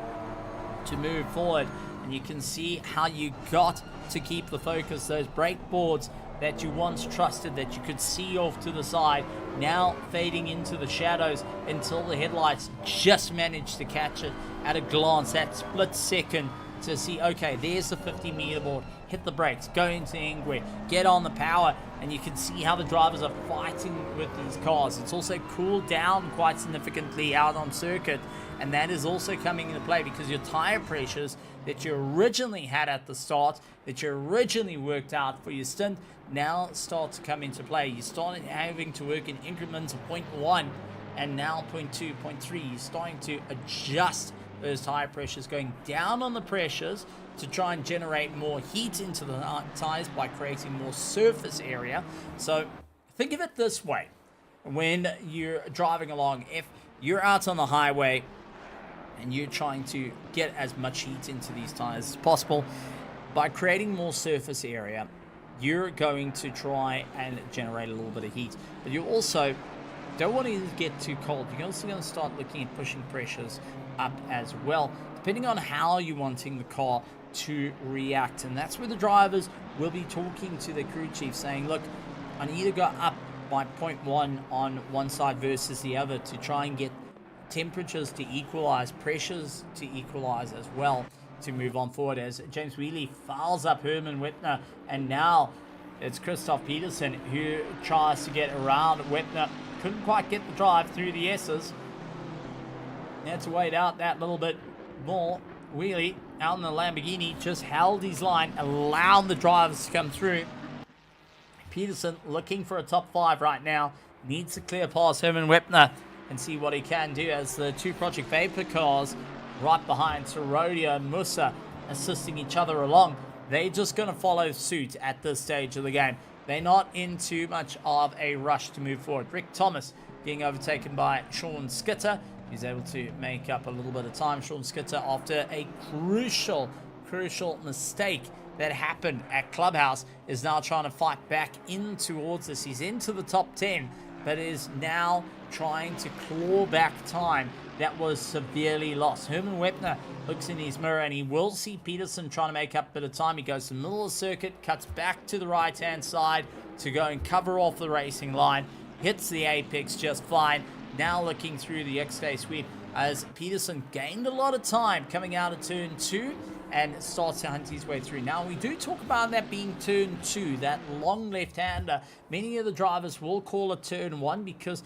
S1: to move forward. And you can see how you got to keep the focus. Those brake boards that you once trusted, that you could see off to the side, now fading into the shadows until the headlights just managed to catch it at a glance, that split second to see, okay, there's the 50-meter board, hit the brakes, go into Engwe, get on the power, and you can see how the drivers are fighting with these cars. It's also cooled down quite significantly out on circuit, and that is also coming into play because your tire pressures that you originally had at the start, that you originally worked out for your stint, now start to come into play. You started having to work in increments of 0.1 and now 0.2, 0.3. You're starting to adjust those tire pressures, going down on the pressures to try and generate more heat into the tires by creating more surface area. So think of it this way: when you're driving along, if you're out on the highway and you're trying to get as much heat into these tires as possible, by creating more surface area, you're going to try and generate a little bit of heat. But you also don't want to get too cold. You're also going to start looking at pushing pressures up as well, depending on how you're wanting the car to react. And that's where the drivers will be talking to the crew chief, saying, look, I need to go up by 0.1 on one side versus the other to try and get temperatures to equalize, pressures to equalize as well, to move on forward. As James Wheatley fouls up Herman Whitner, and now it's Christoph Peterson who tries to get around Whitner. Couldn't quite get the drive through the S's. Had to wait out that little bit more. Wheelie out in the Lamborghini just held his line, allowed the drivers to come through. Peterson looking for a top 5 right now. Needs to clear past Herman Whitner and see what he can do, as the two Project Vapor cars right behind Sorodia and Musa assisting each other along. They're just going to follow suit at this stage of the game. They're not in too much of a rush to move forward. Rick Thomas being overtaken by Sean Skitter. He's able to make up a little bit of time. Sean Skitter, after a crucial mistake that happened at Clubhouse, is now trying to fight back in towards this. He's into the top 10, but is now trying to claw back time that was severely lost. Herman Whitner looks in his mirror and he will see Peterson trying to make up a bit of time. He goes to the middle of the circuit, cuts back to the right-hand side to go and cover off the racing line, hits the apex just fine. Now looking through the XK sweep as Peterson gained a lot of time coming out of turn 2 and starts to hunt his way through. Now, we do talk about that being turn 2, that long left-hander. Many of the drivers will call it turn 1 because,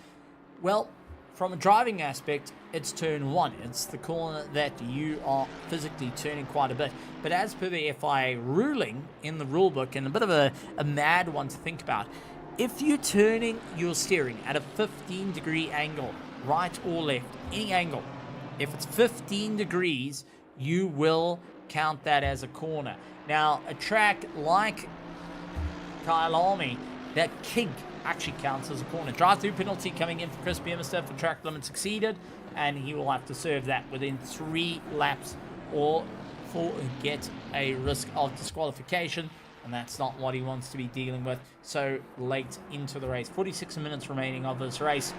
S1: well, from a driving aspect, it's turn 1. It's the corner that you are physically turning quite a bit. But as per the FIA ruling in the rulebook, and a bit of a mad one to think about, if you're turning your steering at a 15-degree angle, right or left, any angle, if it's 15 degrees, you will count that as a corner. Now, a track like Kyalami, that kink actually counts as a corner. Drive-through penalty coming in for Chris Biermester for track limits exceeded, and he will have to serve that within 3 laps or get a risk of disqualification. And that's not what he wants to be dealing with so late into the race. 46 minutes remaining of this race.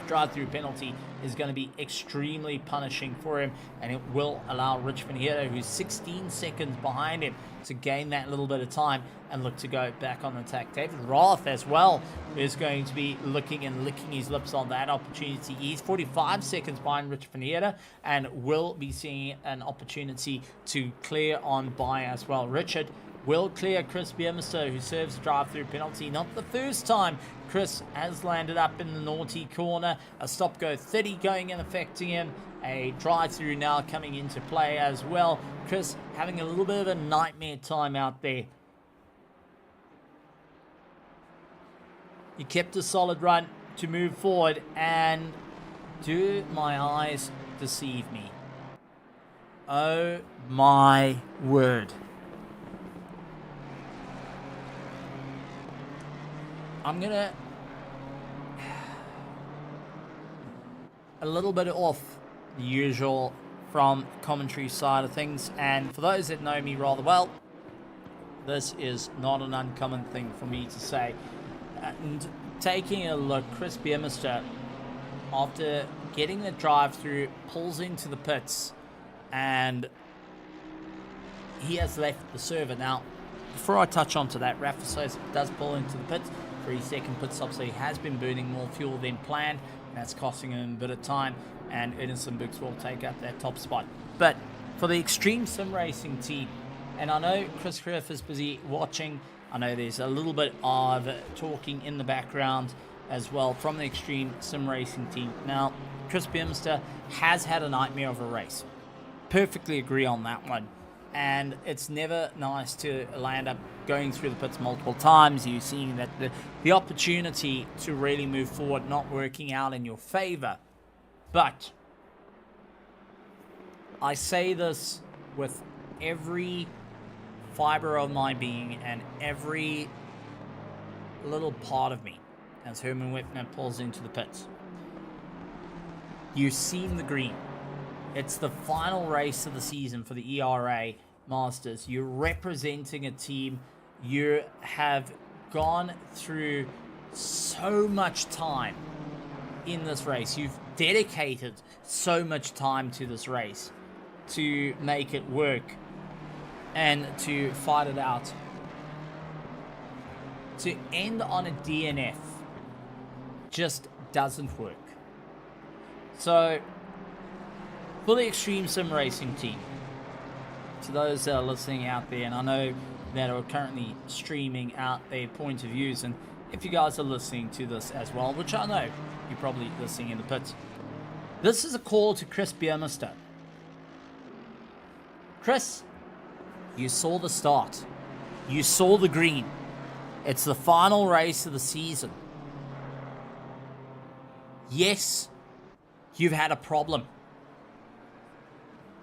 S1: Drive-through penalty is going to be extremely punishing for him, and it will allow Rich Pinheiro, who's 16 seconds behind him, to gain that little bit of time and look to go back on attack. David Roth as well is going to be looking and licking his lips on that opportunity. He's 45 seconds behind Rich Pinheiro and will be seeing an opportunity to clear on by as well. Richard will clear Chris Biermester, who serves a drive-through penalty. Not the first time Chris has landed up in the naughty corner. A stop-go 30 going and affecting him. A drive-through now coming into play as well. Chris having a little bit of a nightmare time out there. He kept a solid run to move forward, and do my eyes deceive me? Oh my word. I'm gonna a little bit off the usual from commentary side of things, and for those that know me rather well, this is not an uncommon thing for me to say. And taking a look, Chris Biermester, after getting the drive through, pulls into the pits, and he has left the server. Now, before I touch on to that, Rafa says does pull into the pits. 3-second pit stop, so he has been burning more fuel than planned. That's costing him a bit of time, and Innocent Books will take up that top spot. But for the Extreme Sim Racing team, and I know Chris Griff is busy watching, I know there's a little bit of talking in the background as well from the Extreme Sim Racing team. Now, Chris Beermester has had a nightmare of a race. Perfectly agree on that one. And it's never nice to land up going through the pits multiple times. You're seeing that the opportunity to really move forward not working out in your favor. But I say this with every fiber of my being and every little part of me as Herman Whitner pulls into the pits. You've seen the green. It's the final race of the season for the ERA Masters. You're representing a team. You have gone through so much time in this race. You've dedicated so much time to this race to make it work and to fight it out. To end on a DNF just doesn't work. So, for the Extreme Sim Racing team, to those that are listening out there, and I know that are currently streaming out their point of views, and if you guys are listening to this as well, which I know you're probably listening in the pits, this is a call to Chris Beermester. Chris, you saw the start. You saw the green. It's the final race of the season. Yes, you've had a problem.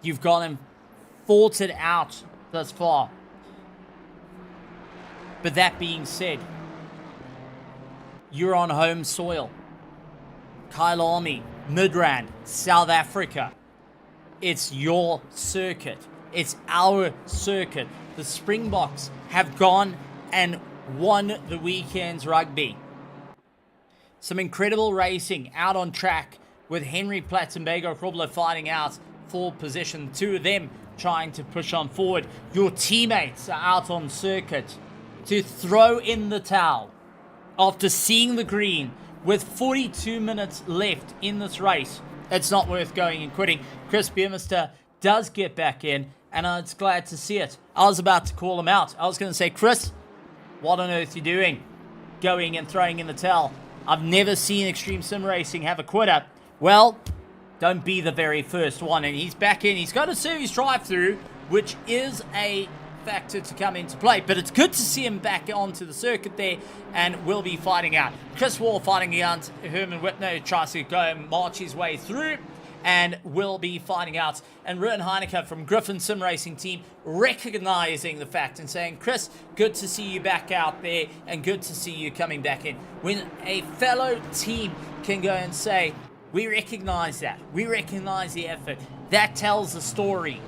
S1: You've gone and fought it out thus far. But that being said, you're on home soil. Kyalami, Midrand, South Africa. It's your circuit. It's our circuit. The Springboks have gone and won the weekend's rugby. Some incredible racing out on track with Henry Platts and Bego Krobler fighting out for position. Two of them trying to push on forward. Your teammates are out on circuit to throw in the towel after seeing the green with 42 minutes left in this race. It's not worth going and quitting. Chris Beermester does get back in, and I'm glad to see it. I was about to call him out. I was going to say, Chris, what on earth are you doing? Going and throwing in the towel. I've never seen Extreme Sim Racing have a quitter. Well, don't be the very first one. And he's back in. He's got a series drive-through, which is a factor to come into play. But it's good to see him back onto the circuit there, and will be fighting out. Chris Wall fighting out Herman Whitner, who tries to go and march his way through, and will be fighting out. And Ruben Heineke from Griffin Sim Racing team recognizing the fact and saying, Chris, good to see you back out there, and good to see you coming back in. When a fellow team can go and say, we recognize that, we recognize the effort, that tells the story.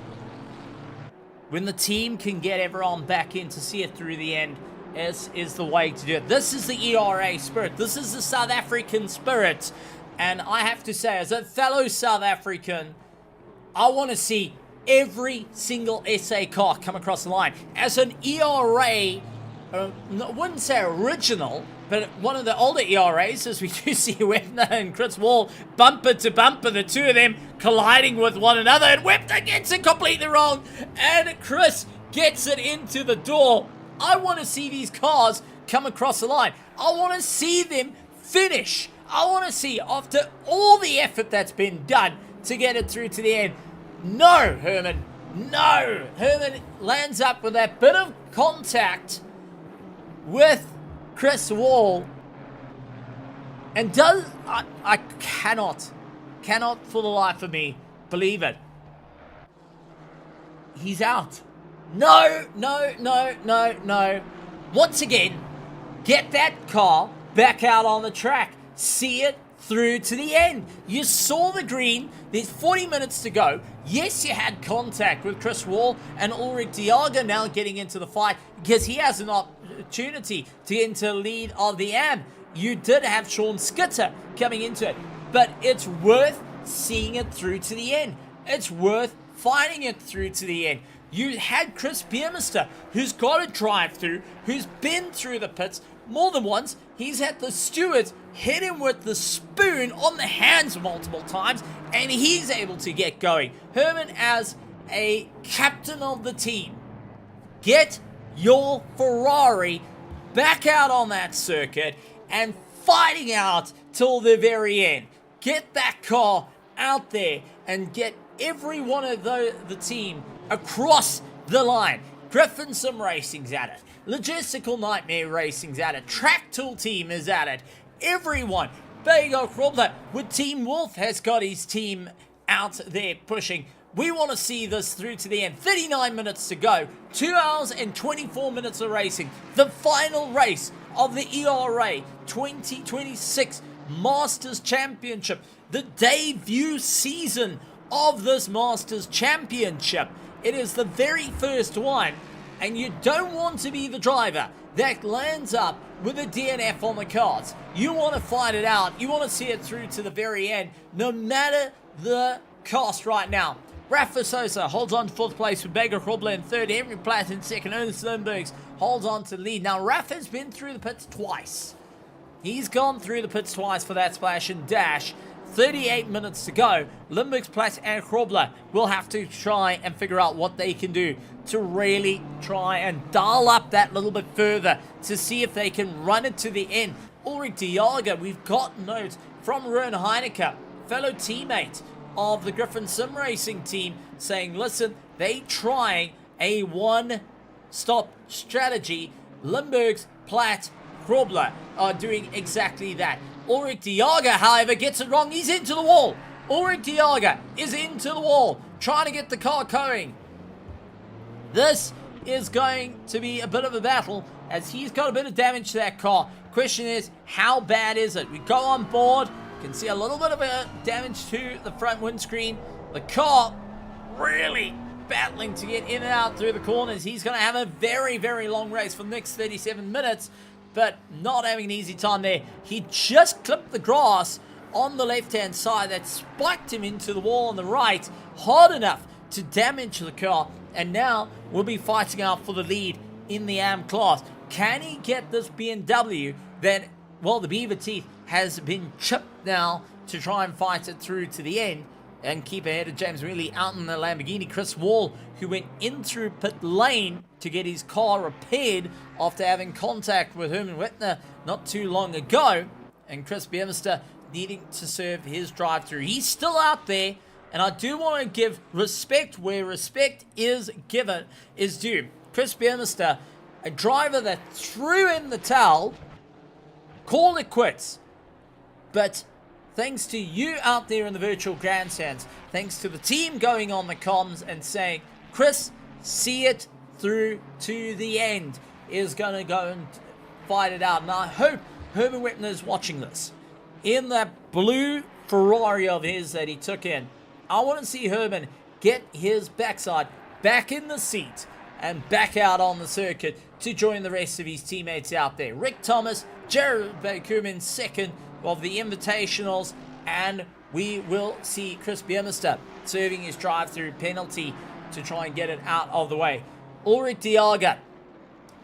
S1: When the team can get everyone back in to see it through the end, is the way to do it. This is the ERA spirit. This is the South African spirit. And I have to say, as a fellow South African, I want to see every single SA car come across the line. As an ERA, I wouldn't say original, but one of the older ERAs, as we do see Webner and Chris Wall bumper to bumper, the two of them colliding with one another, and Webner gets it completely wrong, and Chris gets it into the door. I want to see these cars come across the line. I want to see them finish. I want to see, after all the effort that's been done to get it through to the end. No, Herman. No. Herman lands up with that bit of contact with Chris Wall. And does... I cannot for the life of me believe it. He's out. No. Once again, get that car back out on the track. See it through to the end. You saw the green. There's 40 minutes to go. Yes, you had contact with Chris Wall and Ulrich Diaga now getting into the fight because he has an opportunity to get into the lead of the AM. You did have Sean Skitter coming into it, but it's worth seeing it through to the end. It's worth fighting it through to the end. You had Chris Biermeister, who's got a drive-through, who's been through the pits more than once. He's had the stewards hit him with the spoon on the hands multiple times, and he's able to get going. Herman, as a captain of the team, get your Ferrari back out on that circuit and fighting out till the very end. Get that car out there and get every one of the team across the line. Griffin Sim Racing's at it. Logistical Nightmare Racing's at it. Track Tool Team is at it. Everyone. Bagel Krobler with Team Wolf has got his team out there pushing. We want to see this through to the end. 39 minutes to go. 2 hours and 24 minutes of racing. The final race of the ERA 2026 Masters Championship. The debut season of this Masters Championship. It is the very first one, and you don't want to be the driver that lands up with a DNF on the cards. You want to fight it out. You want to see it through to the very end, no matter the cost right now. Rafa Sosa holds on to 4th place with Beggar Krobler in 3rd, Henry Platt in 2nd, Ernest Lindbergs holds on to lead. Now, Rafa's been through the pits twice. He's gone through the pits twice for that splash and dash. 38 minutes to go. Lindbergs, Platt, and Krobler will have to try and figure out what they can do to really try and dial up that little bit further to see if they can run it to the end. Ulrich de Jager, we've got notes from Ruan Heineke, fellow teammate of the Griffin Sim Racing team, saying, listen, they trying a one-stop strategy. Lindbergs, Platt, Krobler are doing exactly that. Ulrich de Jager, however, gets it wrong. He's into the wall. Ulrich de Jager is into the wall, trying to get the car going. This is going to be a bit of a battle, as he's got a bit of damage to that car. Question is, how bad is it? We go on board. You can see a little bit of damage to the front windscreen. The car really battling to get in and out through the corners. He's going to have a very, very long race for the next 37 minutes. But not having an easy time there. He just clipped the grass on the left-hand side that spiked him into the wall on the right hard enough to damage the car. And now we'll be fighting out for the lead in the AM class. Can he get this BMW that, well, the Beaver Teeth has been chipped now to try and fight it through to the end and keep ahead of James Wheatley out in the Lamborghini. Chris Wall, who went in through pit lane to get his car repaired after having contact with Herman Whitner not too long ago, and Chris Biermeister needing to serve his drive-through. He's still out there, and I do want to give respect where respect is due. Chris Biermeister, a driver that threw in the towel, called it quits, but thanks to you out there in the virtual grandstands, thanks to the team going on the comms and saying, Chris, see it through to the end, is going to go and fight it out. And I hope Herman Whitner is watching this. In that blue Ferrari of his that he took in, I want to see Herman get his backside back in the seat and back out on the circuit to join the rest of his teammates out there. Rick Thomas, Jared Bakumin second of the Invitationals, and we will see Chris Biermeister serving his drive-through penalty to try and get it out of the way. Ulrich de Jager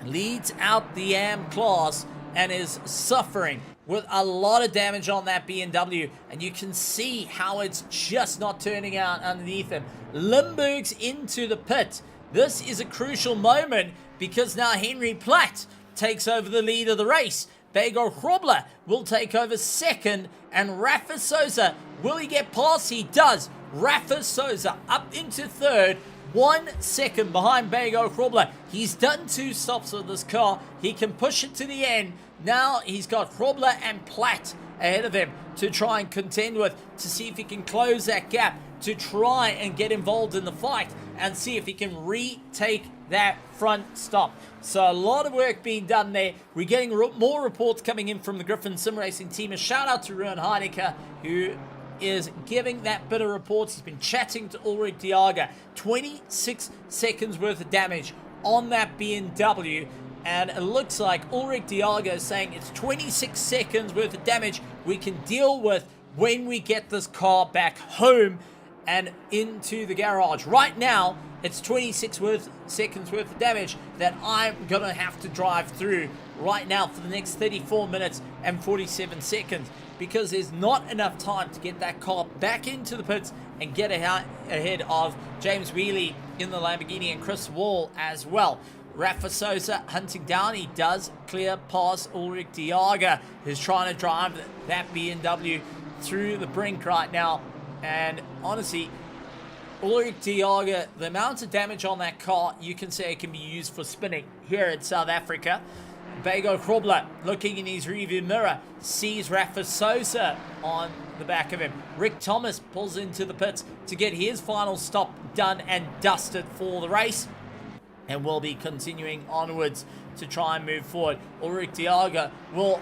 S1: leads out the AM class and is suffering with a lot of damage on that BMW, and you can see how it's just not turning out underneath him. Lindberg's into the pit. This is a crucial moment because now Henry Platt takes over the lead of the race. Begor Krobler will take over second, and Rafa Sosa, will he get past? He does. Rafa Sosa up into third, 1 second behind Begor Krobler. He's done 2 stops with this car. He can push it to the end. Now he's got Krobler and Platt ahead of him to try and contend with, to see if he can close that gap, to try and get involved in the fight and see if he can retake that front stop. So a lot of work being done there. We're getting more reports coming in from the Griffin Sim Racing team. A shout out to Ruan Heineke, who is giving that bit of reports. He's been chatting to Ulrich de Jager. 26 seconds worth of damage on that BMW. And it looks like Ulrich de Jager is saying it's 26 seconds worth of damage we can deal with when we get this car back home and into the garage. Right now, it's 26 seconds worth of damage that I'm going to have to drive through right now for the next 34 minutes and 47 seconds because there's not enough time to get that car back into the pits and get ahead of James Wheely in the Lamborghini and Chris Wall as well. Rafa Sosa hunting down. He does clear past Ulrich Diaga, who's trying to drive that BMW through the brink right now. And honestly, Ulrich Diaga, the amount of damage on that car, you can say it can be used for spinning here in South Africa. Bego Krobler, looking in his rearview mirror, sees Rafa Sosa on the back of him. Rick Thomas pulls into the pits to get his final stop done and dusted for the race, and will be continuing onwards to try and move forward. Ulrich Diaga will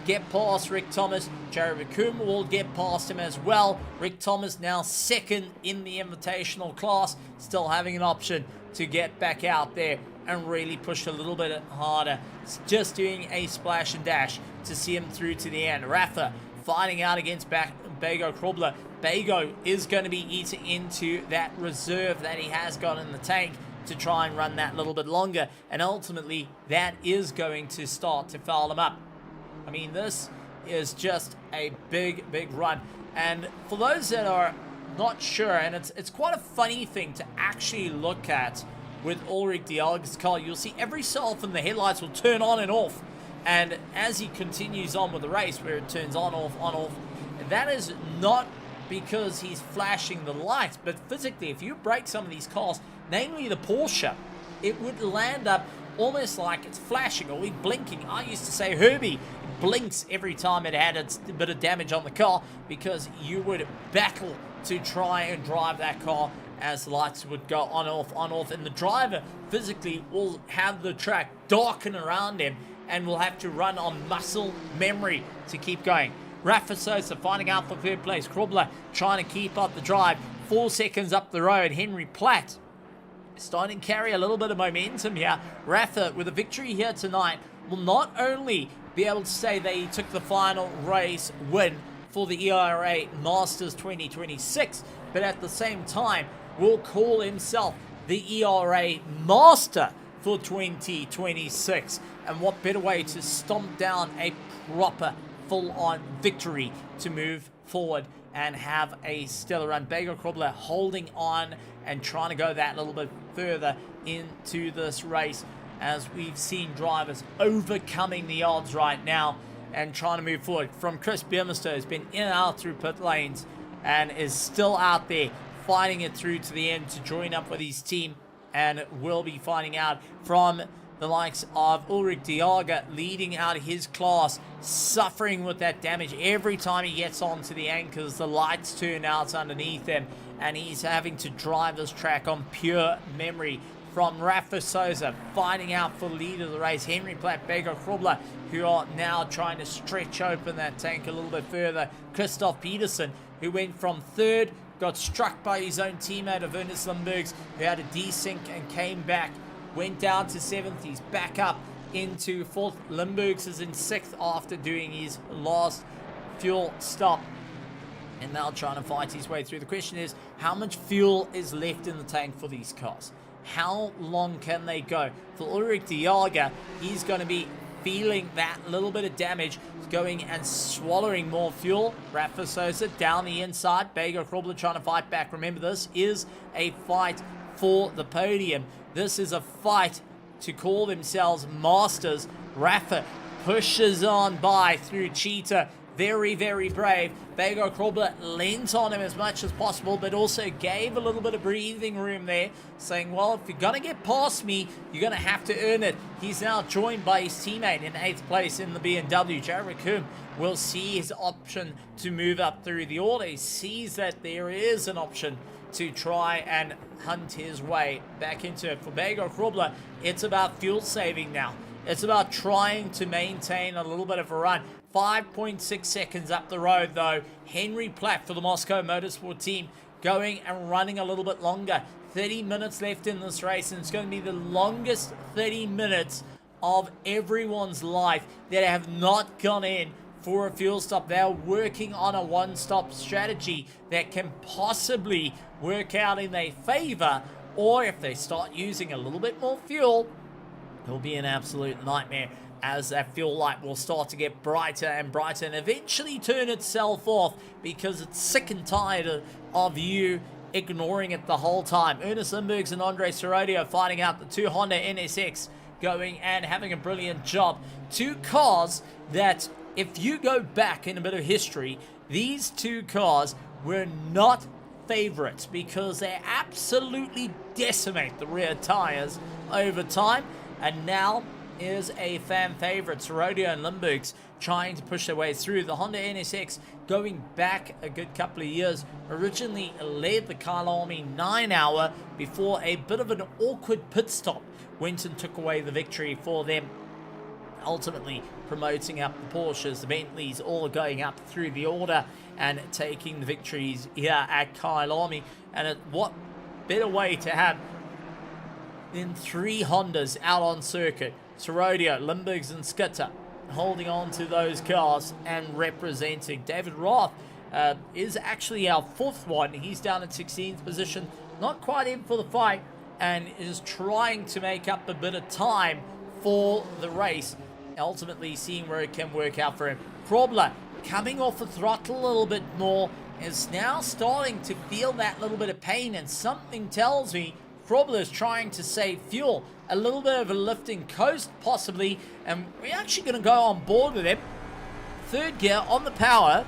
S1: get past Rick Thomas. Jared McComb will get past him as well. Rick Thomas now second in the invitational class, still having an option to get back out there and really push a little bit harder. Just doing a splash and dash to see him through to the end. Rafa fighting out against Bego Krobler. Bego is going to be eating into that reserve that he has got in the tank to try and run that little bit longer, and ultimately that is going to start to foul him up. I mean, this is just a big run, and for those that are not sure, and it's quite a funny thing to actually look at with Ulrich Diaga's car, you'll see every so often the headlights will turn on and off, and as he continues on with the race where it turns on off, that is not because he's flashing the lights, but physically, if you break some of these cars, namely the Porsche, it would land up almost like it's flashing or blinking. I used to say Herbie blinks every time it had a bit of damage on the car, because you would battle to try and drive that car as the lights would go on off, and the driver physically will have the track darken around him and will have to run on muscle memory to keep going. Rafa Sosa finding out for third place. Krobler trying to keep up the drive. 4 seconds up the road. Henry Platt starting to carry a little bit of momentum here. Rafa, with a victory here tonight, will not only be able to say that he took the final race win for the ERA Masters 2026, but at the same time will call himself the ERA Master for 2026. And what better way to stomp down a proper full-on victory to move forward and have a stellar run. Bego Krobler holding on and trying to go that little bit further into this race, as we've seen drivers overcoming the odds right now and trying to move forward. From Chris Biermester, has been in and out through pit lanes and is still out there fighting it through to the end to join up with his team, and will be finding out from the likes of Ulrich Diaga leading out of his class, suffering with that damage. Every time he gets onto the anchors, the lights turn out underneath him, and he's having to drive this track on pure memory. From Rafa Sosa fighting out for lead of the race. Henry Platt, Bego Krobler, who are now trying to stretch open that tank a little bit further. Christoph Peterson, who went from third, got struck by his own teammate of Ernest Limburgs, who had a desync and came back. Went down to 7th, he's back up into 4th. Limburgs is in 6th after doing his last fuel stop, and now trying to fight his way through. The question is, how much fuel is left in the tank for these cars? How long can they go? For Ulrich Diaga, he's going to be feeling that little bit of damage, going and swallowing more fuel. Rafa Sosa down the inside. Bego Krobler trying to fight back. Remember, this is a fight for the podium. This is a fight to call themselves masters. Rafa pushes on by through Cheetah. Very brave. Bego Krobler leans on him as much as possible, but also gave a little bit of breathing room there, saying, well, if you're going to get past me, you're going to have to earn it. He's now joined by his teammate in 8th place in the BMW. Jared McComb will see his option to move up through the order. He sees that there is an option to try and hunt his way back into it. For Bego Krobler, it's about fuel saving now. It's about trying to maintain a little bit of a run. 5.6 seconds up the road, though. Henry Platt for the Moscow Motorsport team going and running a little bit longer. 30 minutes left in this race, and it's going to be the longest 30 minutes of everyone's life that have not gone in for a fuel stop. They're working on a one-stop strategy that can possibly work out in their favor, or if they start using a little bit more fuel, it'll be an absolute nightmare, as that fuel light will start to get brighter and brighter and eventually turn itself off because it's sick and tired of you ignoring it the whole time. Ernest Lindbergs and Andre Sorodio fighting out the two Honda NSX, going and having a brilliant job. Two cars that, if you go back in a bit of history, these two cars were not favorites because they absolutely decimate the rear tires over time, and now is a fan favorite. Sorodio and Lindbergs trying to push their way through. The Honda NSX, going back a good couple of years, originally led the Kyalami 9-hour before a bit of an awkward pit stop went and took away the victory for them, ultimately promoting up the Porsches, the Bentleys, all going up through the order and taking the victories here at Kyalami. And what better way to have than three Hondas out on circuit? Sorodio, Lindbergs and Skitter holding on to those cars and representing. David Roth is actually our fourth one. He's down in 16th position, not quite in for the fight, and is trying to make up a bit of time for the race, ultimately seeing where it can work out for him. Krobler coming off the throttle a little bit more, is now starting to feel that little bit of pain, and something tells me Krobler is trying to save fuel. A little bit of a lifting coast possibly, and we're actually going to go on board with him. Third gear on the power,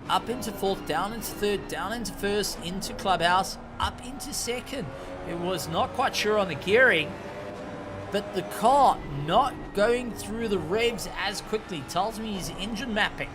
S1: up into fourth, down into third, down into first, into clubhouse, up into second. It was not quite sure on the gearing, but the car not going through the revs as quickly tells me his engine mapping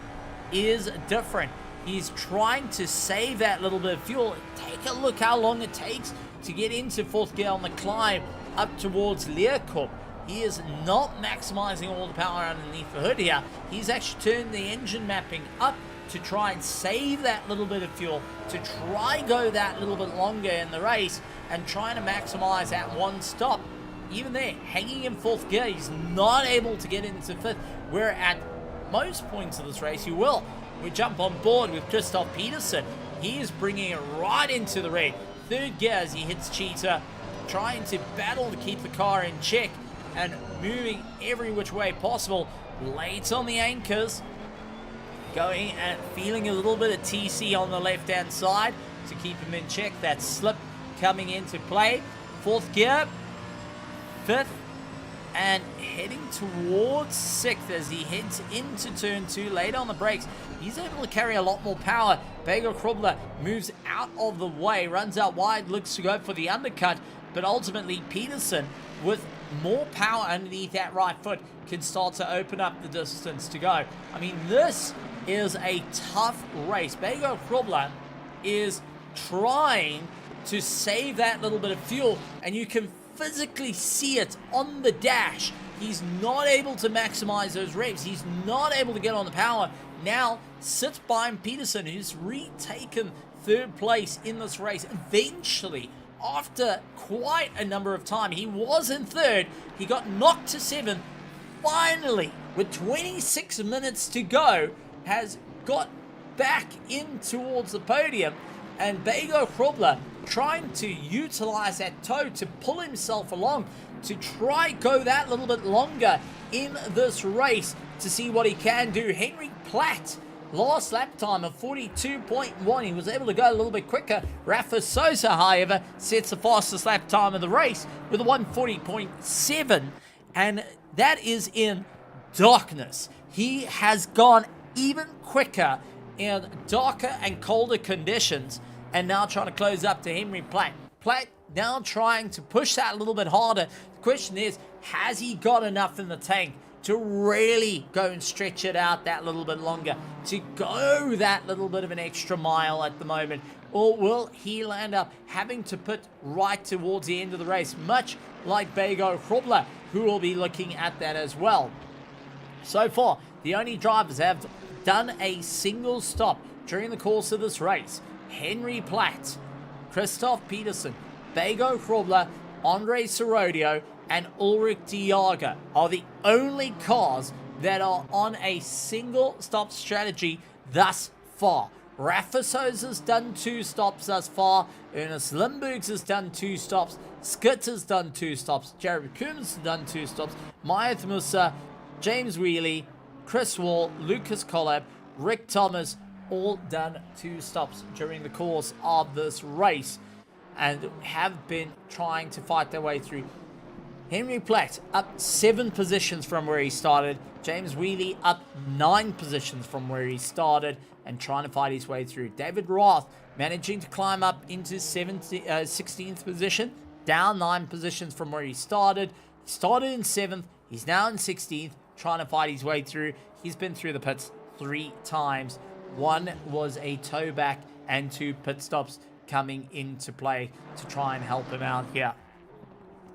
S1: is different. He's trying to save that little bit of fuel. Take a look how long it takes to get into fourth gear on the climb up towards Leerkup. He is not maximizing all the power underneath the hood here. He's actually turned the engine mapping up to try and save that little bit of fuel, to try go that little bit longer in the race and trying to maximize that one stop. Even there, hanging in fourth gear, he's not able to get into fifth, where at most points of this race you will. We jump on board with Christoph Peterson. He is bringing it right into the red. Third gear as he hits Cheetah, trying to battle to keep the car in check and moving every which way possible. Late on the anchors, going and feeling a little bit of TC on the left-hand side to keep him in check. That slip coming into play. Fourth gear, fifth, and heading towards sixth as he heads into turn two. Late on the brakes, he's able to carry a lot more power. Bagel Krobler moves out of the way, runs out wide, looks to go for the undercut, but ultimately Peterson, with more power underneath that right foot, can start to open up the distance to go. I mean, this is a tough race. Bagel Krobler is trying to save that little bit of fuel, and you can physically see it on the dash. He's not able to maximize those revs. He's not able to get on the power. Now sits behind Peterson, who's retaken third place in this race. Eventually, after quite a number of time, he was in third. He got knocked to seventh. Finally, with 26 minutes to go, has got back in towards the podium, and Bagel Krobler trying to utilize that toe to pull himself along, to try go that little bit longer in this race to see what he can do. Henry Platt, last lap time of 42.1. He was able to go a little bit quicker. Rafa Sosa, however, sets the fastest lap time of the race with a 140.7, and that is in darkness. He has gone even quicker in darker and colder conditions, and now trying to close up to Henry Platt. Platt now trying to push that a little bit harder. The question is, has he got enough in the tank to really go and stretch it out that little bit longer, to go that little bit of an extra mile at the moment? Or will he land up having to put right towards the end of the race, much like Bagel Krobler, who will be looking at that as well? So far, the only drivers have done a single stop during the course of this race: Henry Platt, Christoph Peterson, Bagel Krobler, Andre Sorodio, and Ulrich Diaga are the only cars that are on a single stop strategy thus far. Rafa Souza's done 2 stops thus far. Ernest Limburgs has done 2 stops. Skit has done 2 stops. Jared Coombs has done 2 stops. Myeth Musa, James Wheely, Chris Wall, Lucas Collab, Rick Thomas, all done 2 stops during the course of this race and have been trying to fight their way through. Henry Platt up 7 positions from where he started. James Wheely up 9 positions from where he started and trying to fight his way through. David Roth managing to climb up into 16th position, down 9 positions from where he started. He started in 7th, he's now in 16th, trying to fight his way through. He's been through the pits 3 times. 1 was a toe back and 2 pit stops coming into play to try and help him out here.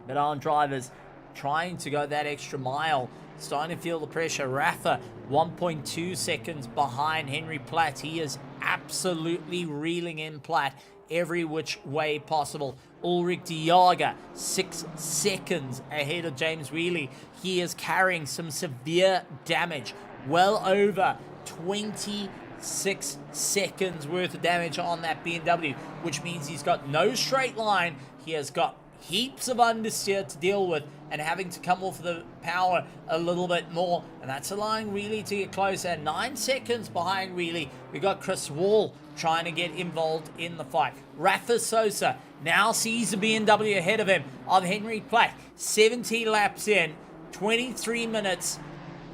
S1: But our drivers trying to go that extra mile, starting to feel the pressure. Rafa 1.2 seconds behind Henry Platt. He is absolutely reeling in Platt every which way possible. Ulrich de Jager 6 seconds ahead of James Wheely. He is carrying some severe damage, well over 26 seconds worth of damage on that BMW, which means he's got no straight line. He has got heaps of understeer to deal with and having to come off the power a little bit more, and that's allowing Wheely to get closer. 9 seconds behind Wheely, we got Chris Wall trying to get involved in the fight. Rafa Souza now sees the BMW ahead of him of Henry Platt. 17 laps in, 23 minutes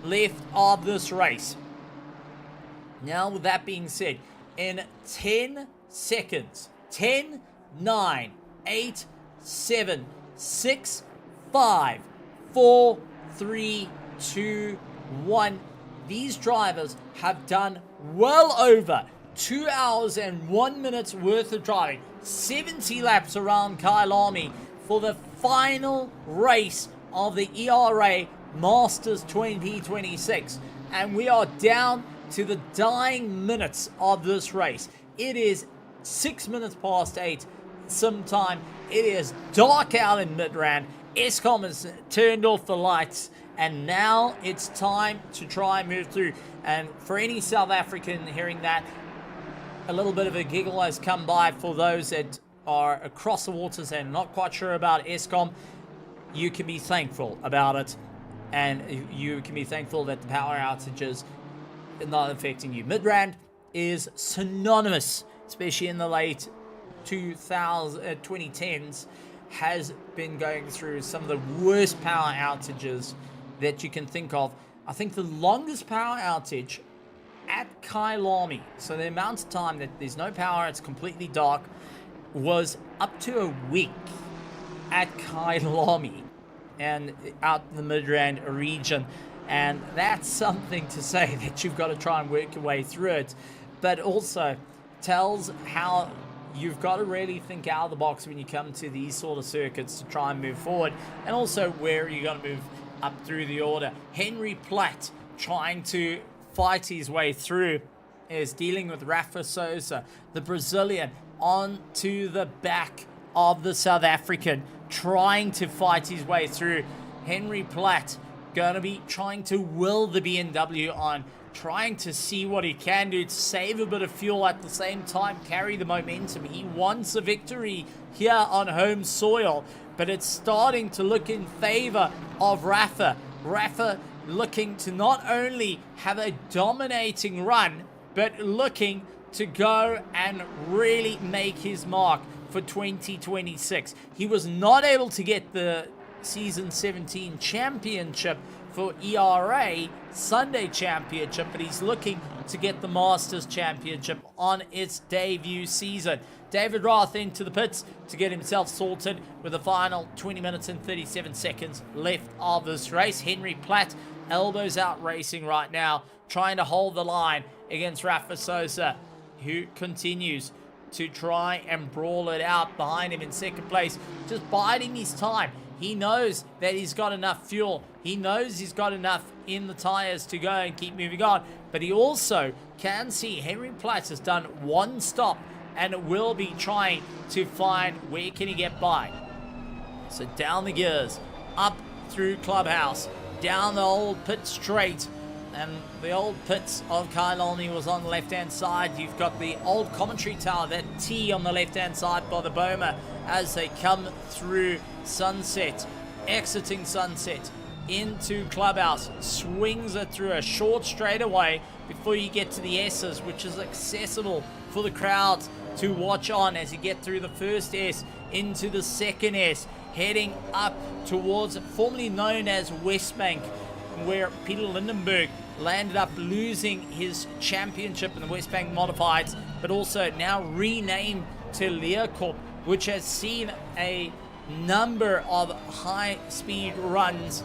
S1: left of this race. Now, with that being said, in 10 seconds, 10, 9, 8, 7, 6, 5, 4, 3, 2, 1. These drivers have done well over 2 hours and 1 minute's worth of driving. 70 laps around Kailami for the final race of the ERA Masters 2026. And we are down to the dying minutes of this race. It is 6 minutes past 8 sometime. It is dark out in Midrand. Eskom has turned off the lights, and now it's time to try and move through. And for any South African hearing that, a little bit of a giggle has come by for those that are across the waters and not quite sure about Eskom. You can be thankful about it, and you can be thankful that the power outages are not affecting you. Midrand is synonymous, especially in the late 2010s, has been going through some of the worst power outages that you can think of. I think the longest power outage at Kailami, so the amount of time that there's no power, it's completely dark, was up to a week at Kailami and out in the Midrand region. And that's something to say that you've got to try and work your way through it, but also tells how you've got to really think out of the box when you come to these sort of circuits to try and move forward, and also where you're going to move up through the order. Henry Platt trying to fight his way through is dealing with Rafa Souza, the Brazilian, onto the back of the South African, trying to fight his way through. Henry Platt going to be trying to will the BMW on, trying to see what he can do to save a bit of fuel, at the same time carry the momentum. He wants a victory here on home soil, but it's starting to look in favor of Rafa. Rafa looking to not only have a dominating run, but looking to go and really make his mark for 2026. He was not able to get the Season 17 championship for ERA, Sunday championship, but he's looking to get the Masters championship on its debut season. David Roth into the pits to get himself sorted with the final 20 minutes and 37 seconds left of this race. Henry Platt, elbows out racing right now, trying to hold the line against Rafa Souza, who continues to try and brawl it out behind him in second place, just biding his time. He knows that he's got enough fuel. He knows he's got enough in the tires to go and keep moving on. But he also can see Henry Platt has done 1 stop and will be trying to find where can he get by. So down the gears, up through Clubhouse, down the old pit straight, and the old pits of Kyalami was on the left-hand side. You've got the old commentary tower, that T on the left-hand side by the Boma as they come through Sunset, exiting Sunset into Clubhouse, swings it through a short straightaway before you get to the S's, which is accessible for the crowds to watch on as you get through the first S into the second S, heading up towards formerly known as Westbank, where Peter Lindenberg landed up losing his championship in the Westbank Modifieds, but also now renamed to Learcorp, which has seen a number of high-speed runs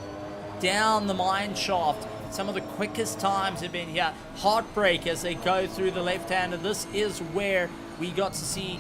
S1: down the mine shaft. Some of the quickest times have been here. Heartbreak as they go through the left-hander. This is where we got to see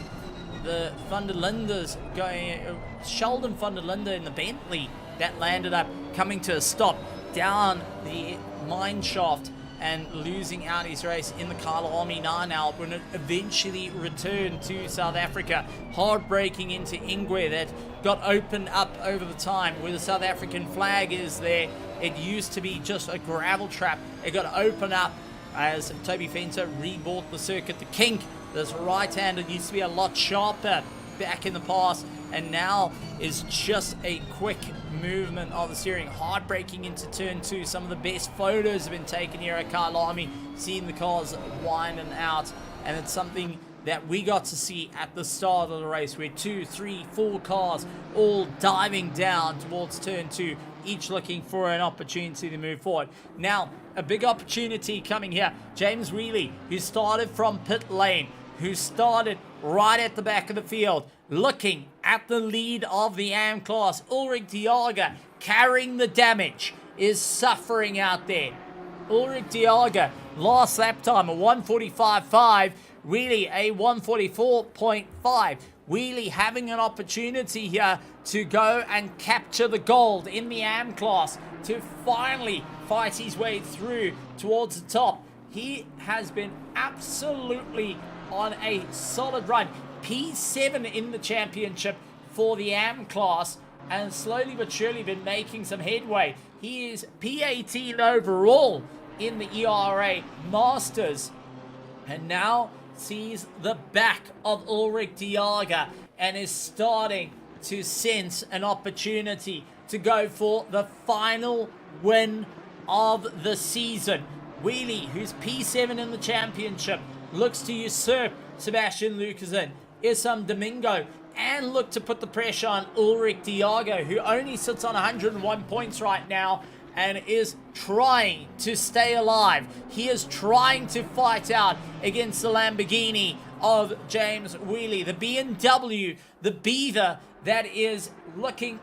S1: the Van der Lindes going, Sheldon Van der Linde in the Bentley that landed up coming to a stop down the mine shaft and losing out his race in the Kyalami now when it eventually returned to South Africa. Heartbreaking into Ingwe that got opened up over the time where the South African flag is there. It used to be just a gravel trap. It got opened up as Toby Fenter rebought the circuit. The kink, this right-hander, used to be a lot sharper back in the past and now is just a quick movement of the steering. Heartbreaking into turn 2. Some of the best photos have been taken here at Kyalami, seeing the cars winding out, and it's something that we got to see at the start of the race where 2, 3, 4 cars all diving down towards turn 2, each looking for an opportunity to move forward. Now, a big opportunity coming here. James Wheely, who started from pit lane, who started right at the back of the field, looking at the lead of the AM class. Ulrich Diaga carrying the damage, is suffering out there. Ulrich Diaga, last lap time a 1:45.5, Wheely a 1:44.5. Wheely having an opportunity here to go and capture the gold in the AM class, to finally fight his way through towards the top. He has been absolutely on a solid run. P7 in the championship for the AM class, and slowly but surely been making some headway. He is P18 overall in the ERA Masters, and now sees the back of Ulrich Diaga and is starting to sense an opportunity to go for the final win of the season. Wheely, who's P7 in the championship, looks to usurp Sebastian Lucasen, Isam Domingo, and look to put the pressure on Ulrich Diaga, who only sits on 101 points right now and is trying to stay alive. He is trying to fight out against the Lamborghini of James Wheely, the BMW, the Beaver that is looking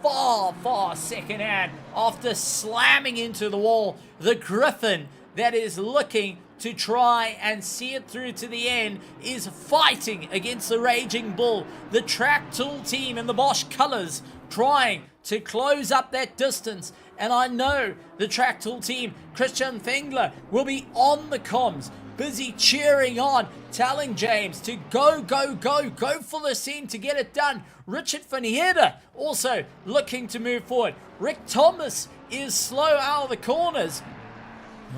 S1: far second hand after slamming into the wall. The Griffin that is looking to try and see it through to the end is fighting against the Raging Bull. The Track Tool team in the Bosch colors trying to close up that distance. And I know the Track Tool team, Christian Fengler, will be on the comms, busy cheering on, telling James to go for the scene to get it done. Richard van Heerden also looking to move forward. Rick Thomas is slow out of the corners.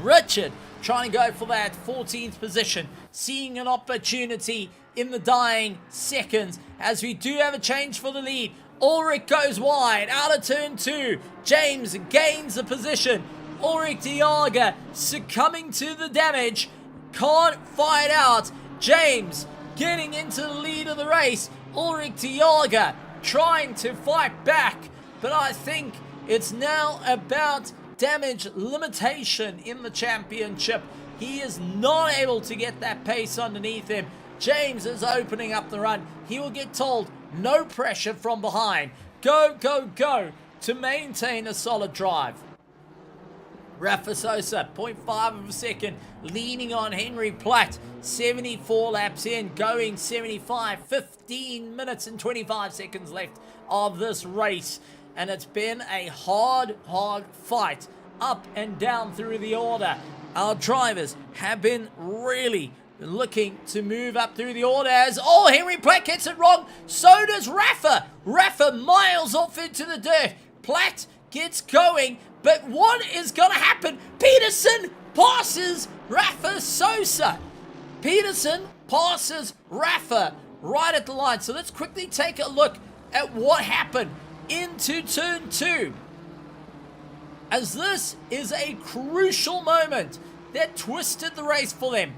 S1: Richard trying to go for that 14th position, seeing an opportunity in the dying seconds as we do have a change for the lead. Ulrich goes wide out of turn 2. James gains the position. Ulrich Diaga succumbing to the damage, can't fight out. James getting into the lead of the race. Ulrich Diaga trying to fight back, but I think it's now about damage limitation in the championship. He is not able to get that pace underneath him. James is opening up the run. He will get told no pressure from behind. Go to maintain a solid drive. Rafa Sosa, 0.5 of a second, leaning on Henry Platt. 74 laps in, going 75, 15 minutes and 25 seconds left of this race. And it's been a hard fight up and down through the order. Our drivers have been really looking to move up through the order as, Henry Platt gets it wrong. So does Rafa. Rafa miles off into the dirt. Platt gets going, But what is going to happen? Peterson passes Rafa Sosa. Peterson passes Rafa right at the line. So let's quickly take a look at what happened into turn 2. As this is a crucial moment that twisted the race for them.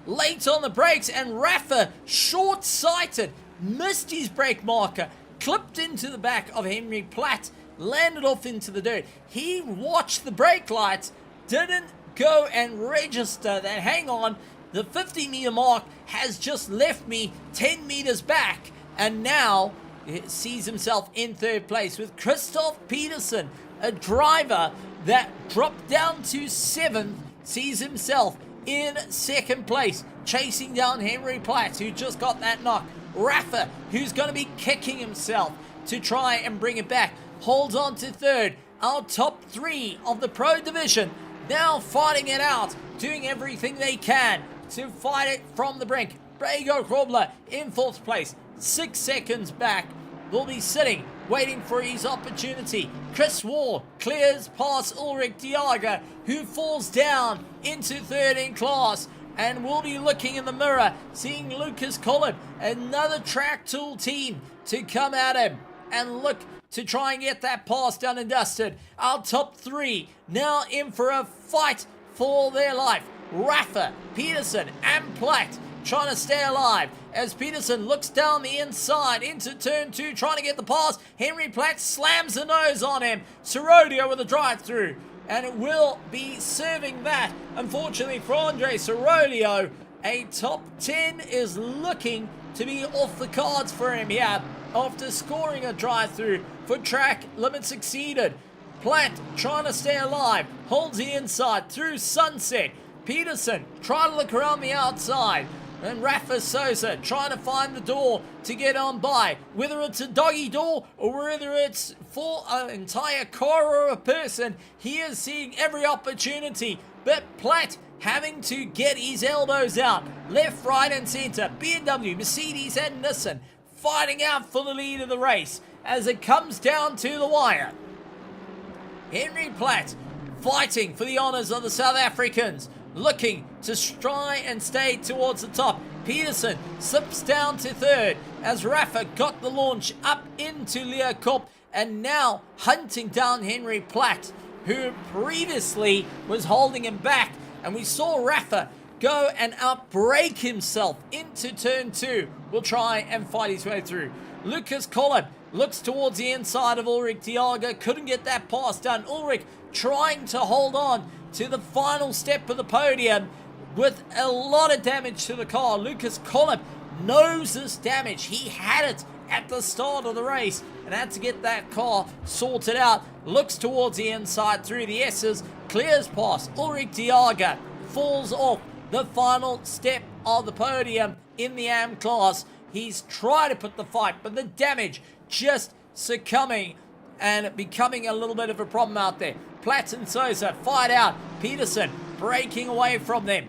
S1: Late on the brakes, and Rafa, short-sighted, missed his brake marker, clipped into the back of Henry Platt, landed off into the dirt. He watched the brake lights, didn't go and register that, hang on, the 50-meter mark has just left me 10 meters back, and now he sees himself in third place with Christoph Peterson, a driver that dropped down to 7th, sees himself in second place, chasing down Henry Platt, who just got that knock. Rafa, who's going to be kicking himself to try and bring it back, holds on to third. Our top 3 of the Pro Division now fighting it out, doing everything they can to fight it from the brink. Brago Krobler in 4th place, 6 seconds back, will be sitting, waiting for his opportunity. Chris Wall clears past Ulrich Diaga, who falls down into 3rd in class, and will be looking in the mirror, seeing Lucas Collin, another track tool team, to come at him and look to try and get that pass done and dusted. Our top 3 now in for a fight for their life. Rafa, Peterson, and Platt trying to stay alive as Peterson looks down the inside into turn 2, trying to get the pass. Henry Platt slams the nose on him. Sorodio with a drive-through, and it will be serving that, unfortunately, for Andre Sorodio. A top 10 is looking to be off the cards for him here after scoring a drive-through for track limits exceeded. Platt trying to stay alive, holds the inside through Sunset. Peterson trying to look around the outside, and Rafa Sosa trying to find the door to get on by. Whether it's a doggy door or whether it's for an entire car or a person, he is seeing every opportunity. But Platt having to get his elbows out, left, right, and center. BMW, Mercedes, and Nissan fighting out for the lead of the race as it comes down to the wire. Henry Platt fighting for the honors of the South Africans, looking to try and stay towards the top. Peterson slips down to 3rd as Rafa got the launch up into Leeuwkop, and now hunting down Henry Platt, who previously was holding him back. And we saw Rafa go and outbrake himself into turn 2. Will try and fight his way through. Lucas Collin looks towards the inside of Ulrich Diaga, couldn't get that pass done. Ulrich trying to hold on to the final step of the podium with a lot of damage to the car. Lucas Collin knows this damage. He had it at the start of the race and had to get that car sorted out. Looks towards the inside through the S's, clears past Ulrich Diaga, falls off the final step of the podium in the AM class. He's tried to put the fight, but the damage just succumbing and becoming a little bit of a problem out there. Platt and Sosa fight out. Peterson breaking away from them,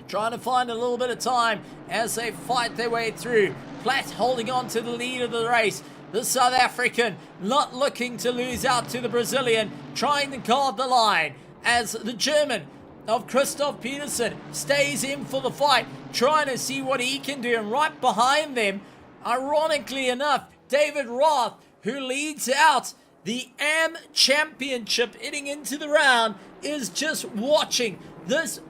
S1: trying to find a little bit of time as they fight their way through. Platt holding on to the lead of the race. The South African not looking to lose out to the Brazilian, trying to guard the line as the German of Christoph Peterson stays in for the fight, trying to see what he can do. And right behind them, ironically enough, David Roth, who leads out the AM Championship heading into the round, is just watching this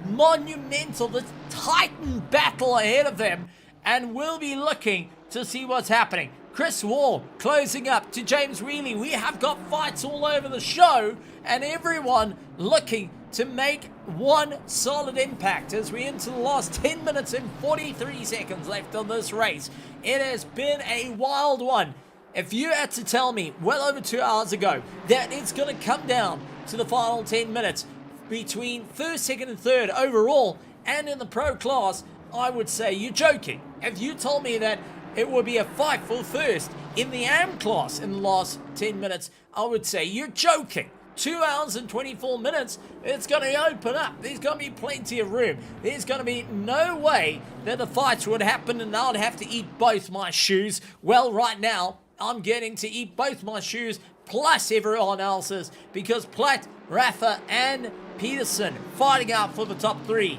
S1: monumental, this titan battle ahead of them, and will be looking to see what's happening. Chris Wall closing up to James Wheely. We have got fights all over the show, and everyone looking to make one solid impact as we enter the last 10 minutes and 43 seconds left on this race. It has been a wild one. If you had to tell me well over 2 hours ago that it's going to come down to the final 10 minutes between first, second, and third overall and in the pro class, I would say you're joking. If you told me that it would be a fight for first in the AM class in the last 10 minutes, I would say you're joking. 2 hours and 24 minutes, it's going to open up. There's going to be plenty of room. There's going to be no way that the fights would happen and I would have to eat both my shoes. Well, right now, I'm getting to eat both my shoes plus everyone else's, because Platt, Rafa, and Peterson fighting out for the top 3.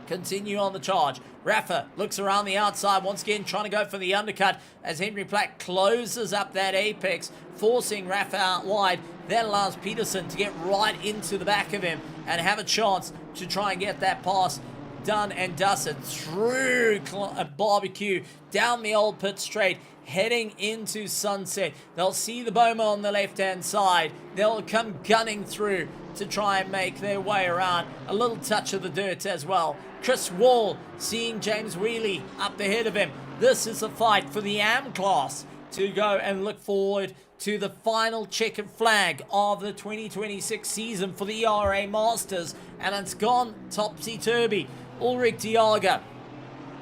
S1: Continue on the charge. Rafa looks around the outside, once again trying to go for the undercut as Henry Platt closes up that apex, forcing Rafa out wide. That allows Peterson to get right into the back of him and have a chance to try and get that pass done and dusted through a barbecue, down the old pit straight, heading into Sunset. They'll see the Boma on the left-hand side. They'll come gunning through to try and make their way around. A little touch of the dirt as well. Chris Wall seeing James Wheely up ahead of him. This is a fight for the AM class to go and look forward to the final checkered flag of the 2026 season for the ERA Masters. And it's gone topsy-turvy. Ulrich Diaga,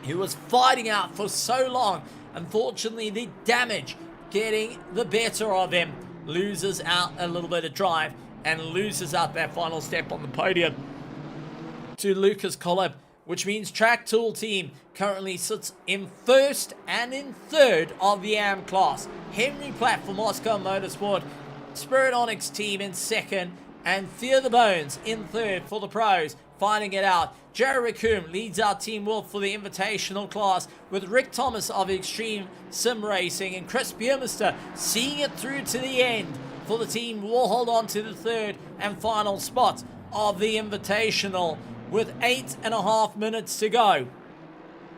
S1: who was fighting out for so long, unfortunately the damage getting the better of him, loses out a little bit of drive and loses out that final step on the podium to Lucas Collab, which means Track Tool Team currently sits in first and in third of the AM class. Henry Platt for Moscow Motorsport, Spirit Onyx Team in second, and Fear the Bones in third for the pros, fighting it out. Jerry Rickoom leads our Team Wolf for the Invitational class, with Rick Thomas of Extreme Sim Racing and Chris Biermeister seeing it through to the end for the team. Will hold on to the third and final spot of the Invitational with 8.5 minutes to go.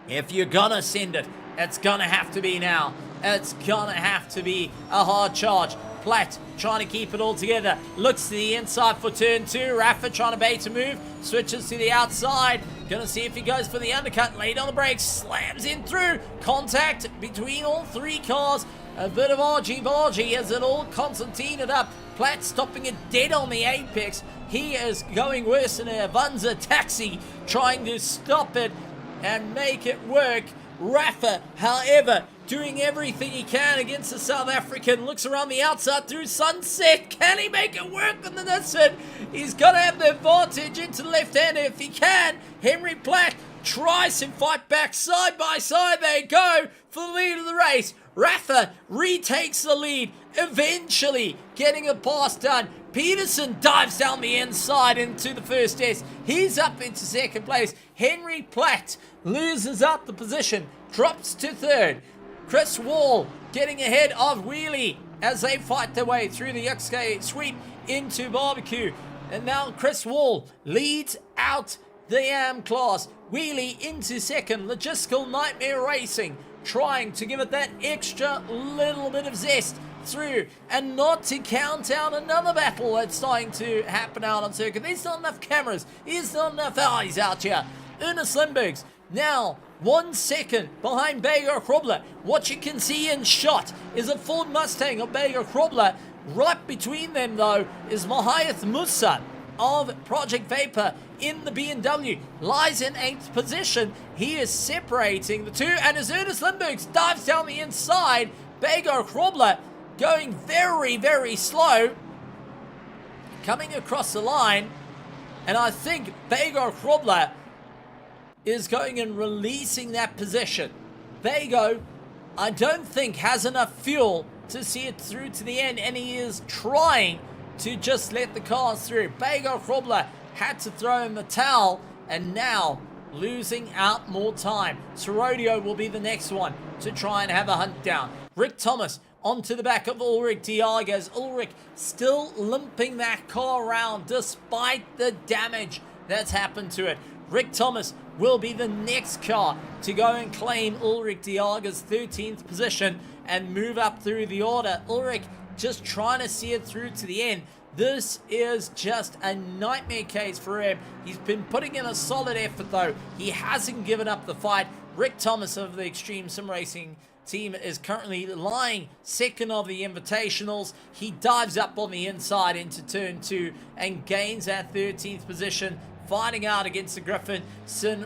S1: If you're gonna send it, it's gonna have to be now. It's gonna have to be a hard charge. Platt trying to keep it all together. Looks to the inside for turn 2. Rafa trying to bait a move. Switches to the outside. Gonna see if he goes for the undercut. Late on the brakes. Slams in through. Contact between all 3 cars. A bit of argy-bargy as it all concertinaed up. Platt stopping it dead on the apex. He is going worse than a Avanza taxi, trying to stop it and make it work. Rafa, however, doing everything he can against the South African. Looks around the outside through Sunset. Can he make it work on the Nissan? He's got to have the advantage into the left-hander if he can. Henry Platt tries to fight back side by side. They go for the lead of the race. Rafa retakes the lead, eventually getting a pass done. Peterson dives down the inside into the first S. He's up into second place. Henry Platt loses out the position, drops to third. Chris Wall getting ahead of Wheely as they fight their way through the XK sweep into barbecue. And now Chris Wall leads out the AM class. Wheely into second. Logistical Nightmare Racing trying to give it that extra little bit of zest through, and not to count out another battle that's starting to happen out on circuit. There's not enough cameras. There's not enough eyes out here. Ernest Lindbergh's now 1 second behind Bega Krobler. What you can see in shot is a Ford Mustang of Bega Krobler. Right between them, though, is Mahayath Musa of Project Vapor in the BMW. Lies in 8th position. He is separating the two, and as Ernest Lindbergh's dives down the inside, Bega Krobler going very, very slow, coming across the line, and I think Bega Krobler is going and releasing that position. Bego, I don't think, has enough fuel to see it through to the end, and he is trying to just let the cars through. Bega Krobler had to throw in the towel, and now losing out more time. Sorodio will be the next one to try and have a hunt down. Rick Thomas onto the back of Ulrich Diaga as Ulrich still limping that car around despite the damage that's happened to it. Rick Thomas will be the next car to go and claim Ulrich Diaga's 13th position and move up through the order. Ulrich just trying to see it through to the end. This is just a nightmare case for him. He's been putting in a solid effort though. He hasn't given up the fight. Rick Thomas of the Extreme Sim Racing team is currently lying second of the Invitationals. He dives up on the inside into turn 2 and gains that 13th position, fighting out against the Griffin Sim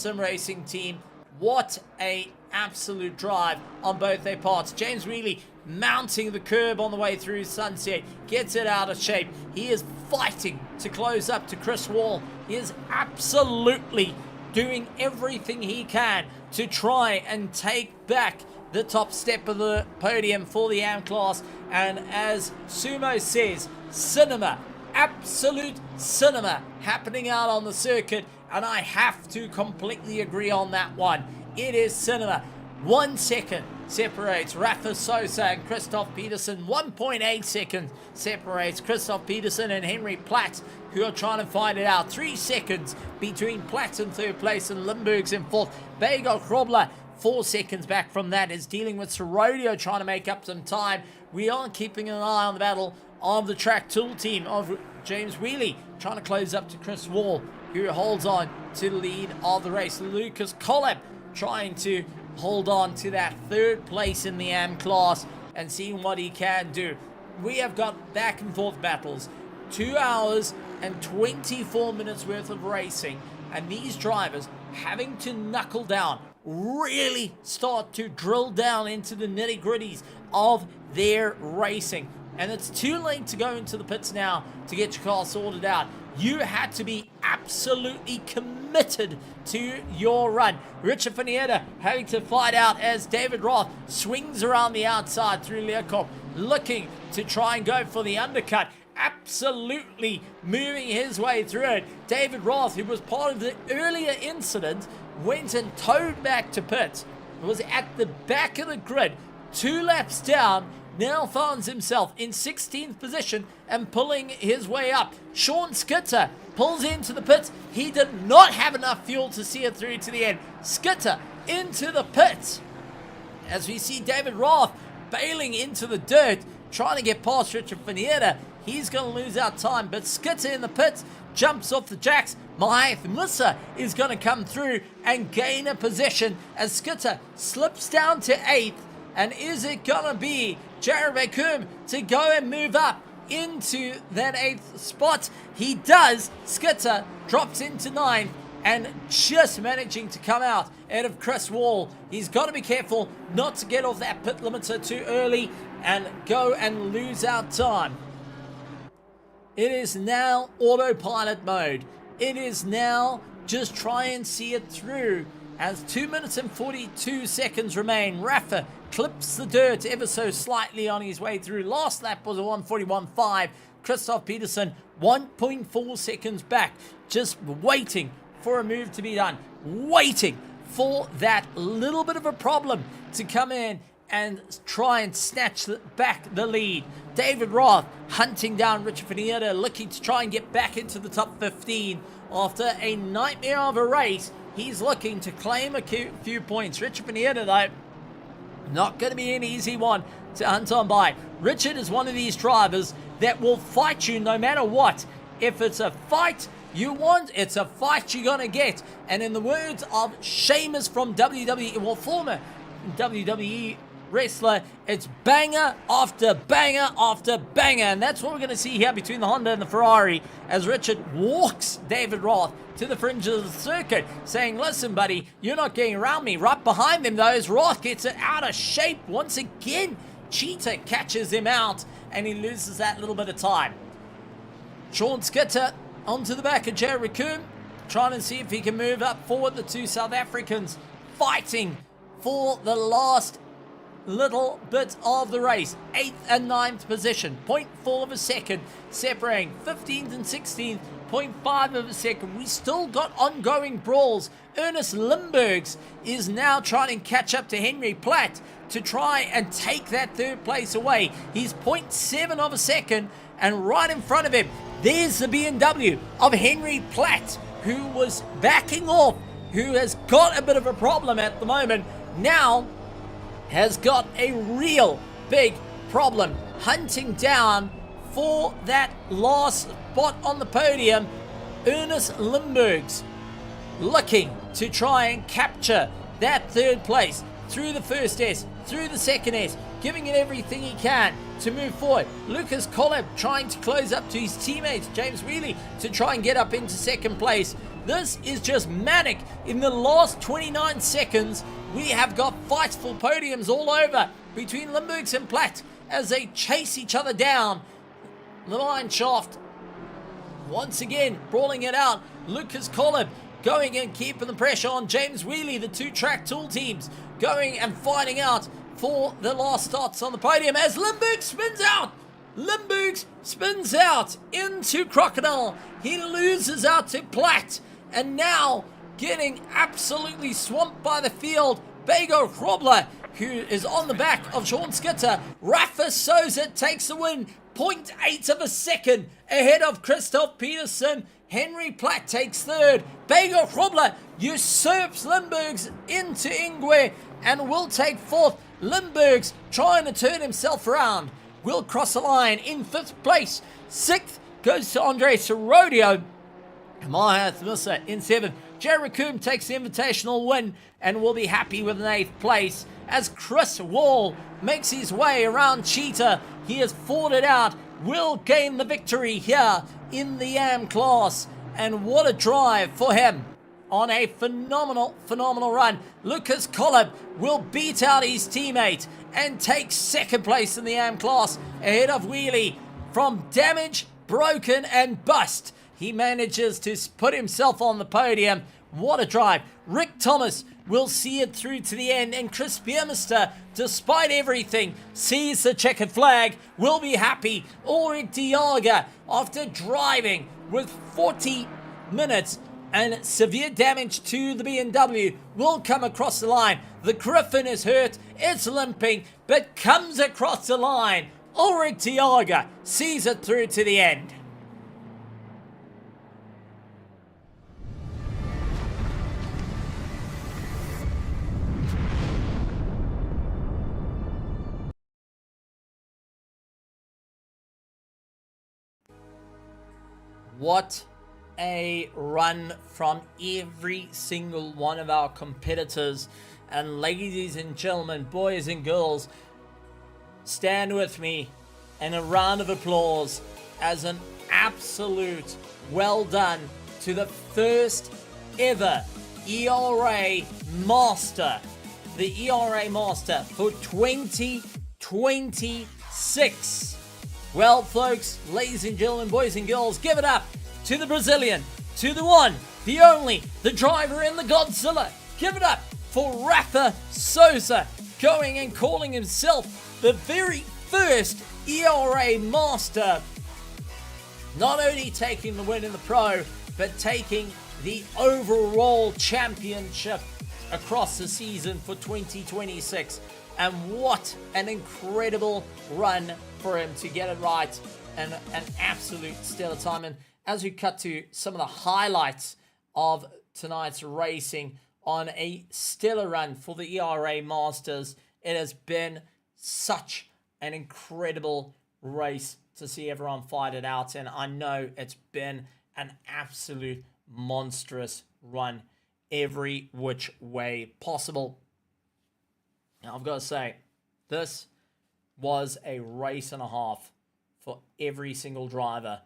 S1: Racing team. What a absolute drive on both their parts. James Wheely mounting the curb on the way through Sunset, gets it out of shape. He is fighting to close up to Chris Wall. He is absolutely doing everything he can to try and take back the top step of the podium for the AM class. And as Sumo says, cinema, absolute cinema happening out on the circuit. And I have to completely agree on that one. It is cinema. 1 second separates Rafa Sosa and Christoph Peterson. 1.8 seconds separates Christoph Peterson and Henry Platt, who are trying to find it out. 3 seconds between Platt in third place and Limburg's in fourth. Bagel Krobler 4 seconds back from that, is dealing with Sorodio trying to make up some time. We are keeping an eye on the battle of the track tool team of James Wheely, trying to close up to Chris Wall, who holds on to the lead of the race. Lucas Collab trying to hold on to that third place in the AM class and seeing what he can do. We have got back and forth battles, 2 hours and 24 minutes worth of racing, and these drivers having to knuckle down, really start to drill down into the nitty-gritties of their racing. And it's too late to go into the pits now to get your car sorted out. You had to be absolutely committed to your run. Richard Finietta having to fight out as David Roth swings around the outside through Leocorp, looking to try and go for the undercut. Absolutely moving his way through it. David Roth, who was part of the earlier incident, went and towed back to pits. Was at the back of the grid, 2 laps down, now finds himself in 16th position and pulling his way up. Sean Skitter pulls into the pits. He did not have enough fuel to see it through to the end. Skitter into the pits, as we see David Roth bailing into the dirt, trying to get past Richard Finietta. He's going to lose out time, but Skitter in the pits jumps off the jacks. Mahath Musa is going to come through and gain a position as Skitter slips down to 8th. And is it going to be Jared Vacuum to go and move up into that 8th spot? He does. Skitter drops into 9th and just managing to come out of Chris Wall. He's got to be careful not to get off that pit limiter too early and go and lose out time. It is now autopilot mode. It is now just try and see it through. As 2 minutes and 42 seconds remain, Rafa clips the dirt ever so slightly on his way through. Last lap was a 1:41.5. Christoph Peterson 1.4 seconds back, just waiting for a move to be done, waiting for that little bit of a problem to come in and try and snatch back the lead. David Roth hunting down Richard Finietta, looking to try and get back into the top 15 after a nightmare of a race. He's looking to claim a few points. Richard Finietta, though, not going to be an easy one to hunt on by. Richard is one of these drivers that will fight you no matter what. If it's a fight you want, it's a fight you're going to get. And in the words of Sheamus from WWE, well, former WWE wrestler, it's banger after banger after banger. And that's what we're going to see here between the Honda and the Ferrari as Richard walks David Roth to the fringes of the circuit, saying, listen, buddy, you're not getting around me. Right behind them, though, as Roth gets it out of shape once again. Cheetah catches him out, and he loses that little bit of time. Sean Skitter onto the back of Jared Raccoon, trying to see if he can move up forward. The two South Africans fighting for the last little bit of the race. 8th and 9th position, 0.4 of a second, separating 15th and 16th, 0.5 of a second. We still got ongoing brawls. Ernest Limburgs is now trying to catch up to Henry Platt to try and take that third place away. He's 0.7 of a second, and right in front of him, there's the BMW of Henry Platt, who was backing off, who has got a bit of a problem at the moment. Now has got a real big problem hunting down for that last spot on the podium. Ernest Limburgs looking to try and capture that third place through the first S, through the second S, giving it everything he can to move forward. Lucas Collab trying to close up to his teammates, James Wheely, to try and get up into second place. This is just manic. In the last 29 seconds, we have got fights for podiums all over between Limburgs and Platt as they chase each other down. The line shaft once again brawling it out. Lucas Collab going and keeping the pressure on James Wheely. The two track tool teams going and finding out for the last starts on the podium as Limburg spins out. Limburg spins out into Crocodile. He loses out to Platt. And now getting absolutely swamped by the field, Bego Robler, who is on the back of Sean Skitter. Rafa Souza takes the win, 0.8 of a second ahead of Christoph Peterson. Henry Platt takes third. Bego Robler usurps Limburg's into Ingwe and will take fourth. Limburg's trying to turn himself around. Will cross the line in fifth place. Sixth goes to Andre Sorodio. Mahath Musa in seventh. Jerry Coombe takes the invitational win and will be happy with an eighth place. As Chris Wall makes his way around Cheetah, he has fought it out, will gain the victory here in the AM class. And what a drive for him on a phenomenal run. Lucas Collab will beat out his teammate and take second place in the AM class ahead of Wheelie. From damage, broken and bust, he manages to put himself on the podium. What a drive. Rick Thomas will see it through to the end, and Chris Biermeister, despite everything, sees the checkered flag, will be happy. Ulrich Diaga, after driving with 40 minutes and severe damage to the BMW, will come across the line. The Griffin is hurt, it's limping, but comes across the line. Ulrich Diaga sees it through to the end. What a run from every single one of our competitors. And ladies and gentlemen, boys and girls, stand with me in a round of applause as an absolute well done to the first ever ERA Master. The ERA Master for 2026. Well, folks, ladies and gentlemen, boys and girls, give it up to the Brazilian, to the one, the only, the driver in the Godzilla. Give it up for Rafa Souza, going and calling himself the very first ERA Master. Not only taking the win in the Pro, but taking the overall championship across the season for 2026. And what an incredible run for him to get it right, and an absolute stellar time. And as we cut to some of the highlights of tonight's racing on a stellar run for the ERA Masters, it has been such an incredible race to see everyone fight it out. And I know it's been an absolute monstrous run every which way possible. Now, I've got to say, this was a race and a half for every single driver,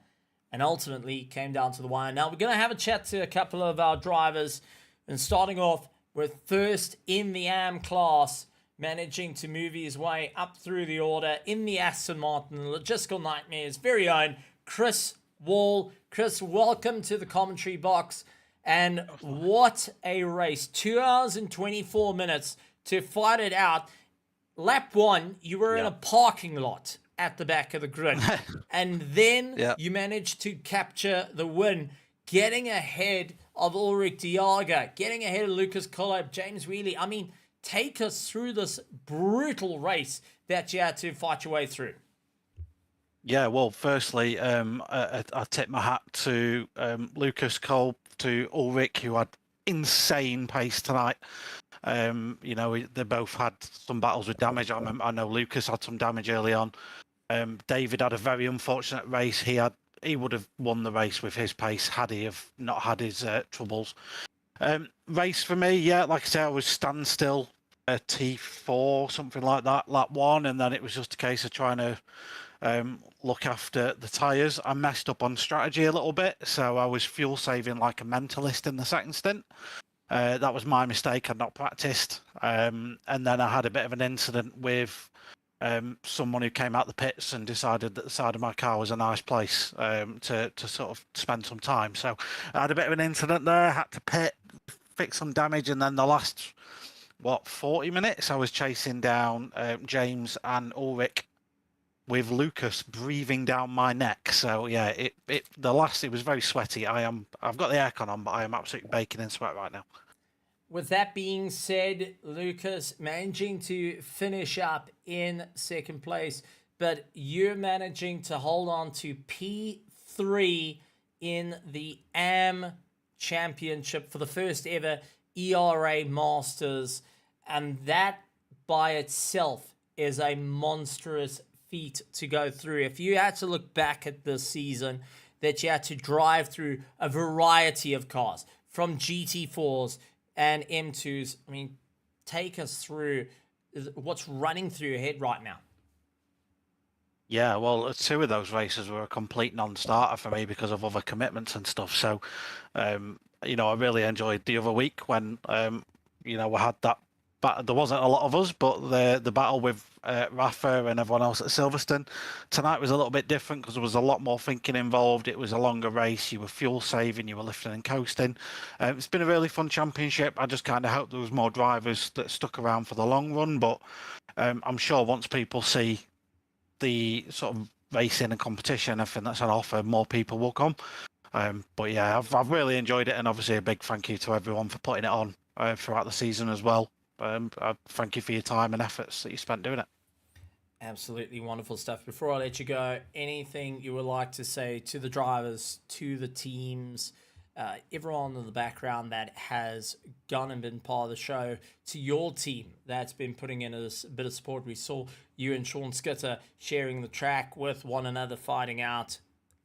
S1: and ultimately came down to the wire. Now, we're going to have a chat to a couple of our drivers, and starting off with first in the AM class, managing to move his way up through the order in the Aston Martin Logistical Nightmares very own Chris Wall. Chris, welcome to the commentary box. And what a race. 2 hours and 24 minutes to fight it out. Lap one, you were in a parking lot at the back of the grid. And then you managed to capture the win, getting ahead of Ulrich Diaga, getting ahead of Lucas Collab, James Wheelie. I mean, take us through this brutal race that you had to fight your way through.
S2: Yeah, well, firstly, I tip my hat to Lucas Cole, to Ulrich, who had insane pace tonight. You know, they both had some battles with damage. I know Lucas had some damage early on. David had a very unfortunate race. He would have won the race with his pace had he have not had his troubles. Race for me, yeah, like I said, I was standstill, T4, something like that, lap one, and then it was just a case of trying to look after the tyres. I messed up on strategy a little bit, so I was fuel saving like a mentalist in the second stint. That was my mistake. I'd not practiced. And then I had a bit of an incident with someone who came out the pits and decided that the side of my car was a nice place to sort of spend some time. So I had a bit of an incident there, had to pit, fix some damage, and then the last 40 minutes, I was chasing down James and Ulrich with Lucas breathing down my neck. So yeah, it was very sweaty. I've got the aircon on, but I am absolutely baking in sweat right now.
S1: With that being said, Lucas managing to finish up in second place, but you're managing to hold on to P3 in the AM Championship for the first ever ERA Masters, and that by itself is a monstrous feat to go through. If you had to look back at this season, that you had to drive through a variety of cars, from GT4s and M2s, I mean, take us through what's running through your head right now.
S2: Yeah, well, 2 of those races were a complete non-starter for me because of other commitments and stuff. So, I really enjoyed the other week when, we had that. But there wasn't a lot of us, but the battle with Rafa and everyone else at Silverstone tonight was a little bit different because there was a lot more thinking involved. It was a longer race. You were fuel saving, you were lifting and coasting. It's been a really fun championship. I just kind of hope there was more drivers that stuck around for the long run. But I'm sure once people see the sort of racing and competition and everything that's on offer, more people will come. But yeah, I've really enjoyed it, and obviously a big thank you to everyone for putting it on throughout the season as well. Thank you for your time and efforts that you spent doing it.
S1: Absolutely wonderful stuff. Before I let you go, anything you would like to say to the drivers, to the teams, everyone in the background that has gone and been part of the show, to your team that's been putting in a bit of support? We saw you and Sean Skitter sharing the track with one another, fighting out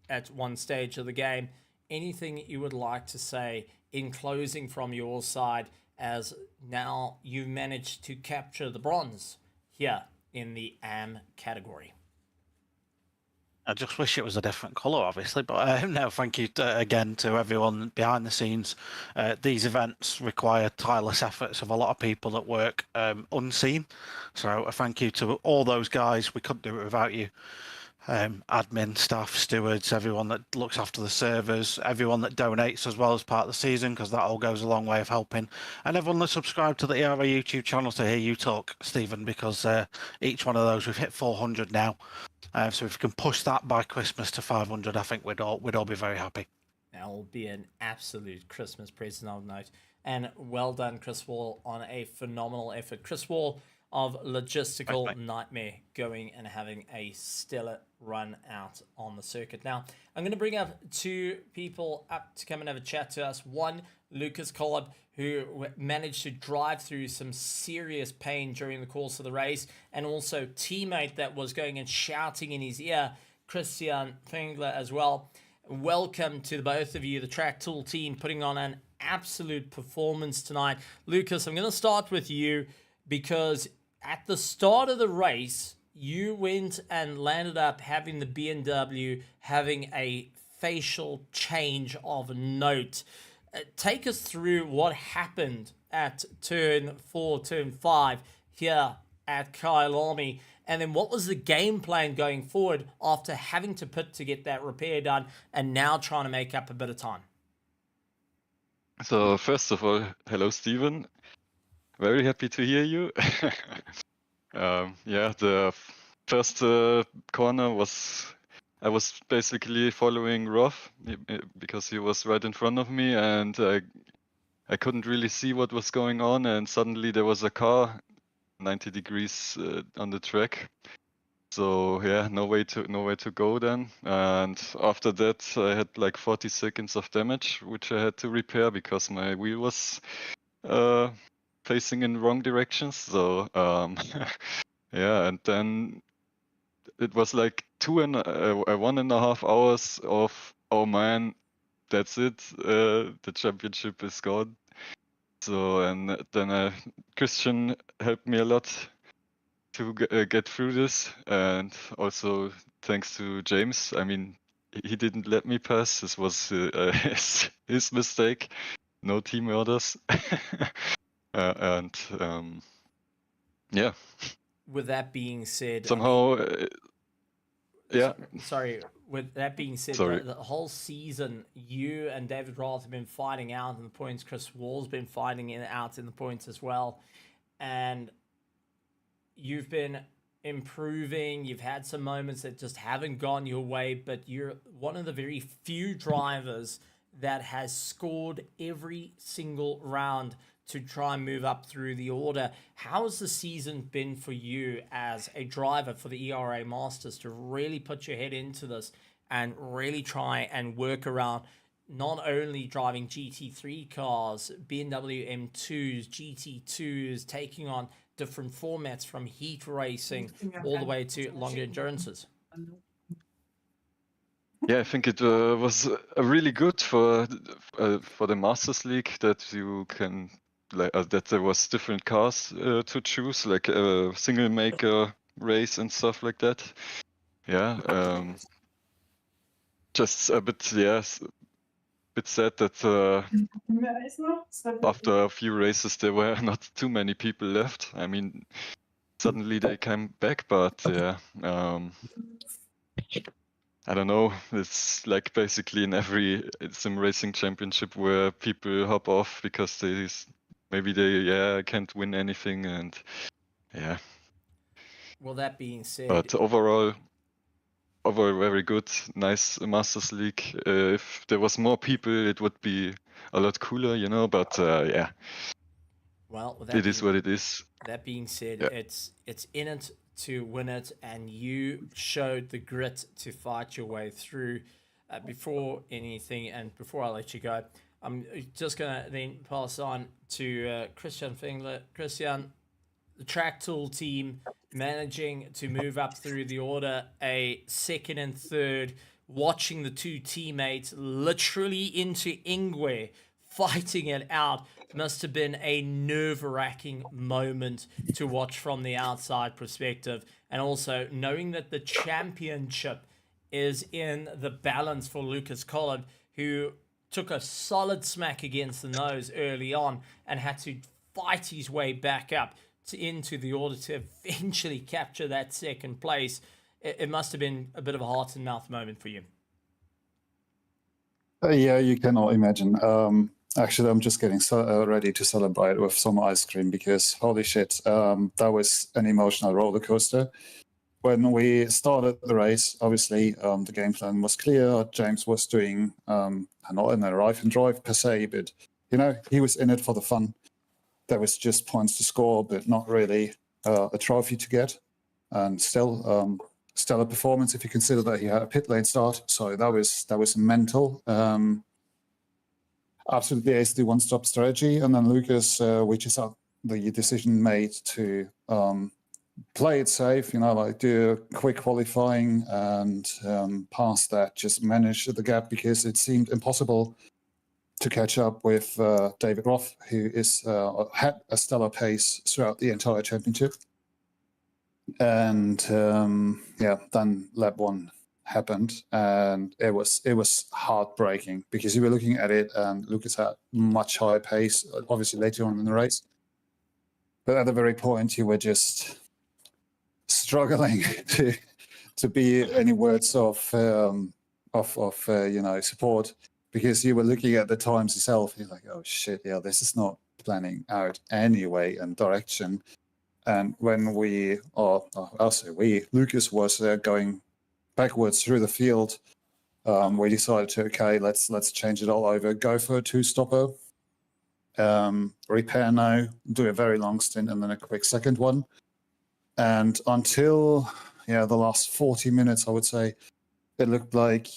S1: at one stage of the game. Anything you would like to say in closing from your side, as now you've managed to capture the bronze here in the AM category?
S2: I just wish it was a different colour, obviously, but no, thank you again to everyone behind the scenes. These events require tireless efforts of a lot of people that work unseen, so a thank you to all those guys. We couldn't do it without you. Admin, staff, stewards, everyone that looks after the servers, everyone that donates as well as part of the season, because that all goes a long way of helping, and everyone that subscribed to the ERA YouTube channel to hear you talk, Stephen, because each one of those, we've hit 400 now. So if we can push that by Christmas to 500, I think we'd all be very happy.
S1: That will be an absolute Christmas present, I'll note. And well done, Chris Wall, on a phenomenal effort. Chris Wall of Logistical Nightmare going and having a stellar run out on the circuit. Now, I'm going to bring up 2 people up to come and have a chat to us. One, Lucas Kolb, who managed to drive through some serious pain during the course of the race, and also teammate that was going and shouting in his ear, Christian Fengler, as well. Welcome to the both of you, the Track Tool team, putting on an absolute performance tonight. Lucas, I'm going to start with you, because at the start of the race, you went and landed up having the BMW having a facial change of note. Take us through what happened at turn 4, turn 5 here at Kyalami, and then what was the game plan going forward after having to pit to get that repair done and now trying to make up a bit of time?
S3: So first of all, hello, Stephen. Very happy to hear you. Yeah, the first corner I was basically following Roth because he was right in front of me, and I couldn't really see what was going on, and suddenly there was a car 90 degrees on the track. So yeah, no way to go then. And after that, I had like 40 seconds of damage, which I had to repair because my wheel was facing in wrong directions. So yeah, and then it was like 1.5 hours of, oh man, that's it, the championship is gone. So, and then Christian helped me a lot to get through this, and also thanks to James. I mean, he didn't let me pass. This was his mistake. No team orders. And yeah.
S1: With that being said,
S3: somehow, yeah.
S1: Sorry. With that being said, the whole season, you and David Roth have been fighting out in the points. Chris Wall's been fighting out in the points as well. and you've been improving. You've had some moments that just haven't gone your way, but you're one of the very few drivers that has scored every single round to try and move up through the order. How has the season been for you as a driver for the ERA Masters to really put your head into this and really try and work around not only driving GT3 cars, BMW M2s, GT2s, taking on different formats from heat racing all the way to longer endurances?
S3: Yeah, I think it was really good for the Masters League that you can that there was different cars to choose, like a single maker race and stuff like that. Yeah, just a bit bit sad that after a few races there were not too many people left. I mean, suddenly they came back, but yeah. I don't know. It's like basically in every sim racing championship where people hop off because maybe they can't win anything, and yeah.
S1: Well, that being said,
S3: But overall very good, nice Masters League. If there was more people, it would be a lot cooler, you know. But yeah,
S1: well,
S3: it is what it is.
S1: that being said,
S3: Yeah.
S1: it's in it to win it, and you showed the grit to fight your way through. Before anything, and before I let you go, I'm just gonna then pass on to Christian Fingler. Christian, the track tool team managing to move up through the order, a second and third, watching the two teammates literally into Ingwe fighting it out must have been a nerve-wracking moment to watch from the outside perspective, and also knowing that the championship is in the balance for Lucas Collard, who took a solid smack against the nose early on and had to fight his way back up into the order to eventually capture that second place. It must have been a bit of a heart and mouth moment for you.
S4: Yeah, you cannot imagine. Actually, I'm just getting ready to celebrate with some ice cream because holy shit, that was an emotional roller coaster. When we started the race, obviously the game plan was clear. James was doing not in a arrive and drive per se, but you know, he was in it for the fun. There was just points to score, but not really a trophy to get. And still, stellar performance if you consider that he had a pit lane start. So that was mental. Absolutely ace the one-stop strategy, and then Lucas, which is the decision made to play it safe, you know, like do a quick qualifying and past that, just manage the gap because it seemed impossible to catch up with David Roth, who had a stellar pace throughout the entire championship. And then lap one happened, and it was heartbreaking because you were looking at it, and Lucas had much higher pace, obviously later on in the race, but at the very point you were just struggling to be any words of support, because you were looking at the times yourself. You're like, oh shit, yeah, this is not planning out anyway and direction. And when Lucas was going backwards through the field, we decided to, okay, let's change it all over, go for a two-stopper, repair now, do a very long stint, and then a quick second one. And until the last 40 minutes, I would say, it looked like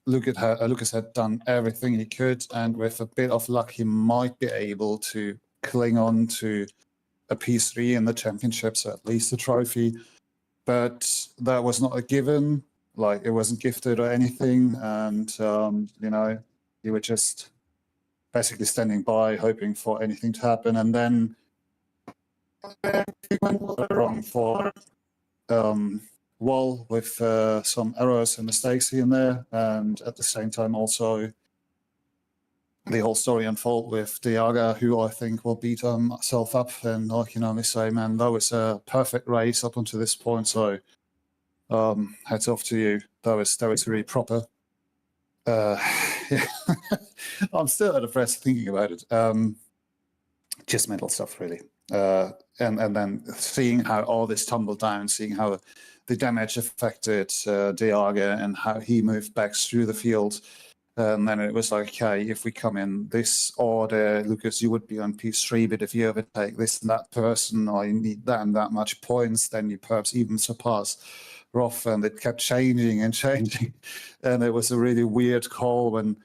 S4: Lucas had done everything he could, and with a bit of luck, he might be able to cling on to a P3 in the championship, so at least a trophy. But that was not a given. Like, it wasn't gifted or anything, and you were just basically standing by, hoping for anything to happen. And then it went wrong for Wall with some errors and mistakes here and there, and at the same time also the whole story unfold with Diaga, who I think will beat himself up. And I can only say, man, that was a perfect race up until this point. So hats off to you. That was really proper. I'm still out of breath thinking about it. Just mental stuff, really. And then seeing how all this tumbled down, seeing how the damage affected Diaga and how he moved back through the field. And then it was like, okay, if we come in this order, Lucas, you would be on P3, but if you overtake this and that person, or you need that and that much points, then you perhaps even surpass Roth. And it kept changing and changing. And it was a really weird call when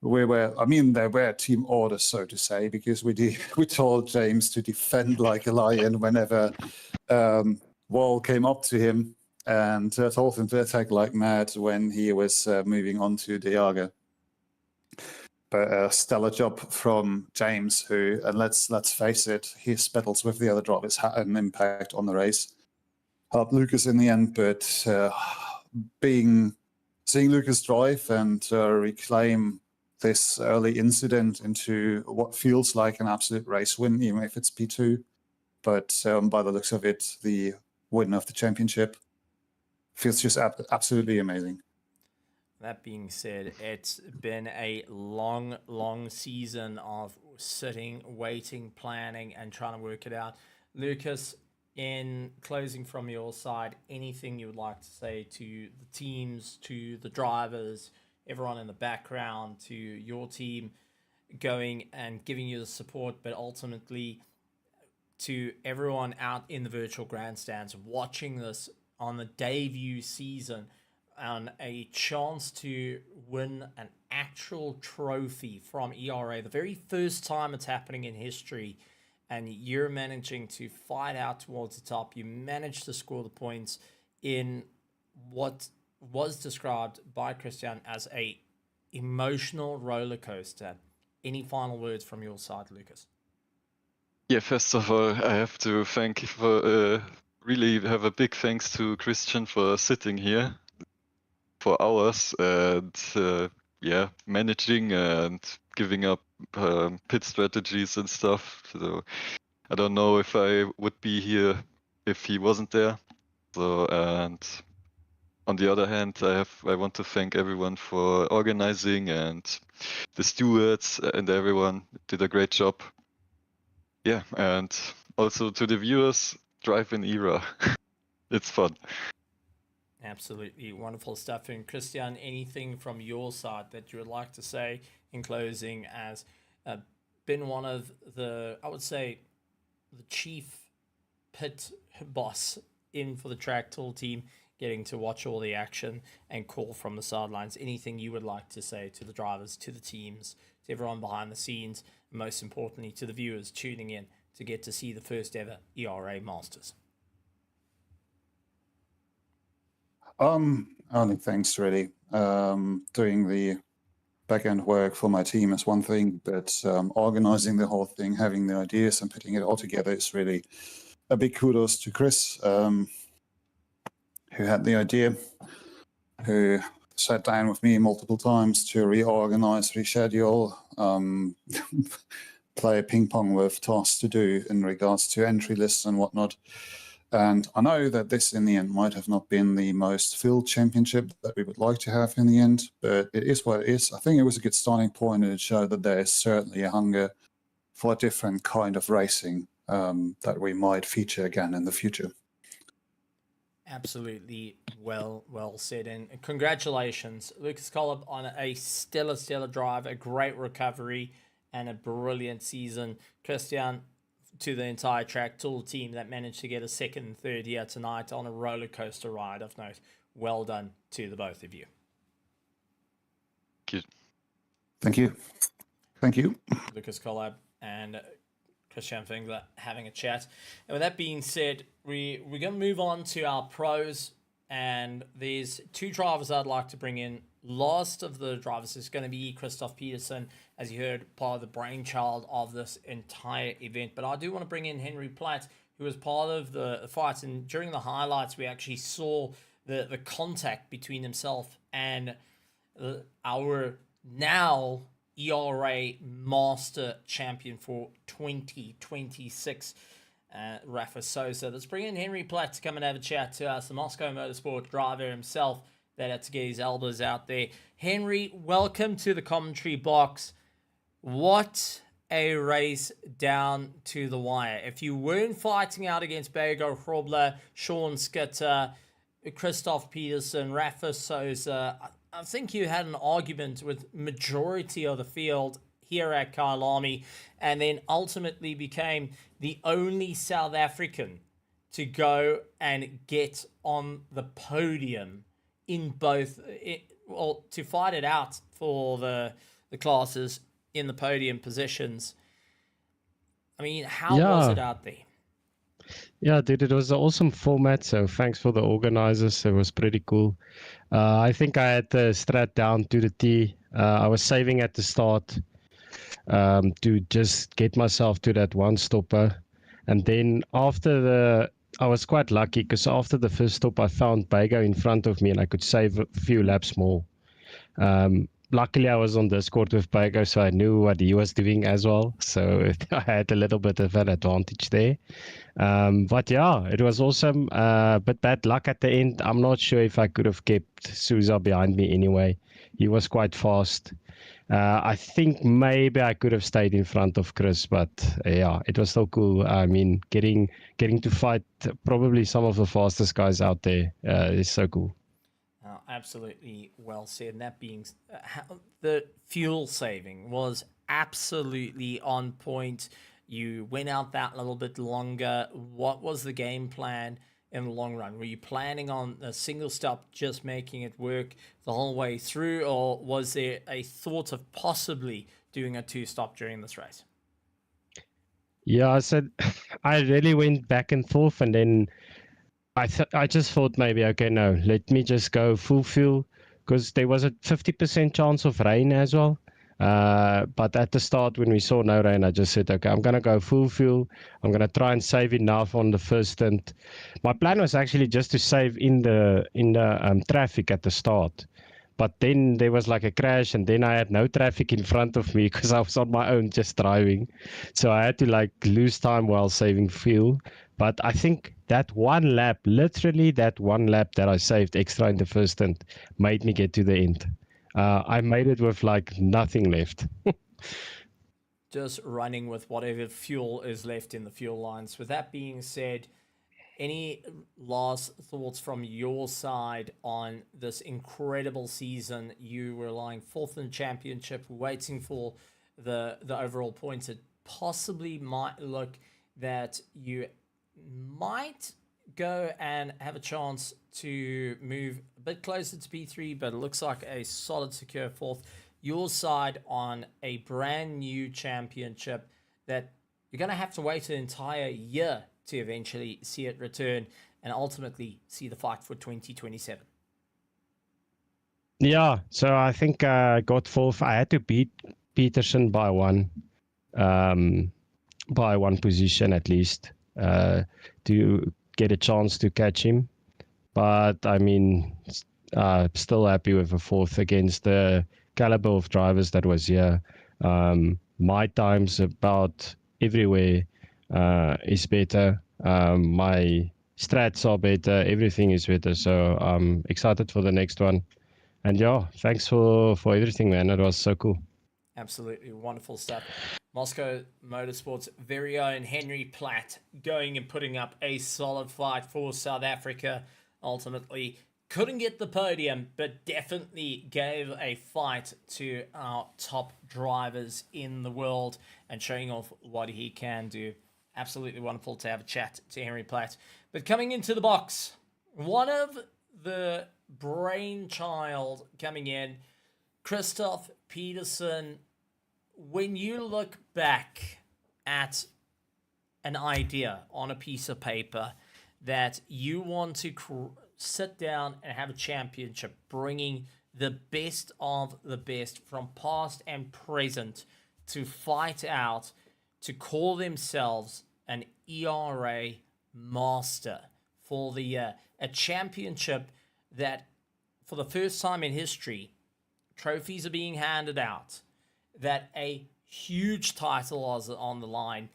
S4: there were team orders, so to say, because we told James to defend like a lion whenever Wall came up to him, and told him to attack like mad when he was moving on to Diaga. But a stellar job from James, who, and let's face it, his battles with the other drivers had an impact on the race. Helped Lucas in the end, but seeing Lucas drive and reclaim this early incident into what feels like an absolute race win, even if it's P2. But by the looks of it, the win of the championship feels just absolutely amazing.
S1: That being said, it's been a long, long season of sitting, waiting, planning, and trying to work it out. Lucas, in closing from your side, anything you would like to say to the teams, to the drivers, everyone in the background, to your team going and giving you the support, but ultimately to everyone out in the virtual grandstands watching this on the debut season, on a chance to win an actual trophy from ERA, the very first time it's happening in history, and you're managing to fight out towards the top. You managed to score the points in what was described by Christian as a emotional roller coaster. Any final words from your side, Lucas?
S3: Yeah, first of all, I have to really have a big thanks to Christian for sitting here for hours and managing and giving up pit strategies and stuff. So I don't know if I would be here if he wasn't there. So, and on the other hand, I want to thank everyone for organizing, and the stewards and everyone did a great job. Yeah, and also to the viewers, drive in era. It's fun.
S1: Absolutely wonderful stuff. And Christian, anything from your side that you would like to say in closing, as been one of the, I would say, the chief pit boss in for the track tool team, getting to watch all the action and call from the sidelines? Anything you would like to say to the drivers, to the teams, to everyone behind the scenes, and most importantly to the viewers tuning in to get to see the first ever ERA Masters?
S4: Only thanks, really. Doing the back-end work for my team is one thing, but organizing the whole thing, having the ideas and putting it all together is really a big kudos to Chris, who had the idea, who sat down with me multiple times to reorganize, reschedule, play ping pong with tasks to do in regards to entry lists and whatnot. And I know that this in the end might have not been the most filled championship that we would like to have in the end, but it is what it is. I think it was a good starting point, and it showed that there is certainly a hunger for a different kind of racing that we might feature again in the future.
S1: Absolutely well said, and congratulations, Lucas Collab, on a stellar drive, a great recovery, and a brilliant season. Christian, to the entire track tool team that managed to get a second and third here tonight on a roller coaster ride of note. Well done to the both of you.
S4: Thank you.
S1: Lucas Collab and Christian Fingler having a chat. And with that being said, we're going to move on to our pros, and there's two drivers I'd like to bring in. Last of the drivers is going to be Christoph Peterson, as you heard, part of the brainchild of this entire event. But I do want to bring in Henry Platt, who was part of the fights. And during the highlights, we actually saw the contact between himself and our now ERA Master Champion for 2026, Rafa Sosa. Let's bring in Henry Platt to come and have a chat to us, the Moscow Motorsport driver himself, that had to get his elbows out there. Henry, welcome to the commentary box. What a race down to the wire. If you weren't fighting out against Bego Hrobler, Sean Skitter, Christoph Peterson, Rafa Souza, I think you had an argument with majority of the field here at Kyalami, and then ultimately became the only South African to go and get on the podium in both, to fight it out for the classes in the podium positions. I mean, how was it out there?
S5: Yeah, dude, it was an awesome format. So thanks for the organizers. It was pretty cool. I think I had the strat down to the T. I was saving at the start to just get myself to that one stopper. And then I was quite lucky because after the first stop, I found Bego in front of me and I could save a few laps more. Luckily, I was on Discord with Bego, so I knew what he was doing as well. So I had a little bit of an advantage there. But yeah, it was awesome. But bad luck at the end. I'm not sure if I could have kept Souza behind me anyway. He was quite fast. I think maybe I could have stayed in front of Chris, but yeah, it was so cool. I mean, getting to fight probably some of the fastest guys out there is so cool.
S1: Absolutely well said. And that being, the fuel saving was absolutely on point. You went out that little bit longer. What was the game plan in the long run? Were you planning on a single stop, just making it work the whole way through, or was there a thought of possibly doing a 2-stop during this race?
S5: Yeah, I said I really went back and forth, and then I just thought maybe, okay, no, let me just go full fuel, because there was a 50% chance of rain as well. But at the start, when we saw no rain, I just said, okay, I'm going to go full fuel. I'm going to try and save enough on the first stint. My plan was actually just to save in the traffic at the start. But then there was like a crash, and then I had no traffic in front of me because I was on my own just driving. So I had to like lose time while saving fuel. But I think that one lap, literally that one lap that I saved extra in the first stint, made me get to the end. I made it with like nothing left.
S1: Just running with whatever fuel is left in the fuel lines. With that being said, any last thoughts from your side on this incredible season? You were lying fourth in the championship, waiting for the overall points. It possibly might look that you might go and have a chance to move a bit closer to P3, but it looks like a solid, secure fourth. Your side on a brand new championship that you're going to have to wait an entire year to eventually see it return and ultimately see the fight for 2027.
S5: Yeah, so I think I got fourth. I had to beat Peterson by one position at least to get a chance to catch him. But I mean, still happy with a fourth against the caliber of drivers that was here. My times about everywhere is better. My strats are better. Everything is better. So I'm excited for the next one. And yeah, thanks for everything, man. It was so cool.
S1: Absolutely wonderful stuff. Moscow Motorsport's very own Henry Platt going and putting up a solid fight for South Africa. Ultimately couldn't get the podium, but definitely gave a fight to our top drivers in the world and showing off what he can do. Absolutely wonderful to have a chat to Henry Platt. But coming into the box, one of the brainchild coming in, Christoph Peterson. When you look back at an idea on a piece of paper that you want to sit down and have a championship, bringing the best of the best from past and present to fight out, to call themselves an ERA master for the year, a championship that for the first time in history, trophies are being handed out, that a huge title is on the line,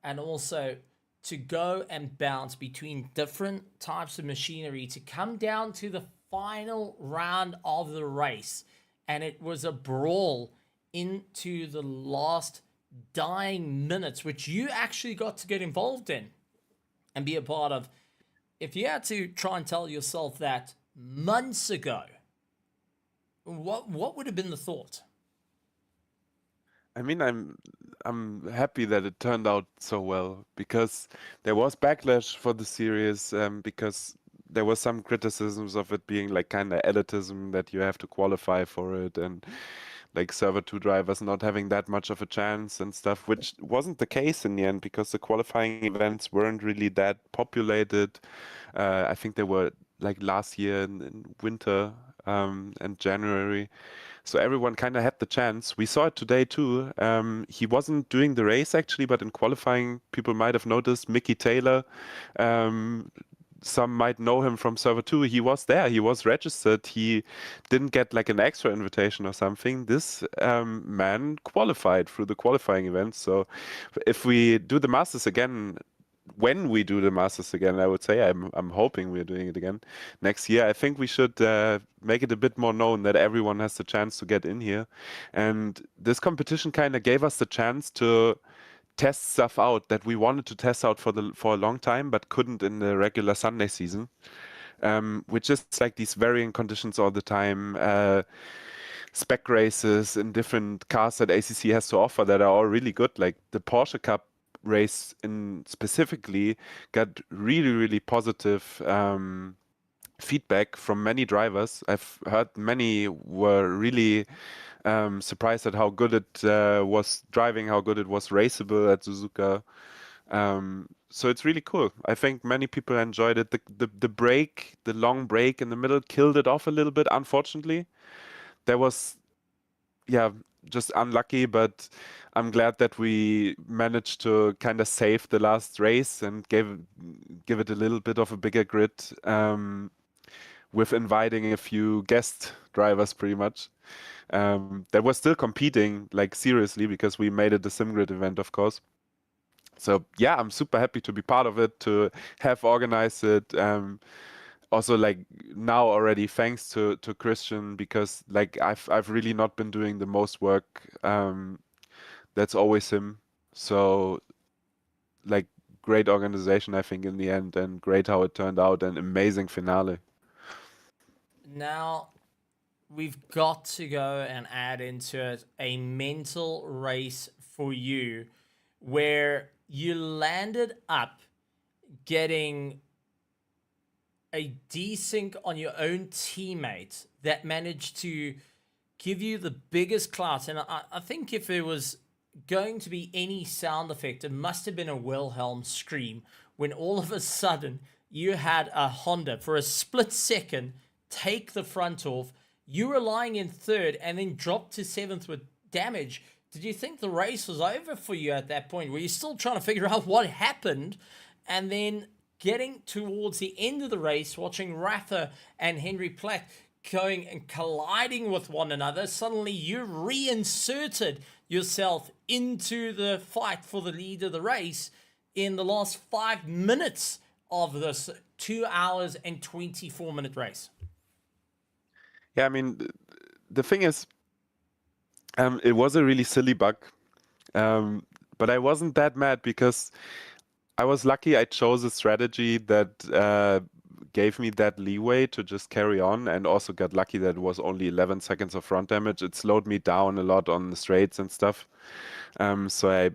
S1: and also to go and bounce between different types of machinery to come down to the final round of the race. And it was a brawl into the last dying minutes, which you actually got to get involved in and be a part of. If you had to try and tell yourself that months ago, what would have been the thought?
S6: I mean, I'm happy that it turned out so well, because there was backlash for the series, because there was some criticisms of it being like kind of elitism, that you have to qualify for it, and like server 2 drivers not having that much of a chance and stuff, which wasn't the case in the end, because the qualifying events weren't really that populated. I think they were like last year in winter and January. So everyone kind of had the chance. We saw it today too. He wasn't doing the race actually, but in qualifying, people might have noticed Mickey Taylor. Some might know him from Server 2. He was there. He was registered. He didn't get like an extra invitation or something. This man qualified through the qualifying event. So if we do the Masters again, when we do the Masters again, I would say I'm hoping we're doing it again next year. I think we should make it a bit more known that everyone has the chance to get in here. And this competition kind of gave us the chance to test stuff out that we wanted to test out for a long time, but couldn't in the regular Sunday season, which is like these varying conditions all the time. Spec races in different cars that ACC has to offer that are all really good. Like the Porsche Cup race in specifically got really, really positive feedback from many drivers. I've heard many were really surprised at how good it was driving, how good it was raceable at Suzuka. So it's really cool. I think many people enjoyed it. The break, the long break in the middle killed it off a little bit, unfortunately. There was, yeah, just unlucky, but I'm glad that we managed to kind of save the last race and give it a little bit of a bigger grid, with inviting a few guest drivers pretty much. That was still competing like seriously, because we made it a SimGrid event, of course. So yeah, I'm super happy to be part of it, to have organized it. Also, like now already thanks to Christian, because like I've really not been doing the most work. That's always him. So like great organization, I think, in the end, and great how it turned out, and amazing finale.
S1: Now, we've got to go and add into it a mental race for you where you landed up getting a desync on your own teammate that managed to give you the biggest clout. And I think if it was going to be any sound effect, it must have been a Wilhelm scream when all of a sudden you had a Honda for a split second take the front off. You were lying in third and then dropped to seventh with damage. Did you think the race was over for you at that point? Were you still trying to figure out what happened? And then getting towards the end of the race, watching Rafa and Henry Platt going and colliding with one another, suddenly you reinserted yourself into the fight for the lead of the race in the last 5 minutes of this 2 hours and 24-minute race.
S6: Yeah, I mean, the thing is, it was a really silly bug, but I wasn't that mad, because I was lucky I chose a strategy that gave me that leeway to just carry on, and also got lucky that it was only 11 seconds of front damage. It slowed me down a lot on the straights and stuff. So I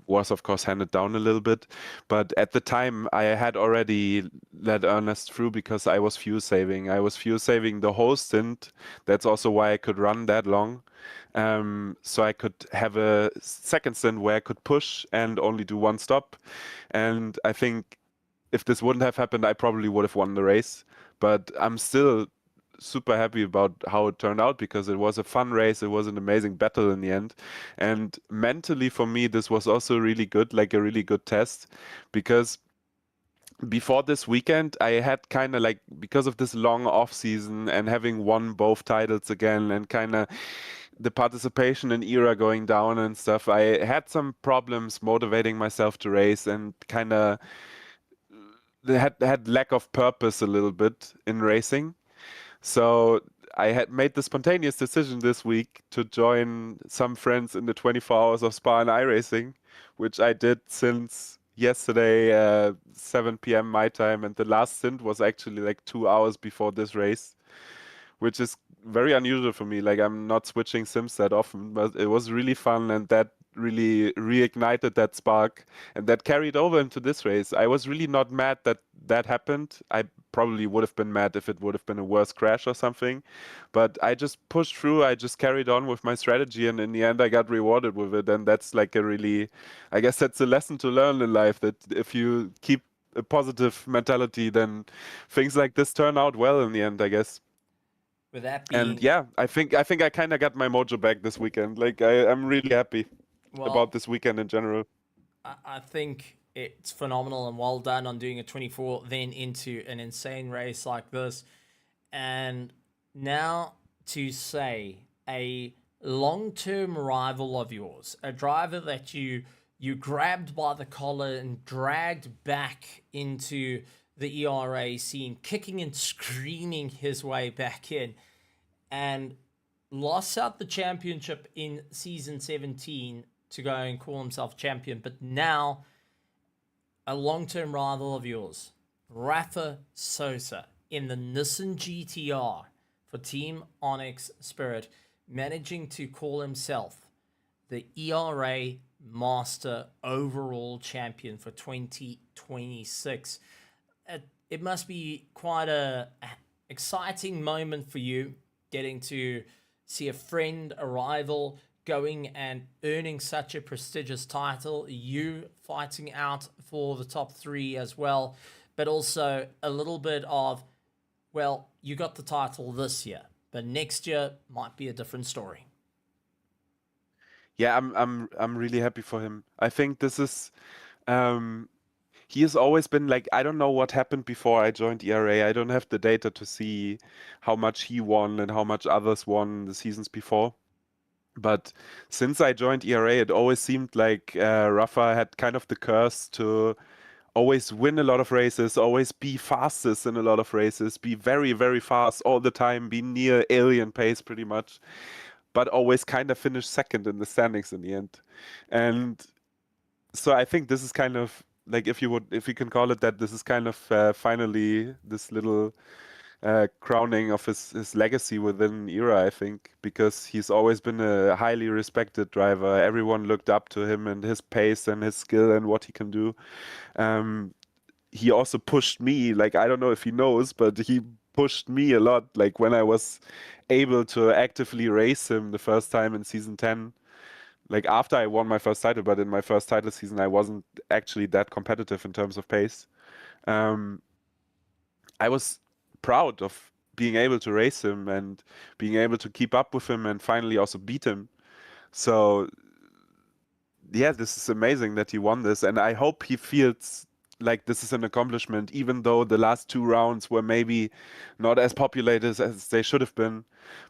S6: was, of course, handed down a little bit. But at the time, I had already let Ernest through because I was fuel saving. I was fuel saving the whole stint. That's also why I could run that long. So I could have a second stint where I could push and only do one stop. And I think if this wouldn't have happened, I probably would have won the race. But I'm still super happy about how it turned out, because it was a fun race. It was an amazing battle in the end. And mentally for me, this was also really good, like a really good test, because before this weekend, I had kind of like, because of this long off season and having won both titles again, and kind of the participation in era going down and stuff, I had some problems motivating myself to race, and kind of had lack of purpose a little bit in racing. So I had made the spontaneous decision this week to join some friends in the 24 hours of Spa and iRacing, which I did since yesterday, 7 p.m. my time, and the last stint was actually like 2 hours before this race, which is very unusual for me. Like, I'm not switching sims that often, but it was really fun, and that really reignited that spark, and that carried over into this race. I was really not mad that that happened. I probably would have been mad if it would have been a worse crash or something, but I just pushed through. I just carried on with my strategy, and in the end I got rewarded with it. And that's like a really, I guess that's a lesson to learn in life, that if you keep a positive mentality, then things like this turn out well in the end, I guess.
S1: With that being,
S6: And yeah, I think I kind of got my mojo back this weekend. Like, I'm really happy about this weekend in general.
S1: I think it's phenomenal and well done on doing a 24, then into an insane race like this. And now to say a long-term rival of yours, a driver that you grabbed by the collar and dragged back into the ERA scene, kicking and screaming his way back in, and lost out the championship in season 17 to go and call himself champion. But now, a long-term rival of yours, Rafa Sosa, in the Nissan GTR for Team Onyx Spirit, managing to call himself the ERA Master overall champion for 2026. It must be quite a exciting moment for you, getting to see a friend, a rival, going and earning such a prestigious title, you fighting out for the top 3 as well, but also a little bit of, well, you got the title this year, but next year might be a different story.
S6: Yeah, I'm really happy for him. I think this is he has always been like, I don't know what happened before I joined ERA. I don't have the data to see how much he won and how much others won the seasons before. But since I joined ERA, it always seemed like Rafa had kind of the curse to always win a lot of races, always be fastest in a lot of races, be very, very fast all the time, be near alien pace pretty much, but always kind of finish second in the standings in the end. And so I think this is kind of like, if you can call it that, this is kind of finally this little crowning of his legacy within ERA, I think, because he's always been a highly respected driver. Everyone looked up to him and his pace and his skill and what he can do. He also pushed me, like, I don't know if he knows, but he pushed me a lot. Like, when I was able to actively race him the first time in season 10, like after I won my first title, but in my first title season, I wasn't actually that competitive in terms of pace. I was proud of being able to race him and being able to keep up with him and finally also beat him. So yeah, this is amazing that he won this, and I hope he feels like this is an accomplishment, even though the last 2 rounds were maybe not as populated as they should have been.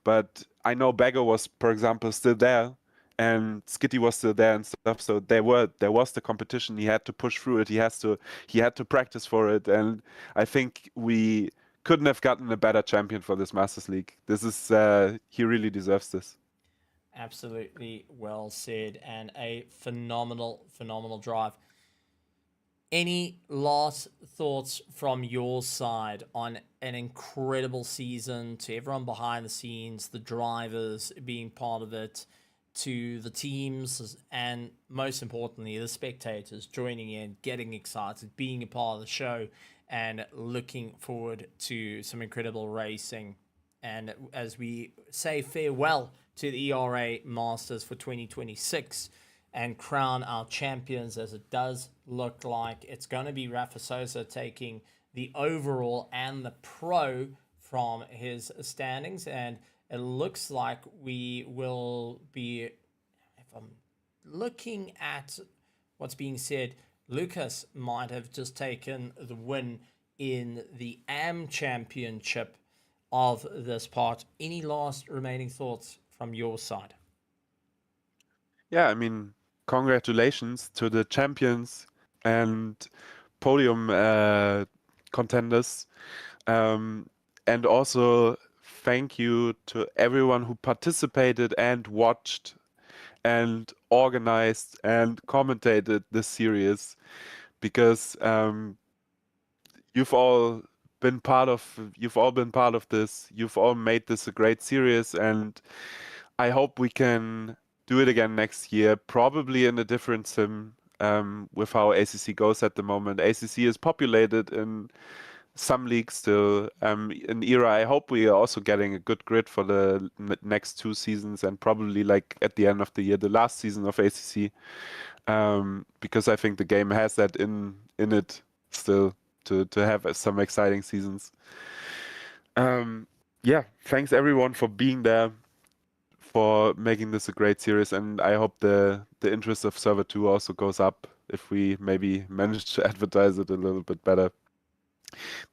S6: But I know Bagger was, for example, still there, and Skitty was still there and stuff. So there was the competition. He had to push through it. He had to practice for it, and I think we couldn't have gotten a better champion for this Masters League. This is he really deserves this.
S1: Absolutely well said, and a phenomenal drive. Any last thoughts from your side on an incredible season, to everyone behind the scenes, the drivers being part of it, to the teams, and most importantly, the spectators joining in, getting excited, being a part of the show, and looking forward to some incredible racing? And as we say farewell to the ERA Masters for 2026 and crown our champions, as it does look like it's going to be Rafa Sosa taking the overall and the pro from his standings. And it looks like we will be, if I'm looking at what's being said, Lucas might have just taken the win in the AM Championship of this part. Any last remaining thoughts from your side?
S6: Yeah, I mean, congratulations to the champions and podium contenders. And also thank you to everyone who participated and watched and organized and commentated this series, because you've all been part of this. You've all made this a great series, and I hope we can do it again next year, probably in a different sim. With how ACC goes at the moment, ACC is populated in some leagues still. In ERA, I hope we are also getting a good grid for the next 2 seasons, and probably like at the end of the year, the last season of ACC, because I think the game has that in it still to have some exciting seasons. Yeah, thanks everyone for being there, for making this a great series, and I hope the interest of Server 2 also goes up if we maybe manage to advertise it a little bit better.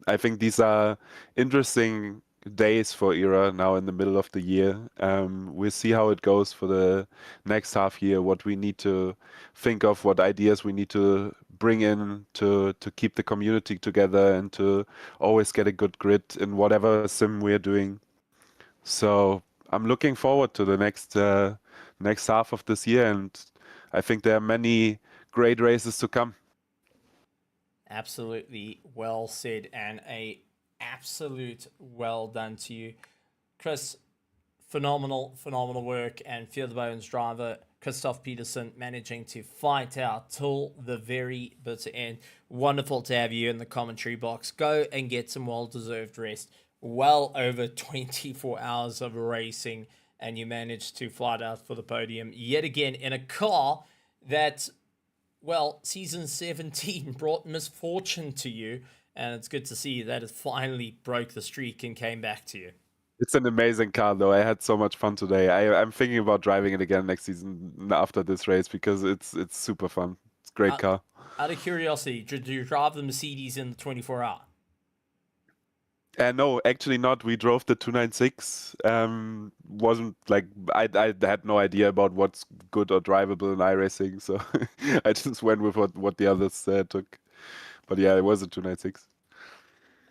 S6: I think these are interesting days for ERA now in the middle of the year. We'll see how it goes for the next half year, what we need to think of, what ideas we need to bring in to keep the community together and to always get a good grid in whatever sim we're doing. So I'm looking forward to the next half of this year, and I think there are many great races to come.
S1: Absolutely well said, and a absolute well done to you, Chris. Phenomenal work, and Fear the Bones driver Christoph Peterson managing to fight out till the very bitter end. Wonderful to have you in the commentary box. Go and get some well-deserved rest. Well over 24 hours of racing, and you managed to fly out for the podium yet again in a car that, well, season 17 brought misfortune to you, and it's good to see that it finally broke the streak and came back to you.
S6: It's an amazing car, though. I had so much fun today. I'm thinking about driving it again next season after this race, because it's super fun. It's a great car.
S1: Out of curiosity, did you drive the Mercedes in the 24-hour?
S6: No, actually not. We drove the 296. Wasn't like I had no idea about what's good or drivable in iRacing, so I just went with what the others took. But yeah, it was a 296.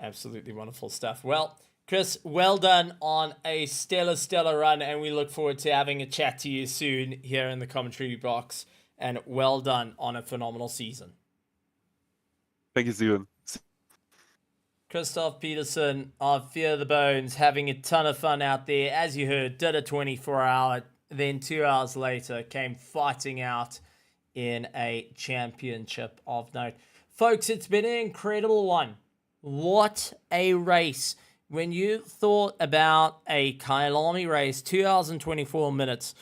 S1: Absolutely wonderful stuff. Well, Chris, well done on a stellar run, and we look forward to having a chat to you soon here in the commentary box. And well done on a phenomenal season.
S6: Thank you, Steven.
S1: Christoph Peterson of Fear the Bones having a ton of fun out there. As you heard, did a 24-hour, then 2 hours later came fighting out in a championship of note. Folks, it's been an incredible one. What a race. When you thought about a Kyalami race, 2 hours and 24 minutes,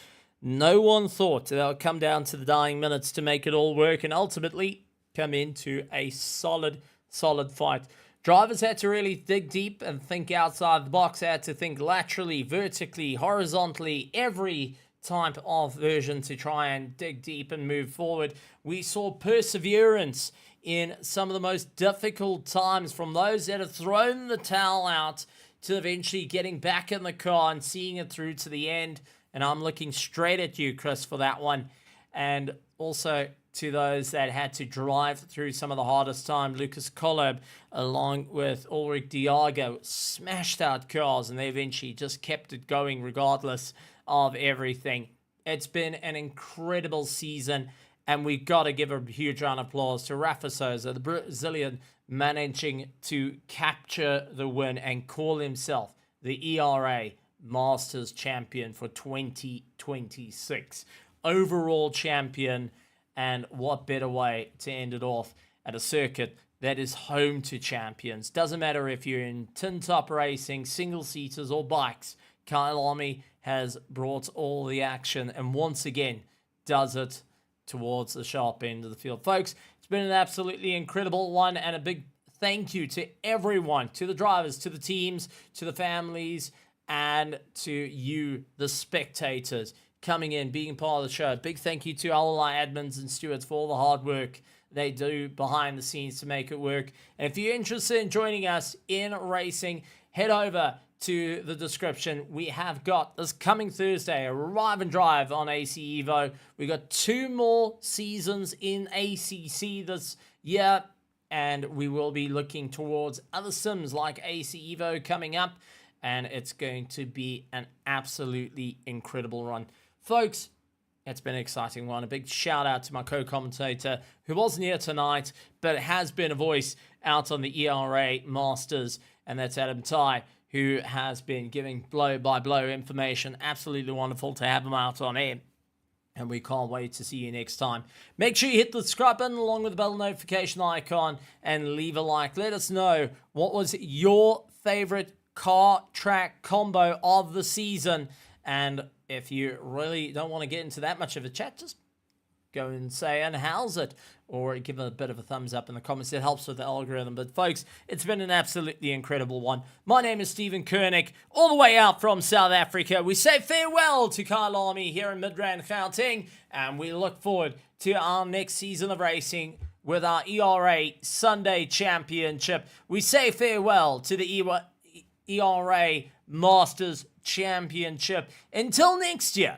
S1: no one thought that it would come down to the dying minutes to make it all work and ultimately come into a solid fight. Drivers had to really dig deep and think outside the box, had to think laterally, vertically, horizontally, every type of version to try and dig deep and move forward. We saw perseverance in some of the most difficult times from those that have thrown the towel out to eventually getting back in the car and seeing it through to the end. And I'm looking straight at you, Chris, for that one. And also to those that had to drive through some of the hardest time. Lucas Kolob, along with Ulrich Diago, smashed out cars, and they eventually just kept it going regardless of everything. It's been an incredible season, and we've got to give a huge round of applause to Rafa Souza, the Brazilian, managing to capture the win and call himself the ERA Masters champion for 2026. Overall champion, and what better way to end it off at a circuit that is home to champions. Doesn't matter if you're in tin top racing, single seaters, or bikes. Kyalami has brought all the action and once again does it towards the sharp end of the field. Folks, it's been an absolutely incredible one, and a big thank you to everyone, to the drivers, to the teams, to the families, and to you, the spectators, coming in, being part of the show. Big thank you to all our admins and stewards for all the hard work they do behind the scenes to make it work. And if you're interested in joining us in racing, head over to the description. We have got this coming Thursday, a Arrive and Drive on AC Evo. We got 2 more seasons in ACC this year, and we will be looking towards other sims like AC Evo coming up. and it's going to be an absolutely incredible run. Folks, it's been an exciting one. A big shout out to my co-commentator who wasn't here tonight, but has been a voice out on the ERA Masters, and that's Adam Ty, who has been giving blow-by-blow information. Absolutely wonderful to have him out on air. And we can't wait to see you next time. Make sure you hit the subscribe button along with the bell notification icon and leave a like. Let us know what was your favorite car track combo of the season. And if you really don't want to get into that much of a chat, just go and say, and how's it? Or give a bit of a thumbs up in the comments. It helps with the algorithm. But folks, it's been an absolutely incredible one. My name is Stephen Koenig, all the way out from South Africa. We say farewell to Kyle Army here in Midrand, Gauteng, and we look forward to our next season of racing with our ERA Sunday Championship. We say farewell to the ERA Masters Championship. Until next year,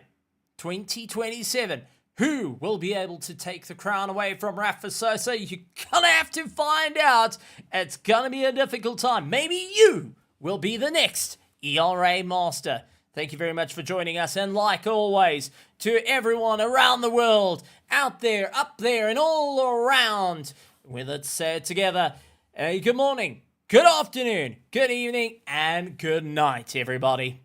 S1: 2027. Who will be able to take the crown away from Rafa Sosa? You're going to have to find out. It's going to be a difficult time. Maybe you will be the next ERA Master. Thank you very much for joining us. And like always, to everyone around the world, out there, up there, and all around, let's say it together. Good morning, good afternoon, good evening, and good night, everybody.